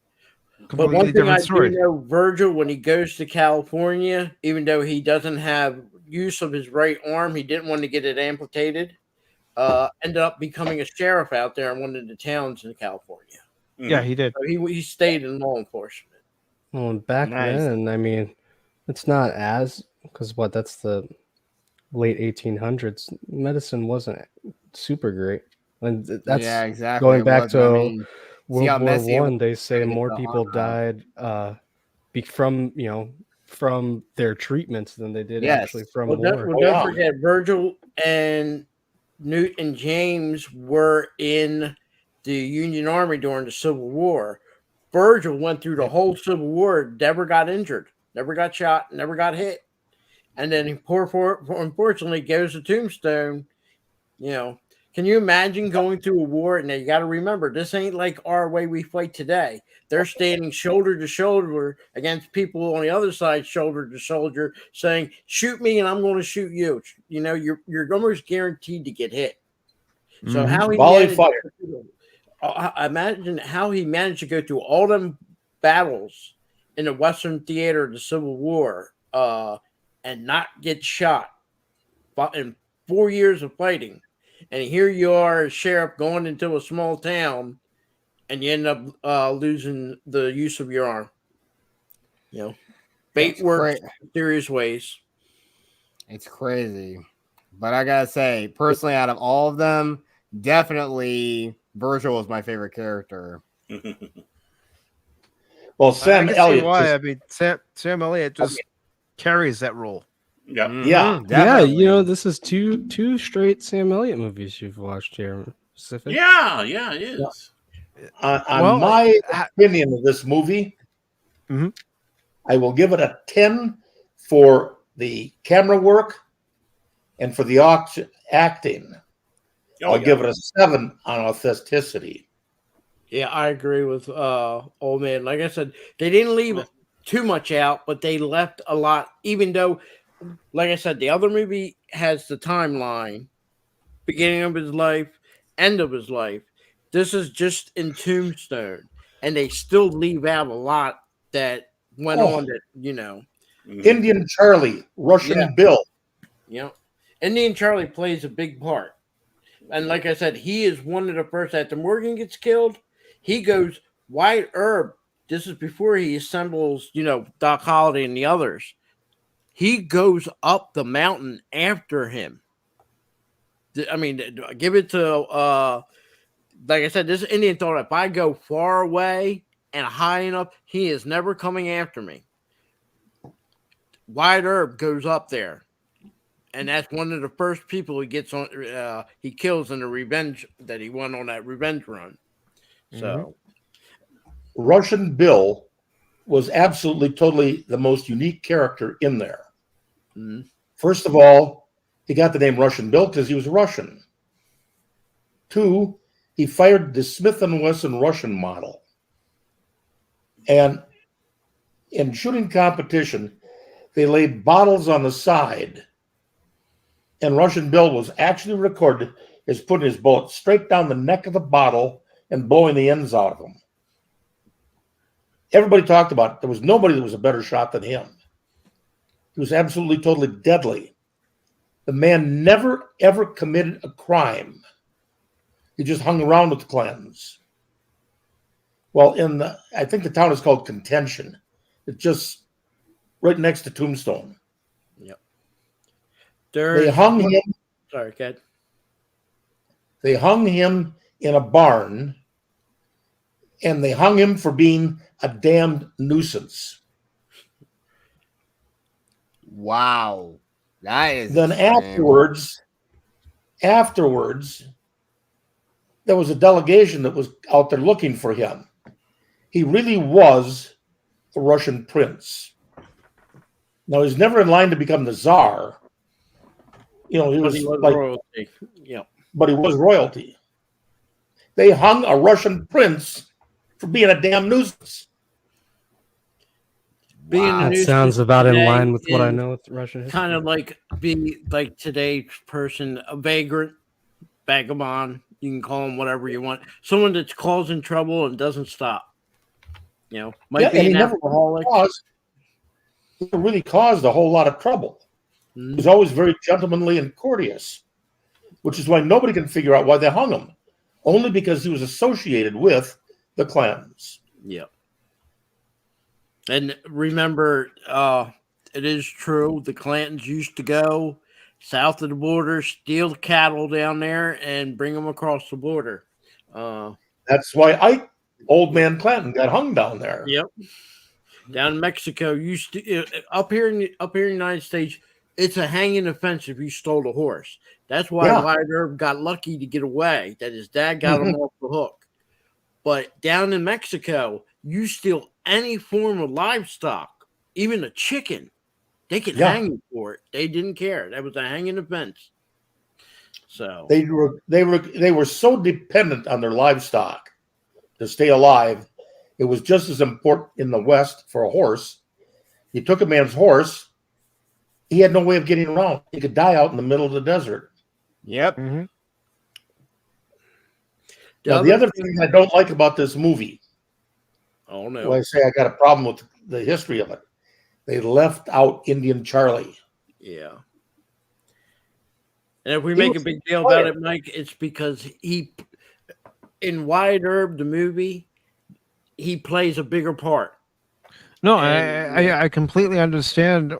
[SPEAKER 7] but one thing I do know, Virgil, when he goes to California, even though he doesn't have use of his right arm, he didn't want to get it amputated. Ended up becoming a sheriff out there in one of the towns in California.
[SPEAKER 5] Yeah, he did.
[SPEAKER 7] So he stayed in law enforcement.
[SPEAKER 10] Well, and back
[SPEAKER 6] Nice.
[SPEAKER 10] then, I mean, it's not as because that's the late 1800s. Medicine wasn't super great, and that's
[SPEAKER 6] Yeah, exactly.
[SPEAKER 10] going
[SPEAKER 6] It
[SPEAKER 10] back
[SPEAKER 6] wasn't. I
[SPEAKER 10] to
[SPEAKER 6] mean, see
[SPEAKER 10] World
[SPEAKER 6] how
[SPEAKER 10] War
[SPEAKER 6] messy it was
[SPEAKER 10] One. They say
[SPEAKER 6] trying to get
[SPEAKER 10] more
[SPEAKER 6] the
[SPEAKER 10] people
[SPEAKER 6] arm out.
[SPEAKER 10] died from from their treatments than they did
[SPEAKER 6] Yes.
[SPEAKER 10] actually from
[SPEAKER 7] Well,
[SPEAKER 10] war.
[SPEAKER 7] don't
[SPEAKER 8] yeah.
[SPEAKER 7] forget, Virgil and Newt and James were in the Union Army during the Civil War. Virgil went through the whole Civil War, never got injured, never got shot, never got hit. And then he unfortunately goes to Tombstone. You know, can you imagine going through a war? And you got to remember, this ain't like our way we fight today. They're standing shoulder to shoulder against people on the other side, shoulder to shoulder, saying, "Shoot me, and I'm going to shoot you." You know, you're almost guaranteed to get hit. So how he
[SPEAKER 8] Volley
[SPEAKER 7] managed,
[SPEAKER 8] fire.
[SPEAKER 7] imagine how he managed to go through all them battles in the Western theater of the Civil War, and not get shot in 4 years of fighting. And here you are, a sheriff, going into a small town, and you end up losing the use of your arm. You know, fate works in mysterious ways.
[SPEAKER 6] It's crazy. But I gotta say, personally, out of all of them, definitely Virgil was my favorite character.
[SPEAKER 8] Well, Sam
[SPEAKER 5] I can
[SPEAKER 8] Elliott.
[SPEAKER 5] see why.
[SPEAKER 8] just-
[SPEAKER 5] I mean, Sam Elliott just carries that role.
[SPEAKER 4] Yeah.
[SPEAKER 8] yeah.
[SPEAKER 10] Yeah, this is two straight Sam Elliott movies you've watched here, Pacific.
[SPEAKER 4] Yeah, it is.
[SPEAKER 8] On my opinion of this movie,
[SPEAKER 5] Mhm.
[SPEAKER 8] I will give it a 10 for the camera work and for the acting. I'll give it a 7 on authenticity.
[SPEAKER 7] Yeah, I agree with old man. Like I said, they didn't leave too much out, but they left a lot. Even though, like I said, the other movie has the timeline, beginning of his life, end of his life. This is just in Tombstone, and they still leave out a lot that went on. That
[SPEAKER 8] Indian Charlie, Russian Bill.
[SPEAKER 7] Indian Charlie plays a big part. And like I said, he is one of the first. After Morgan gets killed, he goes, Wyatt Earp. This is before he assembles, Doc Holliday and the others. He goes up the mountain after him. I mean, give it to, like I said, this Indian thought, if I go far away and high enough, he is never coming after me. Wyatt Earp goes up there. And that's one of the first people he gets on. He kills in the revenge that he won on that revenge run. So,
[SPEAKER 8] Russian Bill was absolutely, totally the most unique character in there.
[SPEAKER 7] Mhm.
[SPEAKER 8] First of all, he got the name Russian Bill because he was Russian. 2, he fired the Smith & Wesson Russian model. And in shooting competition, they laid bottles on the side. And Russian Bill was actually recorded as putting his bullet straight down the neck of the bottle and blowing the ends out of them. Everybody talked about it. There was nobody that was a better shot than him. He was absolutely, totally deadly. The man never, ever committed a crime. He just hung around with the Klans. Well, I think the town is called Contention. It's just right next to Tombstone.
[SPEAKER 7] Yep.
[SPEAKER 8] They hung him.
[SPEAKER 7] Sorry, Ted.
[SPEAKER 8] They hung him in a barn, and they hung him for being a damned nuisance.
[SPEAKER 6] Wow. That is
[SPEAKER 8] Then afterwards, there was a delegation that was out there looking for him. He really was a Russian prince. Now, he's never in line to become the Tsar. He was like
[SPEAKER 7] royalty. Yeah.
[SPEAKER 8] But he was royalty. They hung a Russian prince for being a damn nuisance.
[SPEAKER 10] That sounds about in line with what I know with Russian history.
[SPEAKER 7] Kind of like being like today's person, a vagrant, vagabond. You can call him whatever you want. Someone that's causing trouble and doesn't stop. Might be an alcoholic.
[SPEAKER 8] He really caused a whole lot of trouble.
[SPEAKER 7] Mm-hmm.
[SPEAKER 8] He was always very gentlemanly and courteous, which is why nobody can figure out why they hung him. Only because he was associated with the clans.
[SPEAKER 7] Yeah. And remember, it is true. The Clantons used to go south of the border, steal the cattle down there, and bring them across the border.
[SPEAKER 8] That's why Old Man Clanton, got hung down there.
[SPEAKER 7] Yep. Down in Mexico, up here in the United States, it's a hanging offense if you stole a horse. That's why Wyatt Earp got lucky to get away. That his dad got him off the hook. But down in Mexico, you steal any form of livestock, even a chicken, they can hang you for it. They didn't care. That was a hanging offense. So
[SPEAKER 8] they were so dependent on their livestock to stay alive. It was just as important in the West for a horse. You took a man's horse, he had no way of getting around. He could die out in the middle of the desert.
[SPEAKER 6] Yep.
[SPEAKER 8] Mm-hmm. Now, the other thing I don't like about this movie,
[SPEAKER 7] oh no,
[SPEAKER 8] well, I say I got a problem with the history of it. They left out Indian Charlie.
[SPEAKER 7] Yeah. And if we make a big deal about it, Mike, it's because in Wyatt Earp, the movie, he plays a bigger part.
[SPEAKER 5] No, I completely understand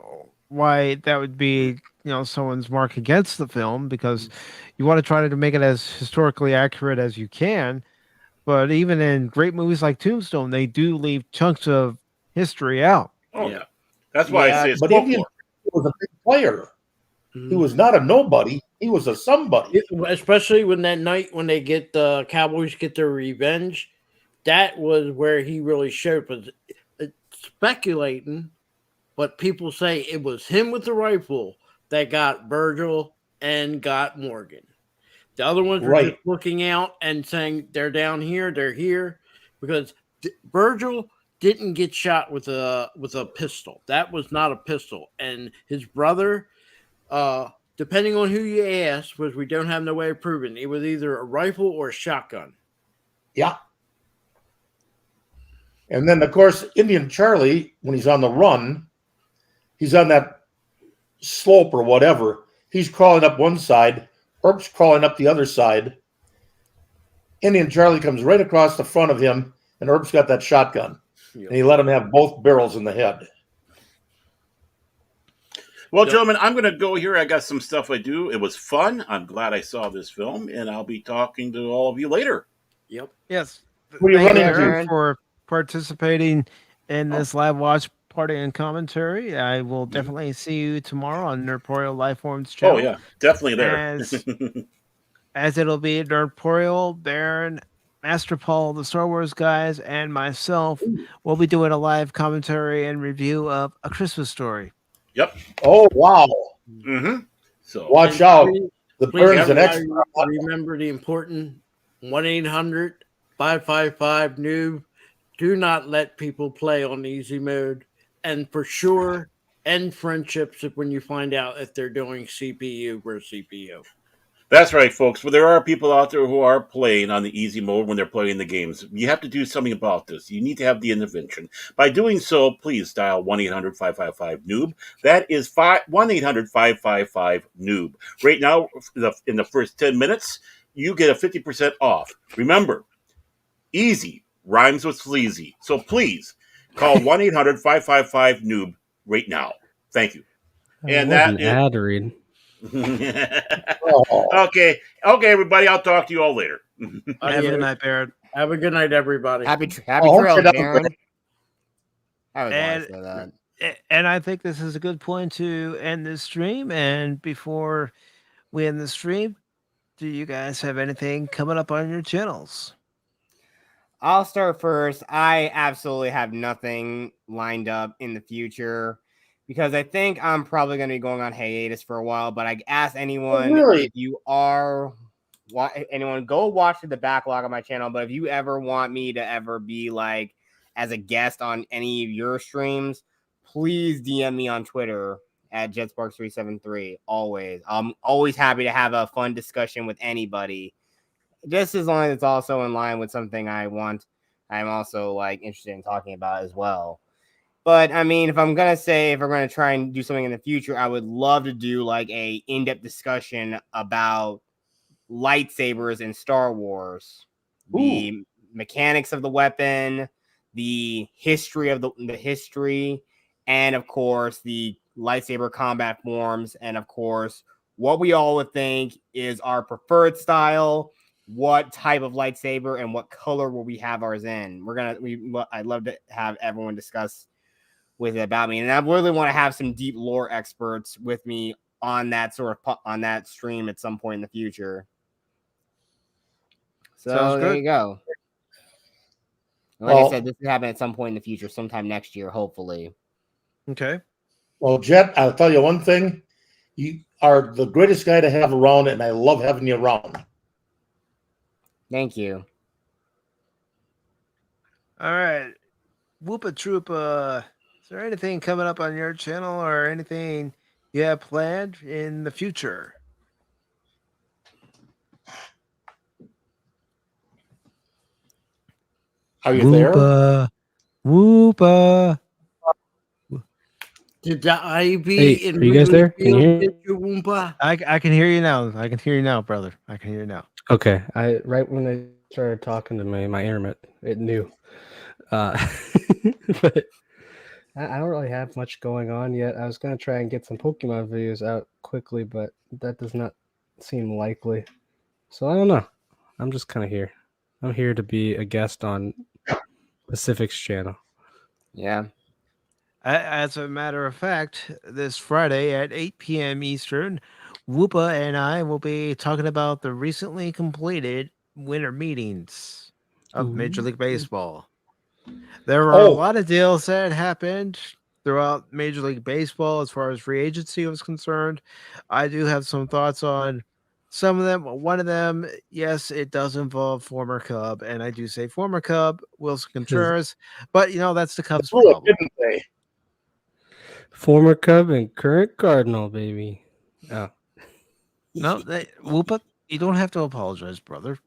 [SPEAKER 5] why that would be, someone's mark against the film, because you want to try to make it as historically accurate as you can. But even in great movies like Tombstone, they do leave chunks of history out.
[SPEAKER 4] Oh, yeah. That's why I say it's
[SPEAKER 8] folklore. Indian was a big player. He was not a nobody. He was a somebody.
[SPEAKER 7] Especially when that night when they get the Cowboys get their revenge, that was where he really showed. But speculating, but people say it was him with the rifle that got Virgil and got Morgan. The other ones were just looking out and saying they're down here, they're here, because Virgil didn't get shot with a pistol. That was not a pistol, and his brother. Depending on who you ask, which we don't have no way of proving, it was either a rifle or a shotgun.
[SPEAKER 8] Yeah. And then, of course, Indian Charlie, when he's on the run, he's on that slope or whatever. He's crawling up one side. Earp's crawling up the other side. Indian Charlie comes right across the front of him, and Earp's got that shotgun. Yep. And he let him have both barrels in the head.
[SPEAKER 4] Well, gentlemen, I'm going to go here. I got some stuff I do. It was fun. I'm glad I saw this film, and I'll be talking to all of you later.
[SPEAKER 7] Yep.
[SPEAKER 5] Yes.
[SPEAKER 8] What are you running
[SPEAKER 5] to? For participating in this live watch party and commentary. I will definitely see you tomorrow on Nerdporial Lifeforms channel.
[SPEAKER 4] Oh, yeah. Definitely there.
[SPEAKER 5] As it'll be Nerdporial, Baron, Master Paul, the Star Wars guys, and myself will be doing a live commentary and review of A Christmas Story.
[SPEAKER 4] Yep.
[SPEAKER 8] Oh, wow.
[SPEAKER 4] Mm-hmm. So
[SPEAKER 8] watch out. The Burns an extra.
[SPEAKER 7] Remember the important 1-800-555-NOOB. Do not let people play on easy mode. And for sure, end friendships when you find out if they're doing CPU versus CPU.
[SPEAKER 4] That's right, folks. Well, there are people out there who are playing on the easy mode when they're playing the games. You have to do something about this. You need to have the intervention. By doing so, please dial 1-800-555-NOOB. That is 1-800-555-NOOB. Right now, in the first 10 minutes, you get a 50% off. Remember, easy rhymes with sleazy. So please call 1-800-555-NOOB right now. Thank you.
[SPEAKER 10] And that is ad read.
[SPEAKER 4] Okay, everybody. I'll talk to you all later.
[SPEAKER 5] Have a good night, Baron.
[SPEAKER 7] Have a good night, everybody.
[SPEAKER 6] Happy trails, Baron. I would
[SPEAKER 5] and,
[SPEAKER 6] say that.
[SPEAKER 5] And I think this is a good point to end this stream. And before we end the stream, do you guys have anything coming up on your channels?
[SPEAKER 6] I'll start first. I absolutely have nothing lined up in the future, because I think I'm probably going to be going on hiatus for a while. But I ask anyone, if you are, anyone, go watch the backlog on my channel. But if you ever want me to ever be like as a guest on any of your streams, please DM me on Twitter at JetSparks373. Always. I'm always happy to have a fun discussion with anybody. Just as long as it's also in line with something I'm also like interested in talking about as well. But I mean, if we're going to try and do something in the future, I would love to do like a in-depth discussion about lightsabers in Star Wars, the mechanics of the weapon, the history of the history, and of course the lightsaber combat forms, and of course what we all would think is our preferred style, what type of lightsaber, and what color will we have ours in. I'd love to have everyone discuss with it about me, and I really want to have some deep lore experts with me on that on that stream at some point in the future. So there you go. Like I said, this will happen at some point in the future, sometime next year, hopefully.
[SPEAKER 5] Okay.
[SPEAKER 8] Well, Jet, I'll tell you one thing. You are the greatest guy to have around, and I love having you around.
[SPEAKER 6] Thank you.
[SPEAKER 5] All right. Whoopa Troopa. Is there anything coming up on your channel or anything you have planned in the future?
[SPEAKER 8] Are you there?
[SPEAKER 5] Whoopa.
[SPEAKER 7] Did the Ivy
[SPEAKER 10] Hey, are you guys there? Can you hear me?
[SPEAKER 7] Whoompa?
[SPEAKER 5] I can hear you now. I can hear you now, brother. I can hear you now.
[SPEAKER 10] Okay, right when I started talking to my internet, it knew. But I don't really have much going on yet. I was gonna try and get some Pokemon videos out quickly, but that does not seem likely. So I don't know. I'm just kind of here. I'm here to be a guest on Pacific's channel.
[SPEAKER 6] Yeah.
[SPEAKER 5] As a matter of fact, this Friday at 8 p.m. Eastern, Whoopa and I will be talking about the recently completed winter meetings of Major League Baseball. There were a lot of deals that happened throughout Major League Baseball as far as free agency was concerned. I do have some thoughts on some of them. One of them, yes, it does involve former Cub, and I do say former Cub, Wilson Contreras, but that's the Cubs' problem.
[SPEAKER 8] Didn't they?
[SPEAKER 10] Former Cub and current Cardinal, baby. Oh.
[SPEAKER 5] No, Whoopa, you don't have to apologize, brother.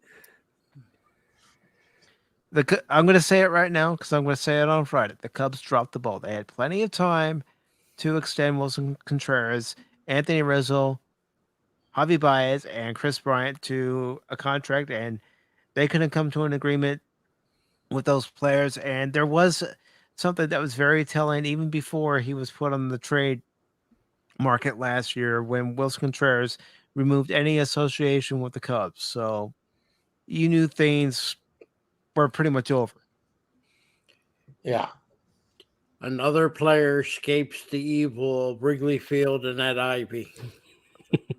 [SPEAKER 5] I'm going to say it right now because I'm going to say it on Friday. The Cubs dropped the ball. They had plenty of time to extend Wilson Contreras, Anthony Rizzo, Javi Baez, and Chris Bryant to a contract, and they couldn't come to an agreement with those players. And there was something that was very telling even before he was put on the trade market last year when Wilson Contreras removed any association with the Cubs. So you knew things were pretty much over.
[SPEAKER 8] Yeah.
[SPEAKER 7] Another player escapes the evil of Wrigley Field and that Ivy.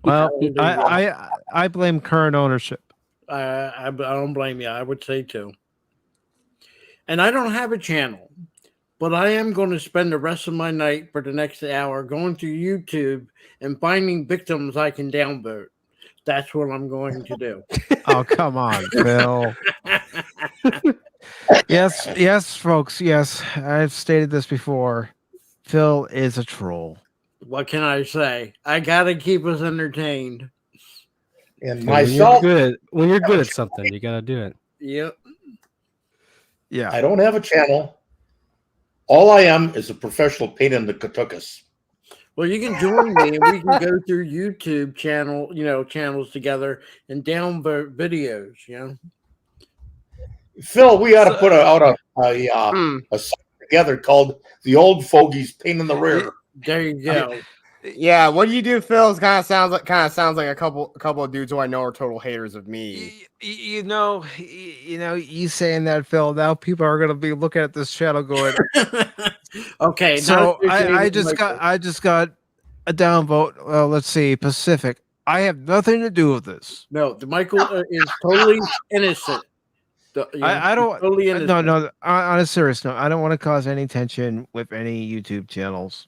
[SPEAKER 5] Well, I blame current ownership.
[SPEAKER 7] I don't blame you. I would say too. And I don't have a channel, but I am going to spend the rest of my night for the next hour going through YouTube and finding victims I can downvote. That's what I'm going to do.
[SPEAKER 5] Oh, come on, Phil. Yes, folks. Yes, I've stated this before. Phil is a troll.
[SPEAKER 7] What can I say? I got to keep us entertained.
[SPEAKER 8] And myself,
[SPEAKER 10] when you're good at something, you got to do it.
[SPEAKER 7] Yep.
[SPEAKER 5] Yeah.
[SPEAKER 8] I don't have a channel. All I am is a professional pain in the katukas.
[SPEAKER 7] Well, you can join me and we can go through YouTube channels together and downvote videos,
[SPEAKER 8] Phil, we ought to put out a song together called The Old Fogies Pain in the Rear.
[SPEAKER 7] There you go.
[SPEAKER 6] Yeah, what you do, Phil, kind of sounds like a couple of dudes who I know are total haters of me.
[SPEAKER 5] You saying that, Phil. Now people are going to be looking at this channel going,
[SPEAKER 7] okay.
[SPEAKER 5] So I just got a downvote. Let's see, Pacific. I have nothing to do with this.
[SPEAKER 7] No, Michael is totally innocent.
[SPEAKER 5] I don't.
[SPEAKER 7] Totally innocent.
[SPEAKER 5] No. On a serious note, I don't want to cause any tension with any YouTube channels.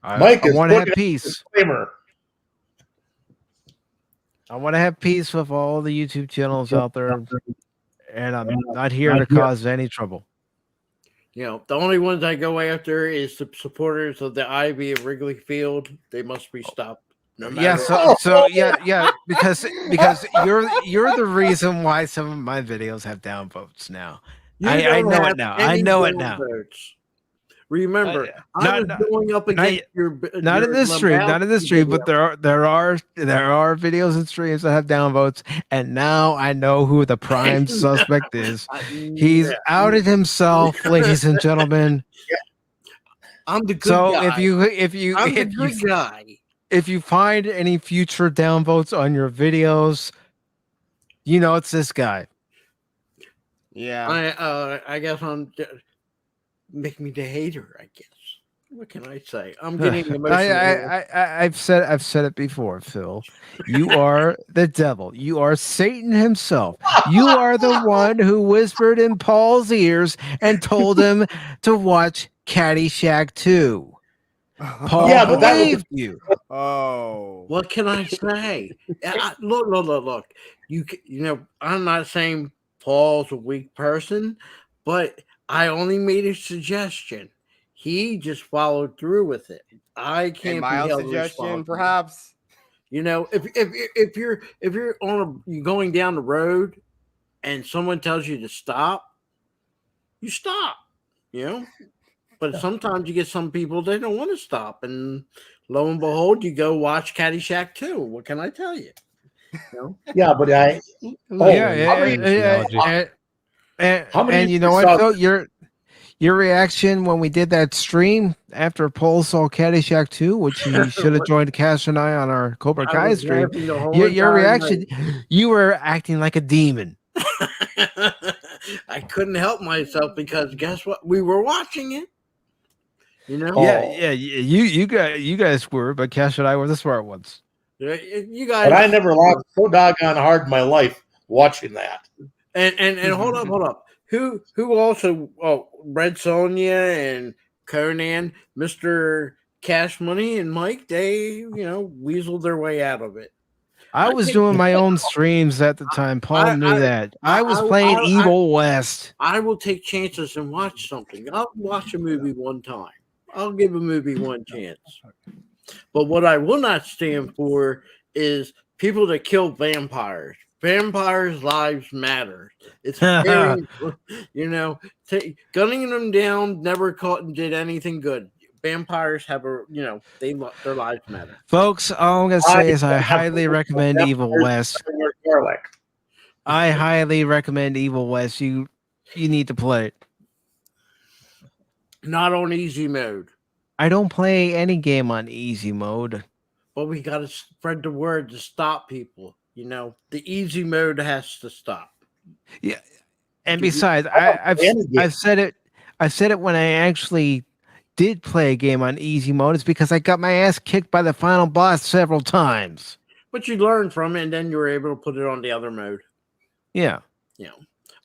[SPEAKER 5] I want to have peace. I want to have peace with all the YouTube channels out there, and I'm not here to cause any trouble.
[SPEAKER 7] The only ones I go after is the supporters of the Ivy of Wrigley Field. They must be stopped. No matter
[SPEAKER 5] because you're the reason why some of my videos have downvotes now. I know it now. I know it now.
[SPEAKER 7] Remember, I
[SPEAKER 5] not-
[SPEAKER 7] was going up against your
[SPEAKER 5] not in this stream, not in this stream, but
[SPEAKER 7] video.
[SPEAKER 5] there are videos and streams that have downvotes, and now I know who the prime suspect is. He's outed himself, ladies and gentlemen.
[SPEAKER 7] I'm the good
[SPEAKER 5] So
[SPEAKER 7] guy. I'm the good guy.
[SPEAKER 5] If you find any future downvotes on your videos, you know it's this guy.
[SPEAKER 6] Yeah.
[SPEAKER 7] I guess make me the hater, I guess. What can I say? I'm getting emotional.
[SPEAKER 5] I've said it before, Phil. You are the devil. You are Satan himself. You are the one who whispered in Paul's ears and told him to watch Caddyshack 2. Paul believed you.
[SPEAKER 6] Oh.
[SPEAKER 7] What can I say? Look. You know, I'm not saying Paul's a weak person, but I only made a suggestion. He just followed through with it. I can't.
[SPEAKER 6] A mild suggestion, perhaps.
[SPEAKER 7] You know, if you're you're going down the road and someone tells you to stop, you stop. You know, but sometimes you get some people they don't want to stop, and lo and behold, you go watch Caddyshack 2. What can I tell you? You know?
[SPEAKER 8] Yeah, but
[SPEAKER 5] and you know what, Phil? Your reaction when we did that stream after Paul saw Caddyshack 2, which he should have joined Cash and I on our Cobra Kai stream. Your reaction, you were acting like a demon.
[SPEAKER 7] I couldn't help myself because guess what? We were watching it. You know?
[SPEAKER 5] Yeah. You guys were, but Cash and I were the smart ones.
[SPEAKER 7] You guys.
[SPEAKER 8] But I never laughed so doggone hard in my life watching that.
[SPEAKER 7] And hold up. Who also Red Sonja and Conan, Mr. Cash Money and Mike, they weaseled their way out of it.
[SPEAKER 5] I was doing my own streams at the time. Paul knew that. I was playing Evil West.
[SPEAKER 7] I will take chances and watch something. I'll watch a movie one time. I'll give a movie one chance. But what I will not stand for is people that kill vampires. Vampires' lives matter. It's very, gunning them down never caught and did anything good. Vampires have their lives matter.
[SPEAKER 5] Folks, all I'm gonna say is I highly recommend Evil West. I highly recommend Evil West. You need to play it.
[SPEAKER 7] Not on easy mode.
[SPEAKER 5] I don't play any game on easy mode.
[SPEAKER 7] But we got to spread the word to stop people. You know, the easy mode has to stop.
[SPEAKER 5] Yeah, and besides, I've said it. I said it when I actually did play a game on easy mode. It's because I got my ass kicked by the final boss several times.
[SPEAKER 7] But you learned from it, and then you were able to put it on the other mode.
[SPEAKER 5] Yeah.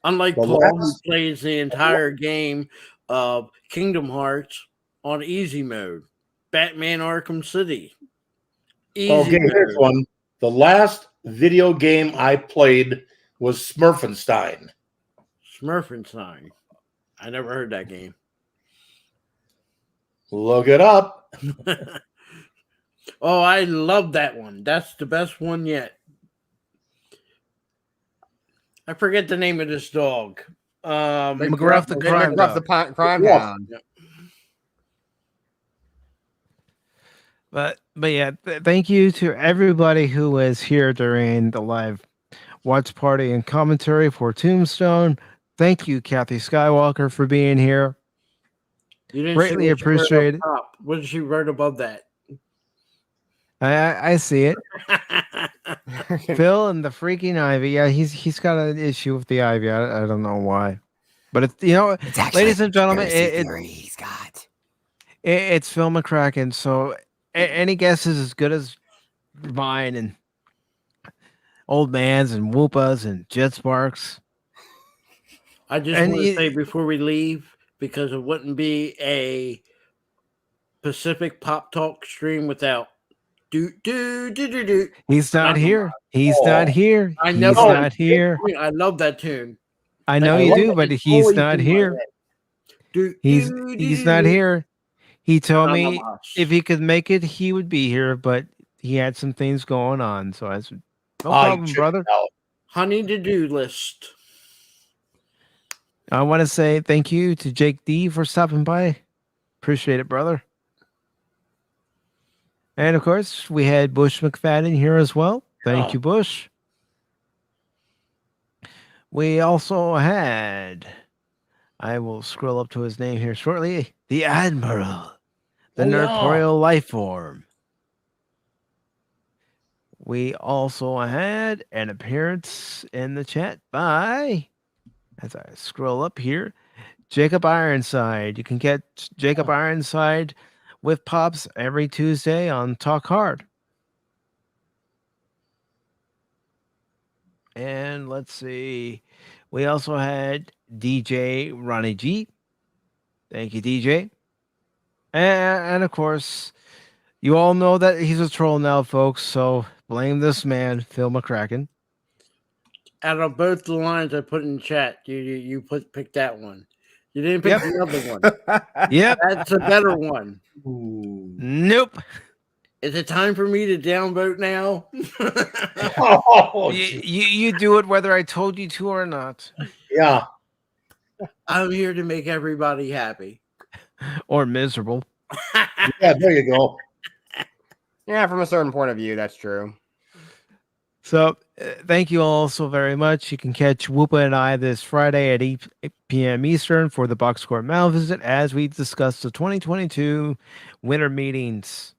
[SPEAKER 7] Unlike Paul, who plays the entire game of Kingdom Hearts on easy mode. Batman Arkham City.
[SPEAKER 8] Easy mode. Here's one. The last video game I played was Smurfenstein.
[SPEAKER 7] Smurfenstein. I never heard that game.
[SPEAKER 8] Look it up.
[SPEAKER 7] Oh, I love that one. That's the best one yet. I forget the name of this dog.
[SPEAKER 5] McGruff the crime dog.
[SPEAKER 6] The crime hound.
[SPEAKER 7] Yep.
[SPEAKER 5] But yeah, thank you to everybody who was here during the live watch party and commentary for Tombstone. Thank you, Kathy Skywalker, for being here.
[SPEAKER 7] You didn't
[SPEAKER 5] greatly appreciate it.
[SPEAKER 7] What did she write above that?
[SPEAKER 5] I see it. Phil and the freaking Ivy. Yeah, he's got an issue with the Ivy. I don't know why, but it's ladies and gentlemen,
[SPEAKER 6] he's got.
[SPEAKER 5] It's Phil McCracken. So any guess is as good as mine and Old Man's and Whoopa's and Jet Sparks.
[SPEAKER 7] I just want to say before we leave, because it wouldn't be a Pacific Pop Talk stream without do.
[SPEAKER 5] He's not here. He's not here.
[SPEAKER 7] I know.
[SPEAKER 5] He's not here.
[SPEAKER 7] I love that tune.
[SPEAKER 5] I know you do, but he's not here. He's not here. He told me if he could make it, he would be here, but he had some things going on. So I said, no problem, brother.
[SPEAKER 7] Honey to-do list.
[SPEAKER 5] I want to say thank you to Jake D for stopping by. Appreciate it, brother. And of course, we had Bush McFadden here as well. Thank you, Bush. We also had, I will scroll up to his name here shortly, the Admiral, the Nertorial life form. We also had an appearance in the chat by, as I scroll up here, Jacob Ironside. You can get Jacob Ironside with Pops every Tuesday on Talk Hard. And let's see. We also had DJ Ronnie G. Thank you, DJ. And of course, you all know that he's a troll now, folks. So blame this man, Phil McCracken.
[SPEAKER 7] Out of both the lines I put in chat, you picked that one. You didn't pick the other one.
[SPEAKER 5] Yep.
[SPEAKER 7] That's a better one.
[SPEAKER 8] Ooh.
[SPEAKER 5] Nope.
[SPEAKER 7] Is it time for me to downvote now?
[SPEAKER 5] You do it whether I told you to or not.
[SPEAKER 8] Yeah.
[SPEAKER 7] I'm here to make everybody happy.
[SPEAKER 5] Or miserable.
[SPEAKER 8] Yeah, there you go.
[SPEAKER 6] Yeah, from a certain point of view, that's true.
[SPEAKER 5] So thank you all so very much. You can catch Whoopa and I this Friday at 8 p.m. Eastern for the Box Court Mal visit as we discuss the 2022 winter meetings.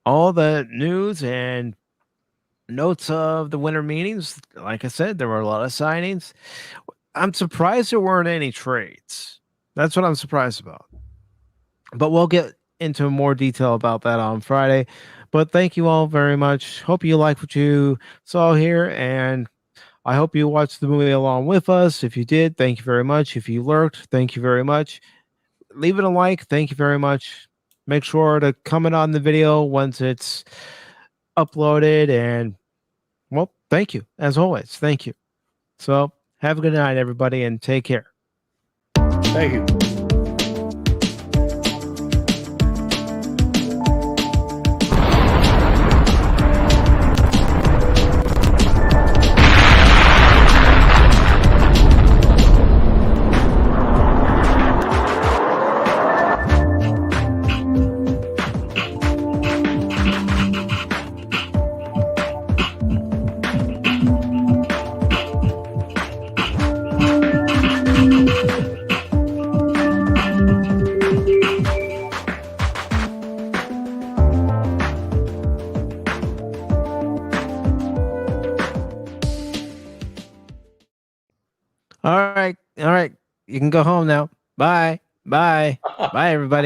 [SPEAKER 5] All the news and notes of the winter meetings. Like I said, there were a lot of signings. I'm surprised there weren't any trades. That's what I'm surprised about. But we'll get into more detail about that on Friday. But thank you all very much. Hope you liked what you saw here. And I hope you watched the movie along with us. If you did, thank you very much. If you lurked, thank you very much. Leave it a like. Thank you very much. Make sure to comment on the video once it's uploaded. And, well, thank you. As always, thank you. So have a good night, everybody, and take care.
[SPEAKER 8] Thank you.
[SPEAKER 5] All right. You can go home now. Bye. Bye, everybody.